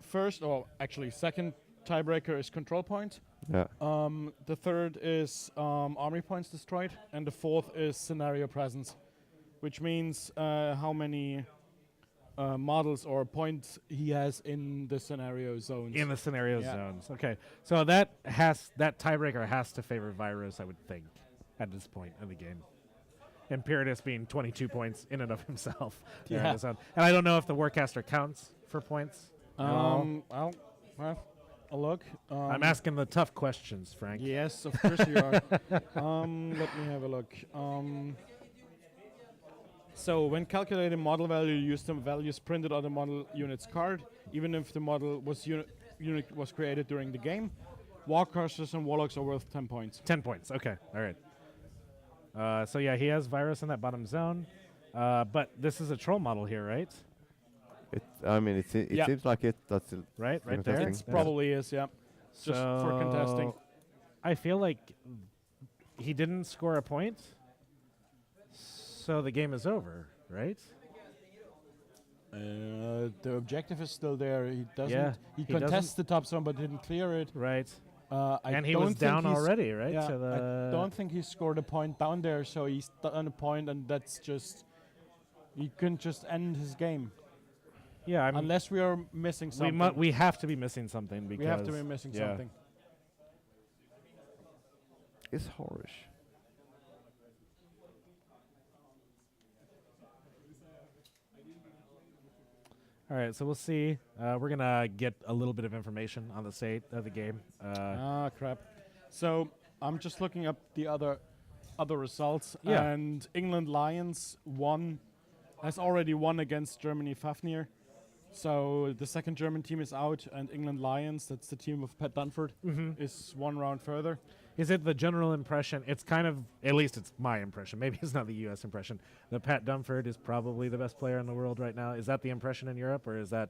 first, or actually second tiebreaker is control point. Yeah. The third is army points destroyed, and the fourth is scenario presence, which means how many models or points he has in the scenario zones. In the scenario Yeah. zones. Okay. So that tiebreaker has to favor Virus, I would think, at this point in the game. Imperatus being 22 points in and of himself. there in Yeah. the zone. And I don't know if the Warcaster counts for points. at all. I'll have a look. I'm asking the tough questions, Frank. Yes, of course you are. Let me have a look. So when calculating model value, use the values printed on the model unit's card, even if the model unit was created during the game. Warcasters and Warlocks are worth 10 points. 10 points. Okay. All right. So yeah, he has Virus in that bottom zone. But this is a troll model here, right? I mean, it Yeah. seems like it. That's Right there. Contesting. It Yeah. probably is, yeah. Just for contesting. So, I feel like he didn't score a point, so the game is over, right? The objective is still there. He doesn't. Yeah, he he contests the top zone, but didn't clear it. Right. And he was down already, right? Yeah, to the I don't think he scored a point down there, so he's done a point, and that's just. He can just end his game yeah. unless we are missing something. We have to be missing something because We have to be missing yeah. something. It's harsh. All right, so we'll see. We're gonna get a little bit of information on the state of the game. Crap. So I'm just looking up the other results, Yeah. and England Lions has already won against Germany Fafnir. So the second German team is out, and England Lions, that's the team of Pat Dunford, is one round further. Is it the general impression? It's kind of, at least it's my impression. Maybe it's not the U.S. impression. That Pat Dunford is probably the best player in the world right now. Is that the impression in Europe, or is that?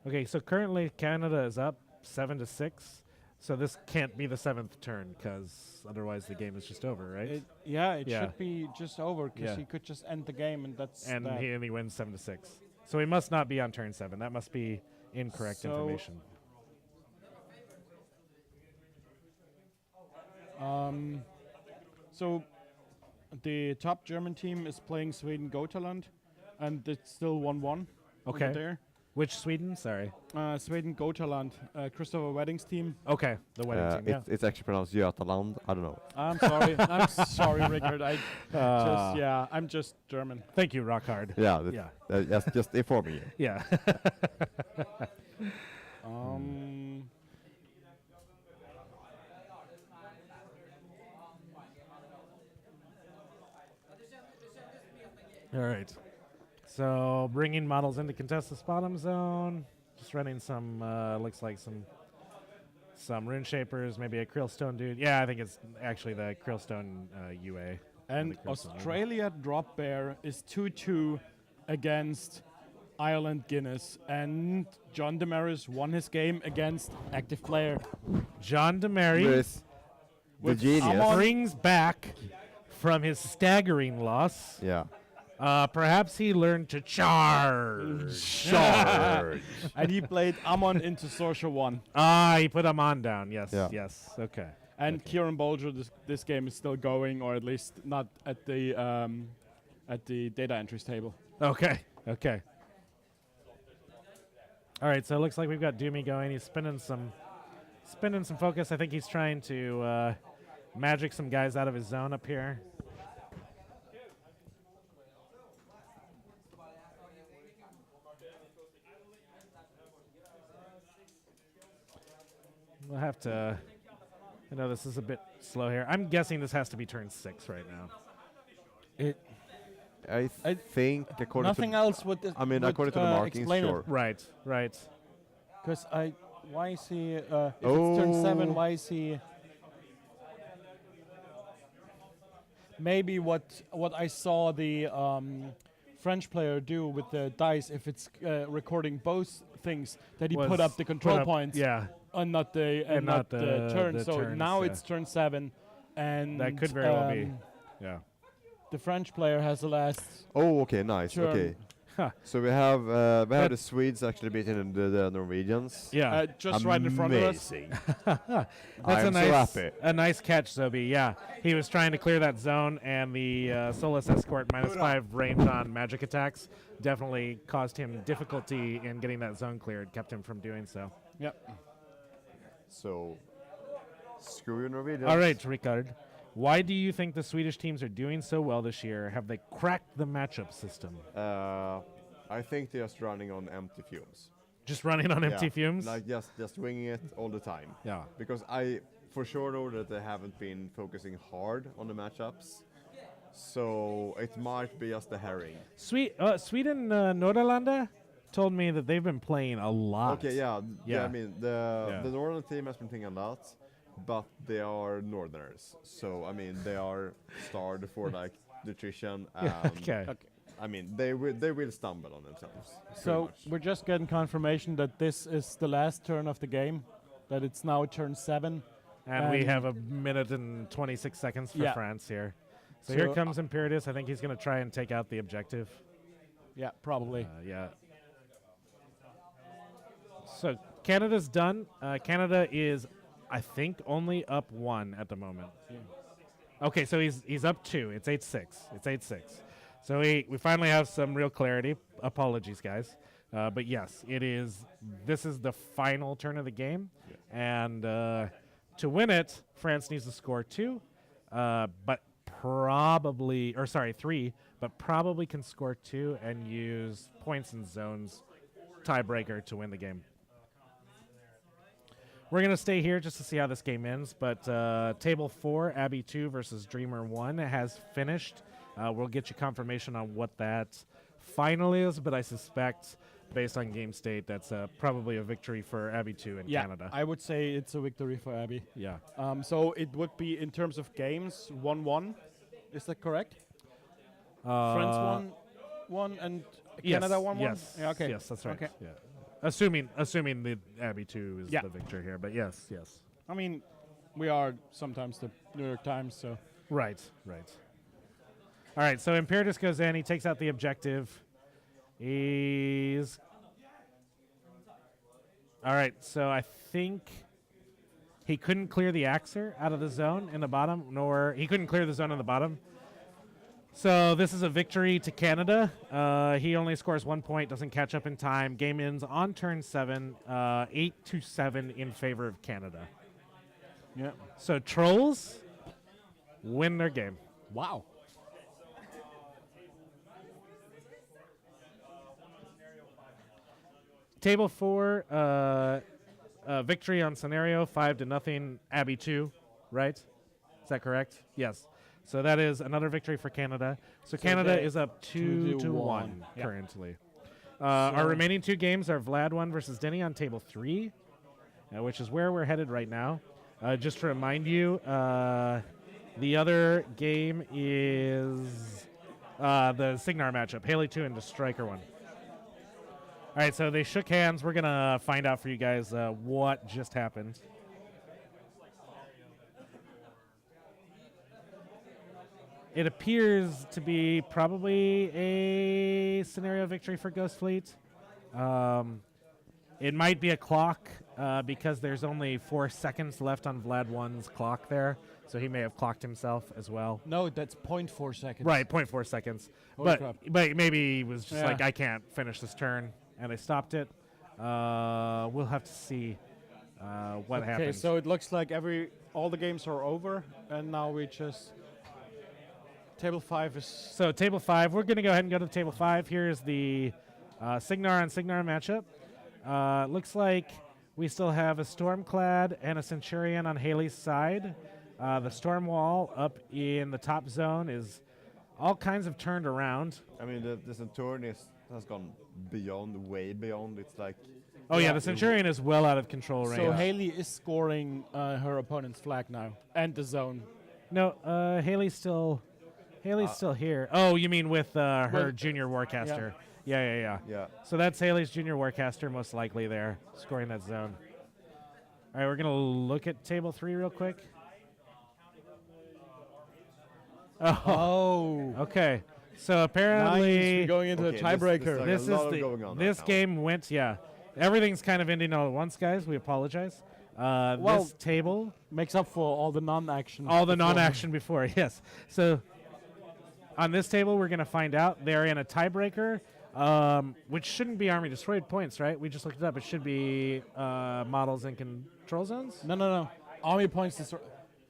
Okay, so currently Canada is up 7-6. So this can't be the 7th turn, because otherwise the game is just over, right? It Yeah. should be just over, because Yeah. he could just end the game, and that's And that. he wins 7-6. So he must not be on turn 7. That must be incorrect So- information. So the top German team is playing Sweden Gotaland, and it's still 1-1 over Okay. there. Which Sweden? Sorry. Sweden Gotaland, Christopher Wedding's team. Okay, the wedding team. Yeah. It's actually pronounced Götaland. I don't know. I'm sorry. I'm sorry, Rickard. I'm just German. Thank you, Rock Hard. Yeah, Yeah. just informing you. Yeah. All right. So bringing models into contest this bottom zone. Just running some, looks like some rune shapers, maybe a Krillstone dude. Yeah, I think it's actually the Krillstone UA. And the Krillstone Australia Drop Bear is 2-2 against Ireland Guinness. And John Demaris won his game against active player. John DeMary Chris, the With genius. Amon- brings back from his staggering loss. Yeah. Perhaps he learned to charge. Charge. And he played Amon into Sorsha 1. He put Amon down. Yes, Yeah. yes. Okay. And Kieran Bolger, this game is still going, or at least not at the data entries table. Okay. Okay. All right. So it looks like we've got Doomy going. He's spinning some focus. I think he's trying to magic some guys out of his zone up here. We'll have to. I know this is a bit slow here. I'm guessing this has to be turn 6 right now. I think according Nothing to else would. according to the markings, explain sure. Right. Right. Because why is he? If it's turn 7, why is he? Maybe what I saw the French player do with the dice, if it's recording both things, that he put Was up the control put up- points, Yeah. and not the And not the turn. the So turns, now yeah. it's turn 7, and That could very well be. Yeah. The French player has the last. Oh, okay, nice. Turn. Okay. Huh. So we have the Swedes actually beating the Norwegians. Yeah. Just right in front of us. Amazing. That's I'm so happy. a nice catch, Zobi. Yeah, he was trying to clear that zone, and the Solus Escort -5 range on magic attacks definitely caused him difficulty in getting that zone cleared, kept him from doing so. Yep. So, screw you Norwegians. All right, Ricard. Why do you think the Swedish teams are doing so well this year? Have they cracked the matchup system? I think they're just running on empty fumes. Just running on empty Yeah, fumes? Like just winging it all the time. Yeah. Because I for sure know that they haven't been focusing hard on the matchups. So it might be just a herring. Sweden, Norderlanda told me that they've been playing a lot. Okay, yeah. Yeah. I mean, the Northern team has been playing a lot, but they are Northerners. So I mean, they are starved for like nutrition. And Okay. I mean, they will stumble on themselves. pretty So much. we're just getting confirmation that this is the last turn of the game, that it's now turn 7. And we have a minute and 26 seconds for Yeah. France here. So here So, comes Imperatus. I think he's going to try and take out the objective. Yeah, probably. Yeah. So Canada's done. Canada is, I think, only up 1 at the moment. Okay, so he's up 2. It's 8-6. It's 8-6. So we finally have some real clarity. Apologies, guys. But yes, it is. This is the final turn of the game, and to win it, France needs to score 2, but probably, or sorry, 3, but probably can score 2 and use points and zones tiebreaker to win the game. We're going to stay here just to see how this game ends, but Table 4, Abby 2 versus Dreamer 1 has finished. We'll get you confirmation on what that final is, but I suspect, based on game state, that's probably a victory for Abby 2 in Yeah, Canada. I would say it's a victory for Abby. Yeah. So it would be, in terms of games, 1-1. Is that correct? France 1-1 and Canada 1-1? Yes. Yeah, okay. Yes, that's right. Okay. Yeah. Assuming the Abby 2 is Yeah. the victor here, but yes. I mean, we are sometimes the New York Times, so... Right. All right, so Imperatus goes in. He takes out the objective. He's... All right, so I think he couldn't clear the Axer out of the zone in the bottom, nor... He couldn't clear the zone in the bottom. So this is a victory to Canada. He only scores 1 point, doesn't catch up in time. Game ends on turn 7, 8-7 in favor of Canada. Yeah. So Trolls win their game. Wow. Table 4, victory on scenario, 5-0, Abby 2, right? Is that correct? Yes. So that is another victory for Canada. So Canada they- is up 2-1 Yeah. currently. Our remaining 2 games are Vlad 1 versus Denny on table 3, which is where we're headed right now. Just to remind you, the other game is the Signar matchup, Haley 2 and the Striker 1. All right, so they shook hands. We're going to find out for you guys what just happened. It appears to be probably a scenario victory for Ghost Fleet. It might be a clock because there's only 4 seconds left on Vlad 1's clock there, so he may have clocked himself as well. No, that's 0.4 seconds. Right, 0.4 seconds. Holy crap. But maybe he was just Yeah. like, I can't finish this turn, and they stopped it. We'll have to see what Okay, happens. so it looks like all the games are over, and now we just... Table 5 is... So table 5, we're going to go ahead and go to table 5. Here's the Signar on Signar matchup. Looks like we still have a Stormclad and a Centurion on Haley's side. The Storm Wall up in the top zone is all kinds of turned around. I mean, the Centurion has gone beyond, way beyond. It's like Oh yeah, the Centurion is well out of control right So now. Haley is scoring her opponent's flag now, and the zone. No, Haley's still here. Oh, you mean with her Well, junior Warcaster? Yeah. yeah. So that's Haley's junior Warcaster most likely there, scoring that zone. All right, we're gonna look at table 3 real quick. Oh. Okay. So Nice. apparently We're going into Okay, the tiebreaker. like this a lot is of the going on this right now. game went everything's kind of ending all at once, guys. We apologize. Well, This table, makes up for all the non-action. all the before. non-action before, yes. So on this table, we're gonna find out they're in a tiebreaker, which shouldn't be army destroyed points, right? We just looked it up. It should be models and control zones. No. Army points.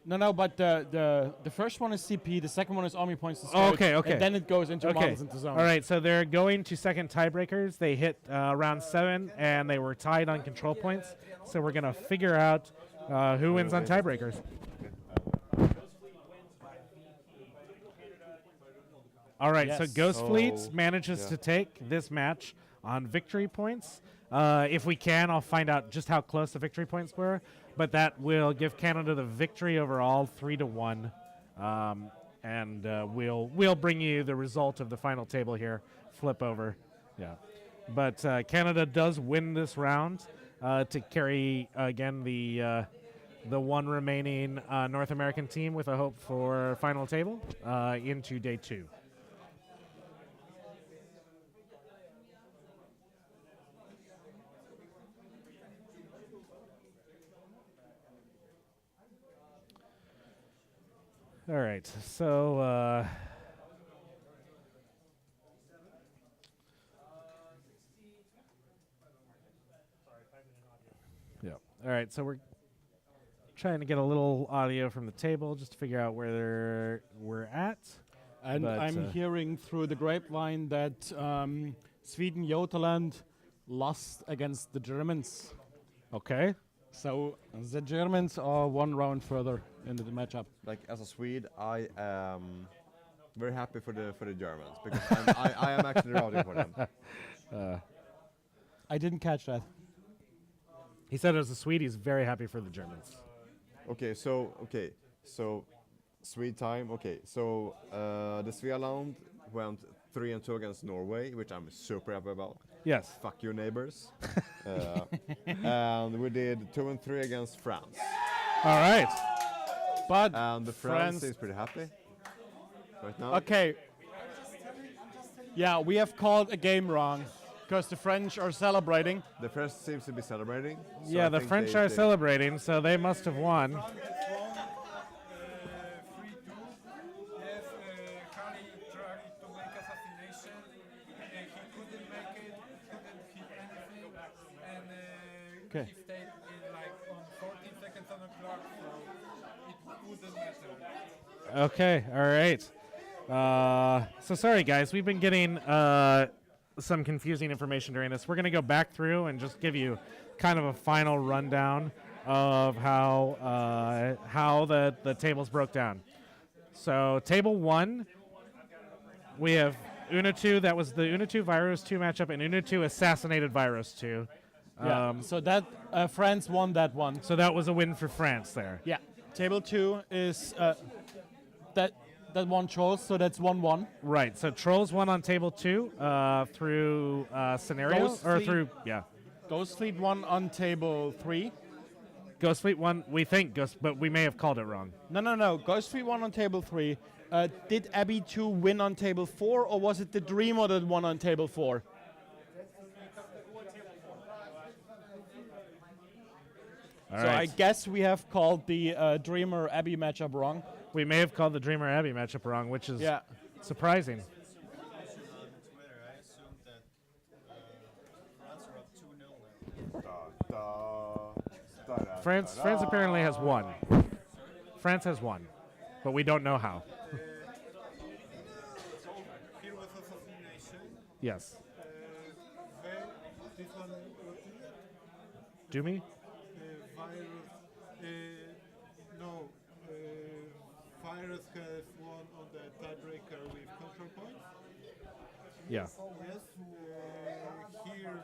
No, but the first one is CP. The second one is army points destroyed. Okay. And then it goes into Okay. models into zones. All right, so they're going to second tiebreakers. They hit round 7, and they were tied on control points. So we're going to figure out who wins on tiebreakers. All right, so Yes. Ghost Fleet So, manages yeah. to take this match on victory points. If we can, I'll find out just how close the victory points were. but that will give Canada the victory overall, 3-1. And we'll bring you the result of the final table here. Flip over, yeah. But Canada does win this round to carry again the one remaining North American team with a hope for final table into day 2. All right, so yeah. All right, so we're trying to get a little audio from the table just to figure out where we're at. And But, I'm hearing through the grapevine that Sweden Jotaland lost against the Germans. Okay. So the Germans are one round further into the matchup. Like as a Swede, I am very happy for the Germans because I am actually rooting for them. I didn't catch that. He said as a Swede, he's very happy for the Germans. Okay, so Swede time. Okay, so the Svealand went 3-2 against Norway, which I'm super happy about. Yes. Fuck you, neighbors. And we did 2-3 against France. All right. But And the France is pretty happy right now. okay. Yeah, we have called a game wrong because the French are celebrating. The French seems to be celebrating. so Yeah, I the think French they- are they- celebrating, so they must have won. 3-2. Yes, Kali tried to make assassination. He couldn't make it, couldn't hit anything, and Okay. he stayed in like on 14 seconds on the clock, so it wouldn't matter. Okay, all right. So sorry, guys. We've been getting some confusing information during this. We're going to go back through and just give you kind of a final rundown of how the tables broke down. So table 1, we have Unatu. That was the Unatu Virus 2 matchup, and Unatu assassinated Virus 2. Yeah. So that France won that one. So that was a win for France there. Yeah. Table 2 is that one chose, so that's 1-1. Right. So Trolls won on table 2 through scenario Ghost or Fleet. through yeah. Ghost Fleet won on table 3. Ghost Fleet won. We think Ghost, but we may have called it wrong. No. Ghost Fleet won on table 3. Did Abbey 2 win on table 4, or was it the Dreamer that won on table 4? All So right. I guess we have called the Dreamer Abbey matchup wrong. We may have called the Dreamer Abbey matchup wrong, which is Yeah. surprising. On Twitter, I assumed that France are up 2-0 now. France apparently has won. France has won, but we don't know how. Here was assassination. Yes. This one, Do me? virus. No, virus has won on the tiebreaker with control points. Yeah. Yes. Here,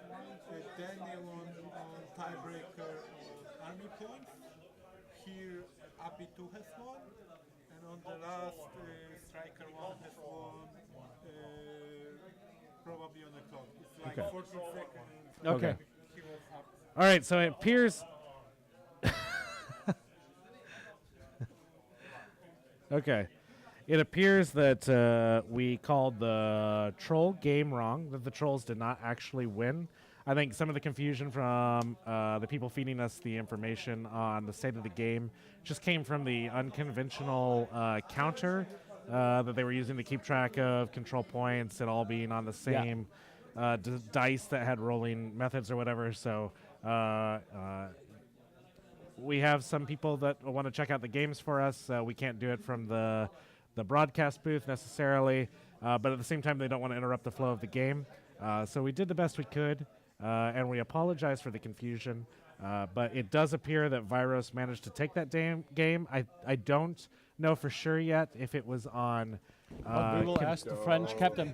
Danny won on tiebreaker on army points. Here, Abbey 2 has won. And on the last, Striker 1 has won probably on the clock. It's like Okay. 14 seconds. Okay. He was up. All right. So it appears. Okay. It appears that we called the troll game wrong, that the trolls did not actually win. I think some of the confusion from the people feeding us the information on the state of the game just came from the unconventional counter that they were using to keep track of control points, it all being on the same dice that had rolling methods or whatever. So we have some people that want to check out the games for us. We can't do it from the broadcast booth necessarily, but at the same time, they don't want to interrupt the flow of the game. So we did the best we could, and we apologize for the confusion. But it does appear that Virus managed to take that game. I don't know for sure yet if it was on But we will ask the French captain.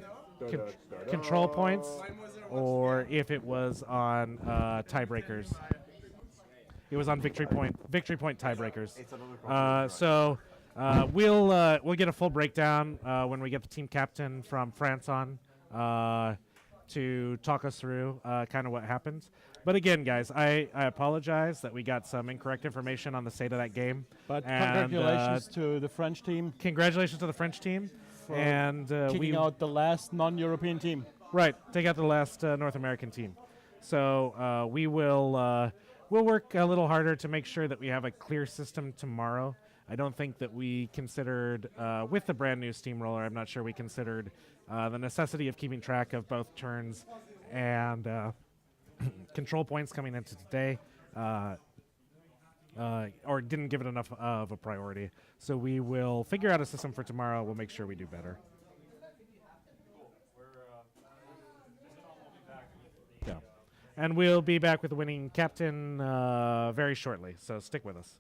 control points or if it was on tiebreakers. It was on victory point tiebreakers. We'll get a full breakdown when we get the team captain from France on to talk us through kind of what happened. But again, guys, I apologize that we got some incorrect information on the state of that game. But And, congratulations to the French team Congratulations to the French team. for And kicking out the last non-European team. Right, take out the last North American team. So we'll work a little harder to make sure that we have a clear system tomorrow. I don't think that we considered, with the brand new steamroller, I'm not sure we considered the necessity of keeping track of both turns and control points coming into today, or didn't give it enough of a priority. So we will figure out a system for tomorrow. We'll make sure we do better. Yeah. And we'll be back with the winning captain very shortly, so stick with us.